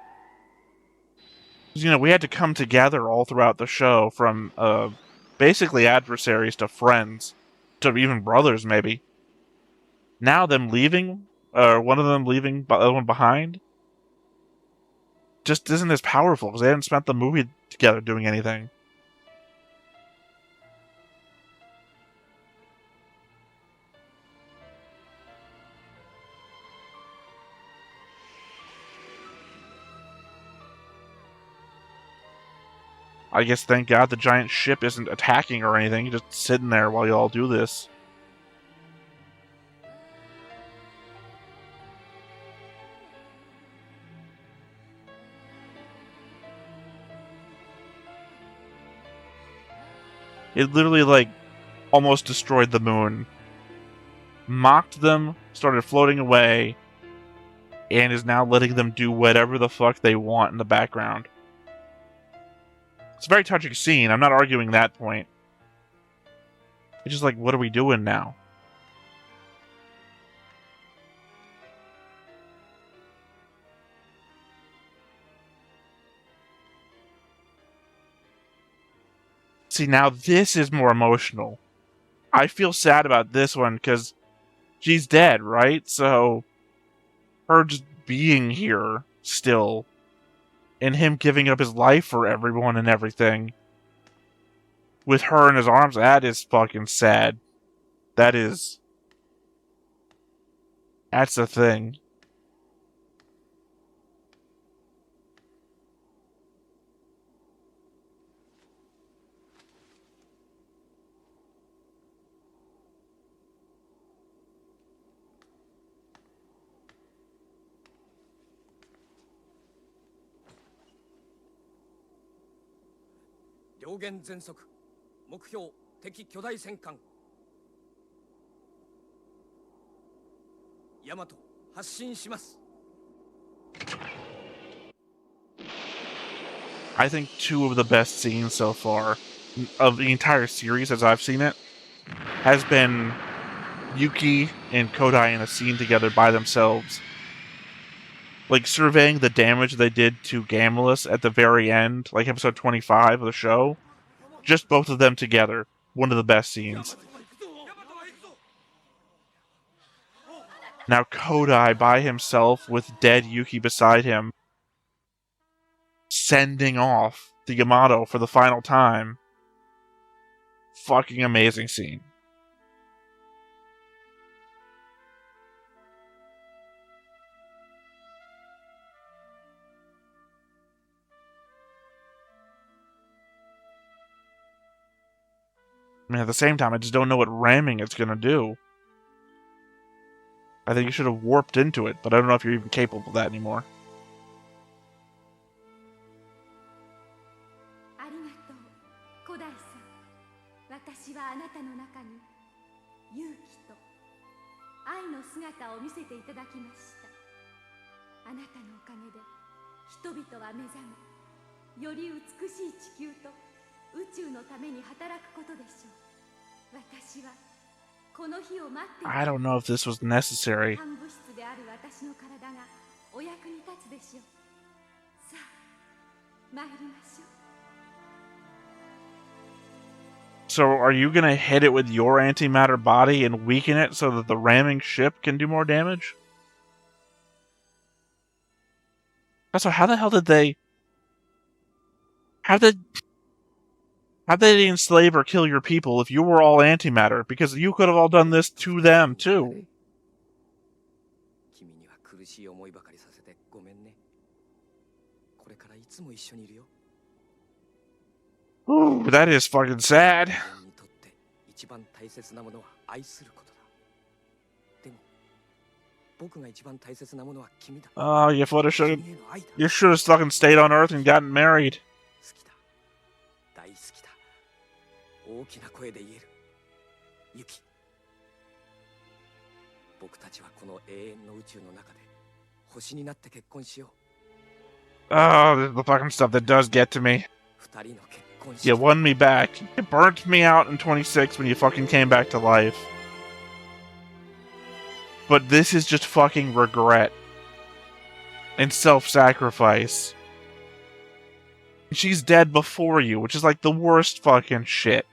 You know, we had to come together all throughout the show, from basically adversaries to friends, to even brothers, maybe. Now them leaving, one of them leaving the other one behind, just isn't as powerful, because they haven't spent the movie together doing anything. I guess thank God the giant ship isn't attacking or anything, just sitting there while y'all do this. It literally, like, almost destroyed the moon. Mocked them, started floating away, and is now letting them do whatever the fuck they want in the background. It's a very touching scene. I'm not arguing that point. It's just like, what are we doing now? See, now this is more emotional. I feel sad about this one because she's dead, right? So her just being here still, and him giving up his life for everyone and everything, with her in his arms, that is fucking sad. That's the thing.両舷全速目標敵巨大戦艦ヤマト発進します。 I think two of the best scenes so far of the entire series, as I've seen it, has been Yuki and Kodai in a scene together by themselves. Like, surveying the damage they did to Gamulus at the very end, like episode 25 of the show. Just both of them together. One of the best scenes. Now Kodai by himself with dead Yuki beside him, sending off the Yamato for the final time. Fucking amazing scene. I mean, at the same time, I just don't know what ramming it's gonna do. I think you should have warped into it, but I don't know if you're even capable of that anymore. ありがとう、古代さん。私はあなたの中に勇気と愛の姿を見せていただきました。あなたのおかげで人々は目覚め、より美しい地球と宇宙のために働くことでしょう。私はこの日を待っていた。 I don't know if this was necessary. 反物質である私の体がお役に立つでしょう。さあ、参りましょう。 So are you gonna hit it with your antimatter body and weaken it so that the ramming ship can do more damage? Also, how the hell did they... How did they enslave or kill your people if you were all antimatter? Because you could have all done this to them, too. 君には苦しい思いばかりさせてごめんね。これからいつも一緒にいるよ。 Ooh, that is fucking sad. にとって一番大切なものは愛することだ。でも僕が一番大切なものは君だ。 Oh, you should 君への愛だ。 you should have fucking stayed on Earth and gotten married. 好きだ。大好きだ。大きな声で言える。ユキ。僕たちはこの永遠の宇宙の中で星になって結婚しよう。 Oh, this is the fucking stuff that does get to me. 二人の結婚式。 You won me back. You burnt me out in 26 when you fucking came back to life. But this is just fucking regret. And self-sacrifice. She's dead before you, which is like the worst fucking shit.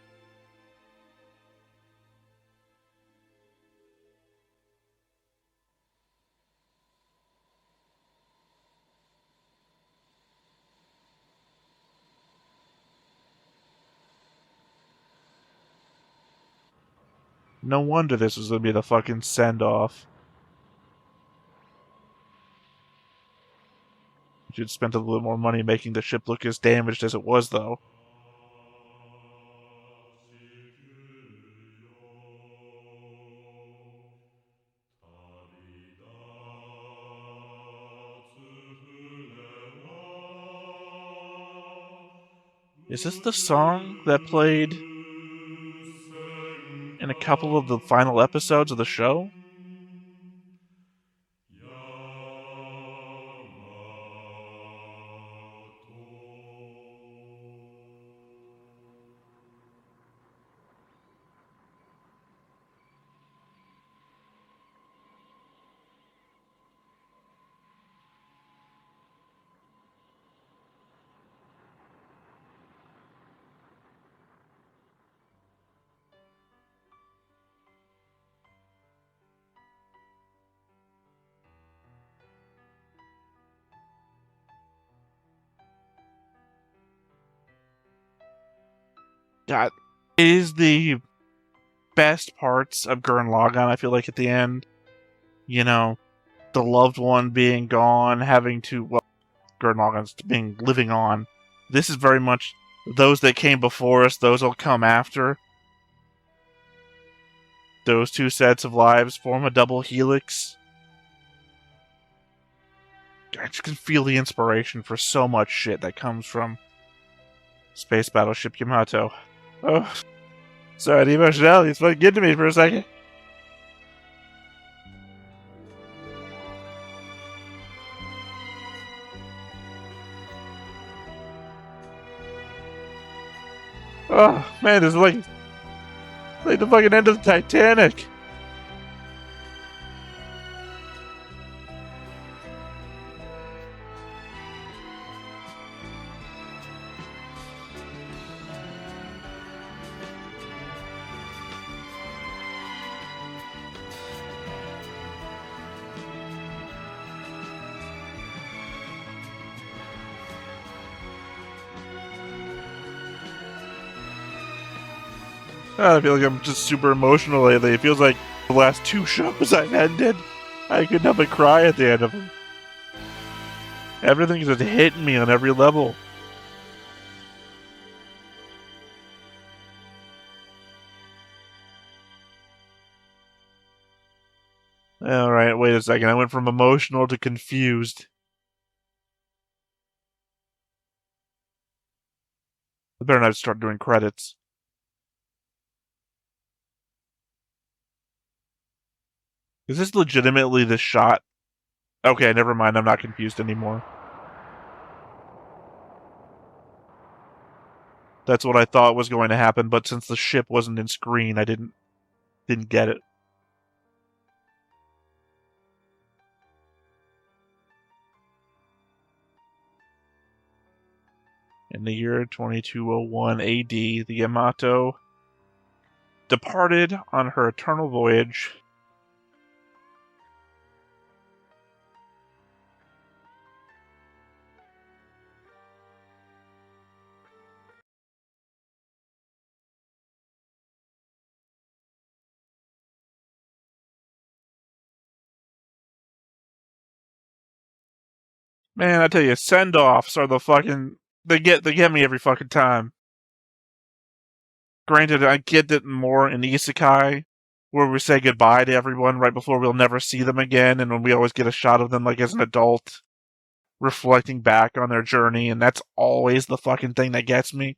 No wonder this was gonna be the fucking send-off. You'd spent a little more money making the ship look as damaged as it was, though. Is this the song that played in a couple of the final episodes of the show? God, it is the best parts of Gurren Lagann, I feel like, at the end. You know, the loved one being gone, having to, well, Gurren Lagann's living on. This is very much those that came before us, those will come after. Those two sets of lives form a double helix. I just can feel the inspiration for so much shit that comes from Space Battleship Yamato. Oh, sorry, the emotionality is fucking getting to me for a second. Oh, man, this is like the fucking end of the Titanic. I feel like I'm just super emotional lately. It feels like the last two shows I've ended, I couldn't help but cry at the end of them. Everything's just hitting me on every level. Alright, wait a second. I went from emotional to confused. I better not start doing credits. Is this legitimately the shot? Okay, never mind. I'm not confused anymore. That's what I thought was going to happen, but since the ship wasn't in screen, I didn't get it. In the year 2201 AD, the Yamato departed on her eternal voyage. Man, I tell you, send-offs are the fucking... They get me every fucking time. Granted, I get it more in Isekai, where we say goodbye to everyone right before we'll never see them again, and when we always get a shot of them like as an adult, reflecting back on their journey, and that's always the fucking thing that gets me.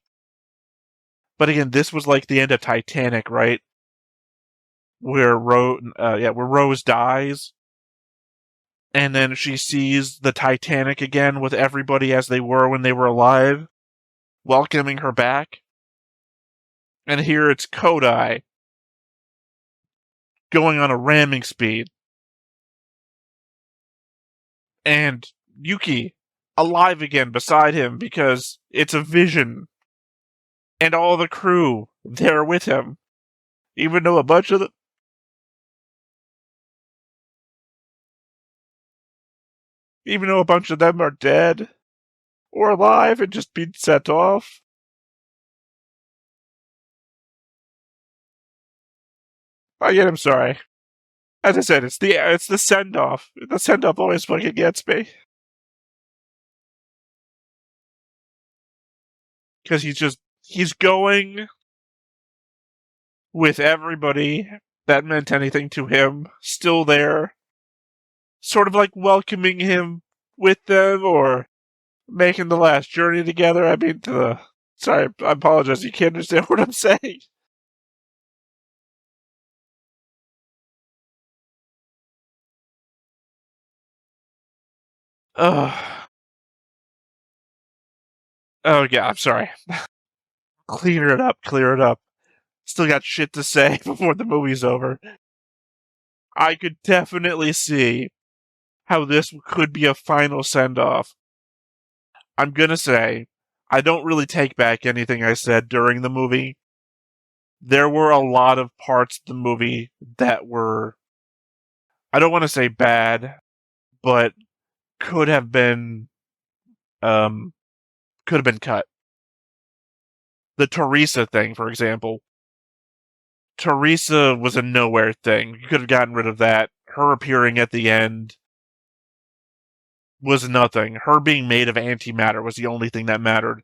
But again, this was like the end of Titanic, right? Where Rose dies, and then she sees the Titanic again with everybody as they were when they were alive, welcoming her back. And here it's Kodai going on a ramming speed. And Yuki alive again beside him because it's a vision. And all the crew there with him. Even though a bunch of them are dead or alive and just being sent off. Again, I'm sorry. As I said, it's the send off. The send off always fucking gets me. Because he's going with everybody that meant anything to him still there. Sort of like welcoming him with them or making the last journey together. I mean, sorry, I apologize. You can't understand what I'm saying. Ugh. Oh, yeah, I'm sorry. Clear it up. Still got shit to say before the movie's over. I could definitely see how this could be a final send-off. I'm gonna say, I don't really take back anything I said during the movie. There were a lot of parts of the movie that were, I don't want to say bad, but could have been cut. The Teresa thing, for example. Teresa was a nowhere thing. You could have gotten rid of that. Her appearing at the end was nothing. Her being made of antimatter was the only thing that mattered.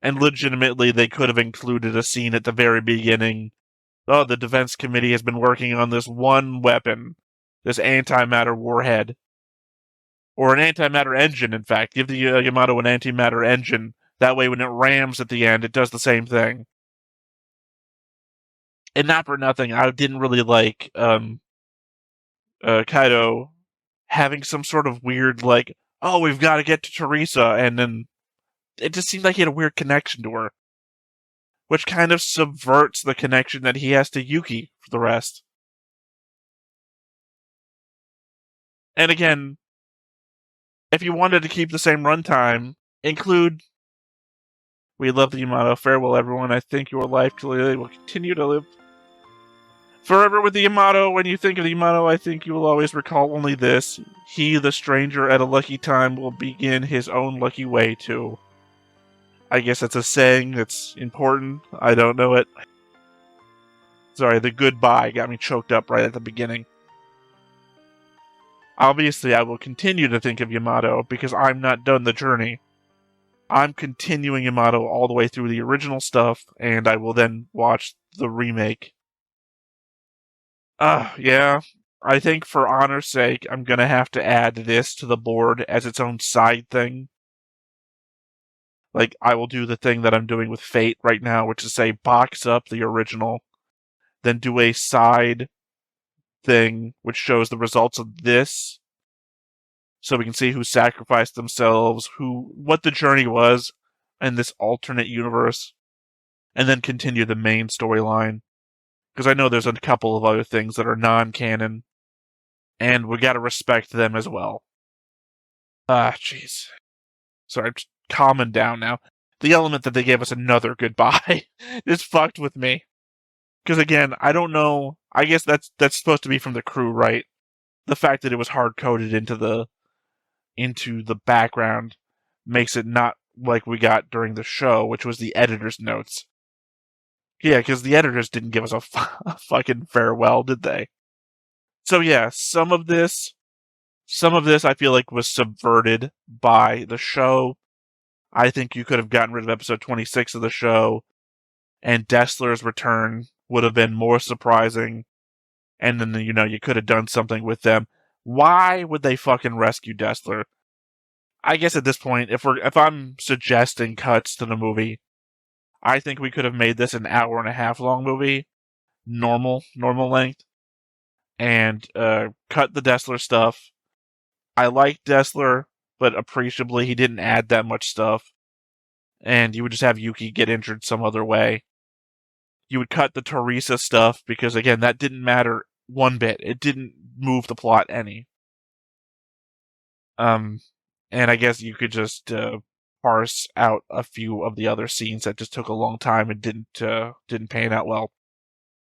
And legitimately, they could have included a scene at the very beginning. Oh, the defense committee has been working on this one weapon, this antimatter warhead. Or an antimatter engine, in fact. Give the Yamato an antimatter engine. That way, when it rams at the end, it does the same thing. And not for nothing, I didn't really like Kaido having some sort of weird, like, oh, we've got to get to Teresa, and then it just seemed like he had a weird connection to her. Which kind of subverts the connection that he has to Yuki for the rest. And again, if you wanted to keep the same runtime, include "We love the Yamato. Farewell, everyone. I think your life clearly will continue to live forever with the Yamato. When you think of the Yamato, I think you will always recall only this. He, the stranger, at a lucky time will begin his own lucky way, too." I guess that's a saying that's important. I don't know it. Sorry, the goodbye got me choked up right at the beginning. Obviously, I will continue to think of Yamato because I'm not done the journey. I'm continuing Yamato all the way through the original stuff, and I will then watch the remake. Yeah. I think for honor's sake, I'm gonna have to add this to the board as its own side thing. Like, I will do the thing that I'm doing with Fate right now, which is say box up the original, then do a side thing which shows the results of this, so we can see who sacrificed themselves, what the journey was in this alternate universe, and then continue the main storyline. Because I know there's a couple of other things that are non-canon, and we gotta respect them as well. Jeez. Sorry, I'm just calming down now. The element that they gave us another goodbye is fucked with me. Because again, I don't know. I guess that's supposed to be from the crew, right? The fact that it was hard-coded into the background makes it not like we got during the show, which was the editor's notes. Yeah, because the editors didn't give us a fucking farewell, did they? So yeah, some of this I feel like was subverted by the show. I think you could have gotten rid of episode 26 of the show, and Dessler's return would have been more surprising, and then, you could have done something with them. Why would they fucking rescue Dessler? I guess at this point, if I'm suggesting cuts to the movie, I think we could have made this an hour and a half long movie, normal length, and cut the Dessler stuff. I like Dessler, but appreciably he didn't add that much stuff, and you would just have Yuki get injured some other way. You would cut the Teresa stuff, because again, that didn't matter one bit. It didn't move the plot any. And I guess you could just parse out a few of the other scenes that just took a long time and didn't pan out well.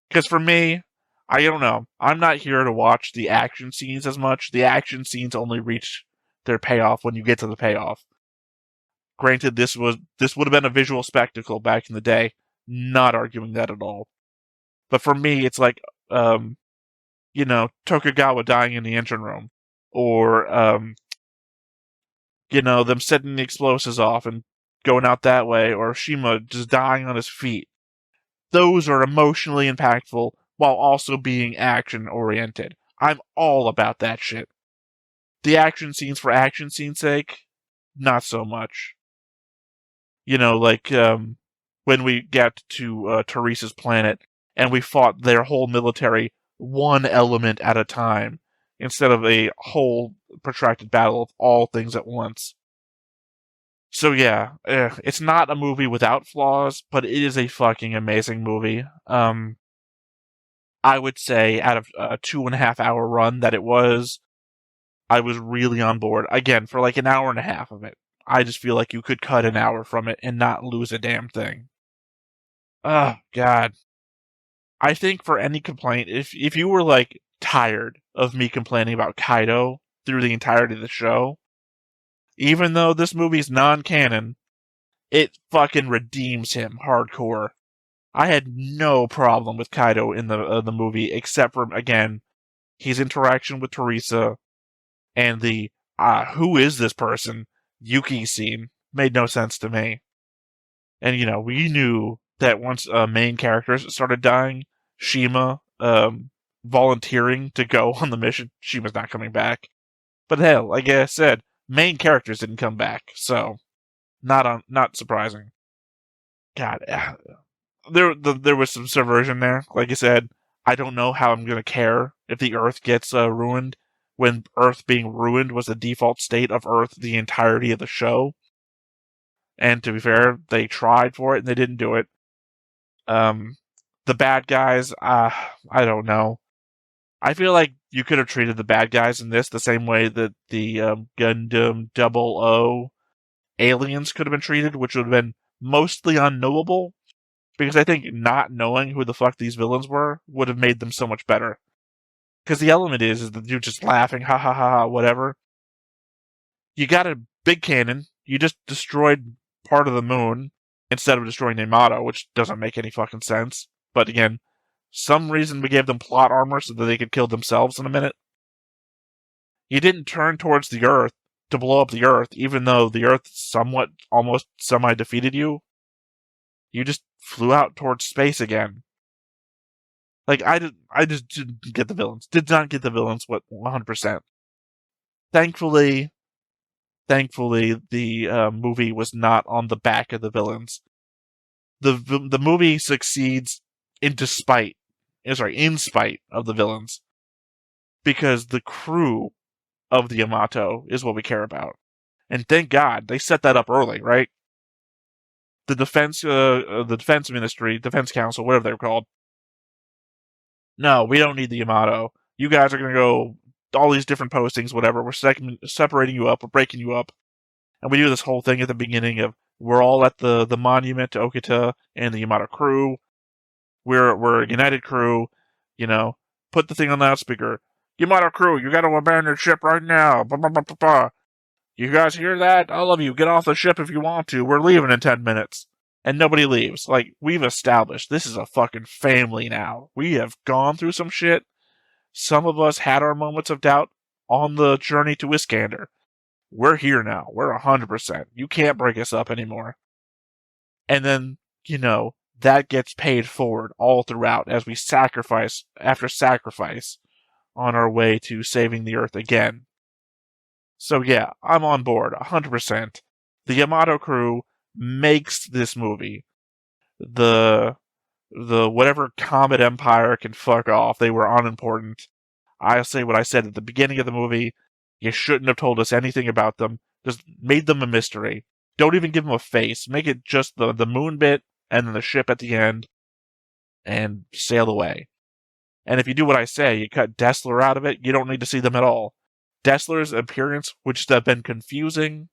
Because for me, I don't know. I'm not here to watch the action scenes as much. The action scenes only reach their payoff when you get to the payoff. Granted, this would have been a visual spectacle back in the day. Not arguing that at all. But for me, it's like, Tokugawa dying in the engine room. Or, them setting the explosives off and going out that way. Or Shima just dying on his feet. Those are emotionally impactful while also being action-oriented. I'm all about that shit. The action scenes for action scene's sake, not so much. When we get to Teresa's planet and we fought their whole military one element at a time instead of a whole protracted battle of all things at once. So yeah, it's not a movie without flaws, but it is a fucking amazing movie. I would say out of a 2.5 hour run that it was, I was really on board. Again, for like an hour and a half of it. I just feel like you could cut an hour from it and not lose a damn thing. Oh, God. I think for any complaint, if you were like tired of me complaining about Kaido through the entirety of the show, even though this movie's non-canon, it fucking redeems him hardcore. I had no problem with Kaido in the movie, except for, again, his interaction with Teresa and the who is this person Yuki scene made no sense to me. And we knew that once main characters started dying, Shima volunteering to go on the mission, Shima's not coming back. But hell, like I said, main characters didn't come back, so not surprising. God, there was some subversion there. Like I said, I don't know how I'm gonna care if the Earth gets ruined when Earth being ruined was the default state of Earth the entirety of the show. And to be fair, they tried for it and they didn't do it. The bad guys, I don't know. I feel like you could have treated the bad guys in this the same way that the Gundam 00 aliens could have been treated, which would have been mostly unknowable, because I think not knowing who the fuck these villains were would have made them so much better. Because the element is the dude just laughing, ha ha ha ha, whatever. You got a big cannon, you just destroyed part of the moon instead of destroying Yamato, which doesn't make any fucking sense. But again, some reason we gave them plot armor so that they could kill themselves in a minute. You didn't turn towards the Earth to blow up the Earth, even though the Earth somewhat, almost semi-defeated you. You just flew out towards space again. Like, I just didn't get the villains. Did not get the villains, 100%. Thankfully, the movie was not on the back of the villains. The movie succeeds in spite of the villains, because the crew of the Yamato is what we care about. And thank God they set that up early, right? The defense ministry, defense council, whatever they're called. No, we don't need the Yamato. You guys are gonna go all these different postings, whatever. We're separating you up, we're breaking you up. And we do this whole thing at the beginning of we're all at the monument to Okita and the Yamato crew. We're a united crew, put the thing on loudspeaker. Yamato crew, you gotta abandon ship right now. Bah, bah, bah, bah, bah. You guys hear that? All of you, get off the ship if you want to. We're leaving in 10 minutes. And nobody leaves. Like, we've established this is a fucking family now. We have gone through some shit. Some of us had our moments of doubt on the journey to Iskander. We're here now. We're 100%. You can't break us up anymore. And then, that gets paid forward all throughout as we sacrifice after sacrifice on our way to saving the Earth again. So yeah, I'm on board, 100%. The Yamato crew makes this movie. The whatever Comet Empire can fuck off. They were unimportant. I'll say what I said at the beginning of the movie. You shouldn't have told us anything about them. Just made them a mystery. Don't even give them a face. Make it just the moon bit and then the ship at the end, and sail away. And if you do what I say, you cut Dessler out of it, you don't need to see them at all. Dessler's appearance would just have been confusing.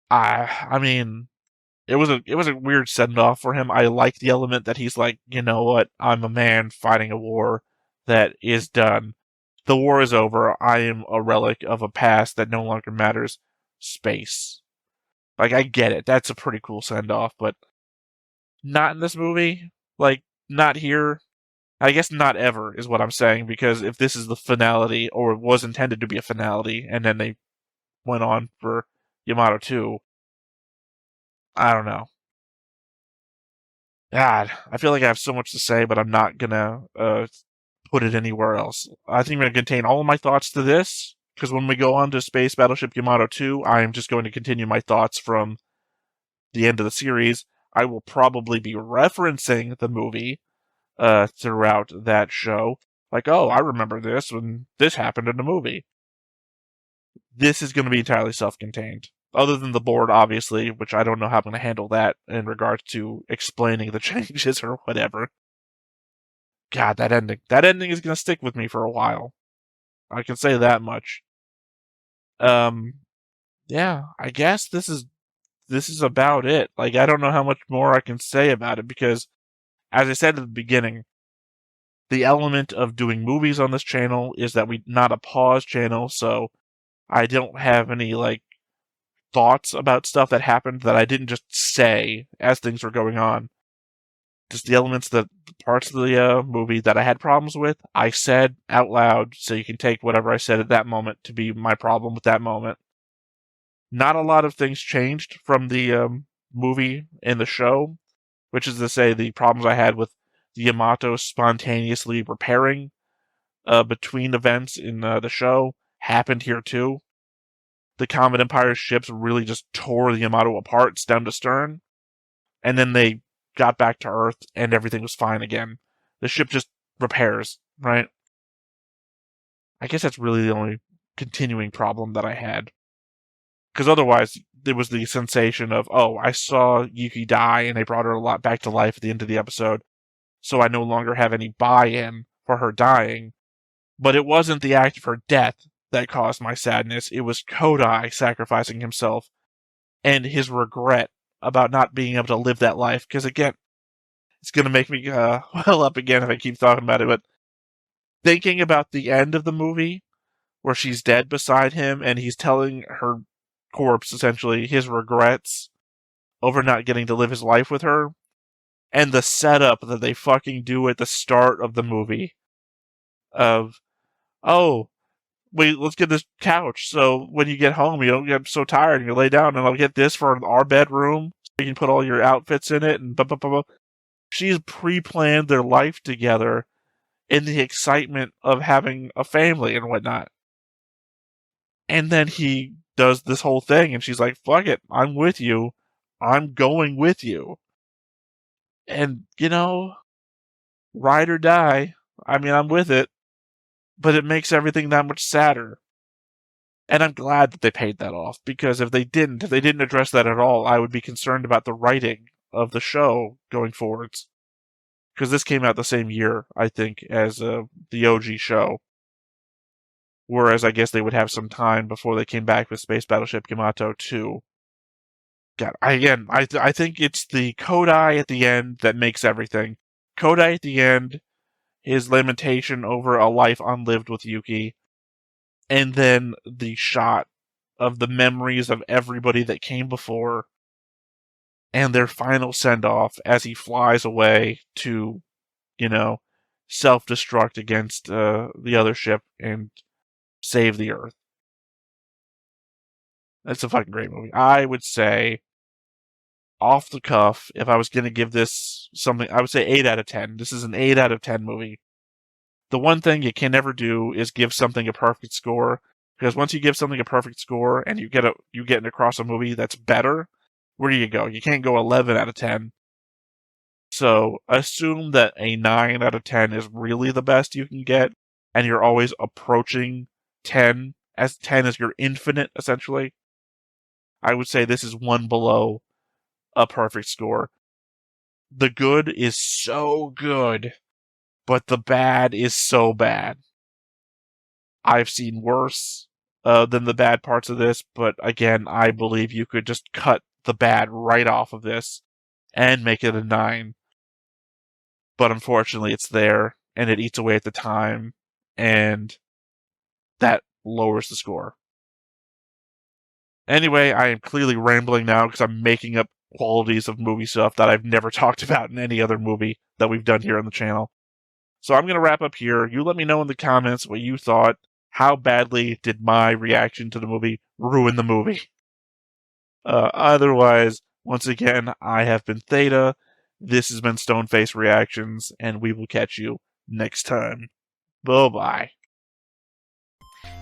I mean, it was a weird send-off for him. I like the element that he's like, you know what, I'm a man fighting a war that is done. The war is over. I am a relic of a past that no longer matters. Space. Like, I get it. That's a pretty cool send-off, but not in this movie. Like, not here. I guess not ever is what I'm saying, because if this is the finality, or it was intended to be a finality, and then they went on for Yamato 2, I don't know. God, I feel like I have so much to say, but I'm not gonna put it anywhere else. I think I'm gonna contain all of my thoughts to this, because when we go on to Space Battleship Yamato 2, I am just going to continue my thoughts from the end of the series. I will probably be referencing the movie throughout that show. Like, oh, I remember this when this happened in the movie. This is going to be entirely self-contained. Other than the board, obviously, which I don't know how I'm going to handle that in regards to explaining the changes or whatever. God, that ending. That ending is going to stick with me for a while. I can say that much. Yeah, I guess this is about it. Like, I don't know how much more I can say about it, because, as I said at the beginning, the element of doing movies on this channel is that we're not a pause channel, so I don't have any, like, thoughts about stuff that happened that I didn't just say as things were going on. Just the elements, the parts of the movie that I had problems with, I said out loud, so you can take whatever I said at that moment to be my problem with that moment. Not a lot of things changed from the movie and the show, which is to say the problems I had with the Yamato spontaneously repairing between events in the show happened here too. The Comet Empire's ships really just tore the Yamato apart stem to stern, and then they got back to Earth and everything was fine again. The ship just repairs, right? I guess that's really the only continuing problem that I had. Because otherwise, there was the sensation of, oh, I saw Yuki die and they brought her a lot back to life at the end of the episode, so I no longer have any buy-in for her dying. But it wasn't the act of her death that caused my sadness. It was Kodai sacrificing himself and his regret about not being able to live that life. Because again, it's going to make me well up again if I keep talking about it, but thinking about the end of the movie where she's dead beside him and he's telling her corpse, essentially, his regrets over not getting to live his life with her, and the setup that they fucking do at the start of the movie of, oh, wait, let's get this couch so when you get home you don't get so tired and you lay down, and I'll get this for our bedroom so you can put all your outfits in it, and blah, blah, blah, blah. She's pre-planned their life together in the excitement of having a family and whatnot. And then he does this whole thing, and she's like, fuck it, I'm with you. I'm going with you. And, you know, ride or die. I mean, I'm with it. But it makes everything that much sadder. And I'm glad that they paid that off, because if they didn't address that at all, I would be concerned about the writing of the show going forwards. Because this came out the same year, I think, as the OG show. Whereas I guess they would have some time before they came back with Space Battleship Yamato 2. God, I think it's the Kodai at the end that makes everything. Kodai at the end, his lamentation over a life unlived with Yuki, and then the shot of the memories of everybody that came before, and their final send-off as he flies away to, you know, self-destruct against the other ship and save the Earth. That's a fucking great movie. I would say, off the cuff, if I was going to give this something, I would say 8 out of 10. This is an 8 out of 10 movie. The one thing you can never do is give something a perfect score, because once you give something a perfect score and you get across a movie that's better, where do you go? You can't go 11 out of 10. So assume that a 9 out of 10 is really the best you can get, and you're always approaching 10, as 10 is your infinite, essentially. I would say this is one below a perfect score. The good is so good, but the bad is so bad. I've seen worse than the bad parts of this, but again, I believe you could just cut the bad right off of this and make it a 9. But unfortunately, it's there, and it eats away at the time, and that lowers the score. Anyway, I am clearly rambling now because I'm making up qualities of movie stuff that I've never talked about in any other movie that we've done here on the channel. So I'm going to wrap up here. You let me know in the comments what you thought. How badly did my reaction to the movie ruin the movie? Otherwise, once again, I have been Theta. This has been Stoneface Reactions, and we will catch you next time. Bye-bye.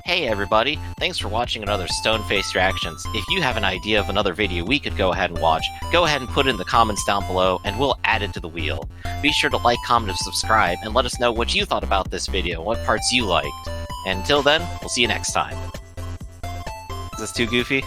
Hey everybody, thanks for watching another Stoneface Reactions. If you have an idea of another video we could go ahead and watch, go ahead and put it in the comments down below and we'll add it to the wheel. Be sure to like, comment, and subscribe, and let us know what you thought about this video, what parts you liked. And until then, we'll see you next time. Is this too goofy?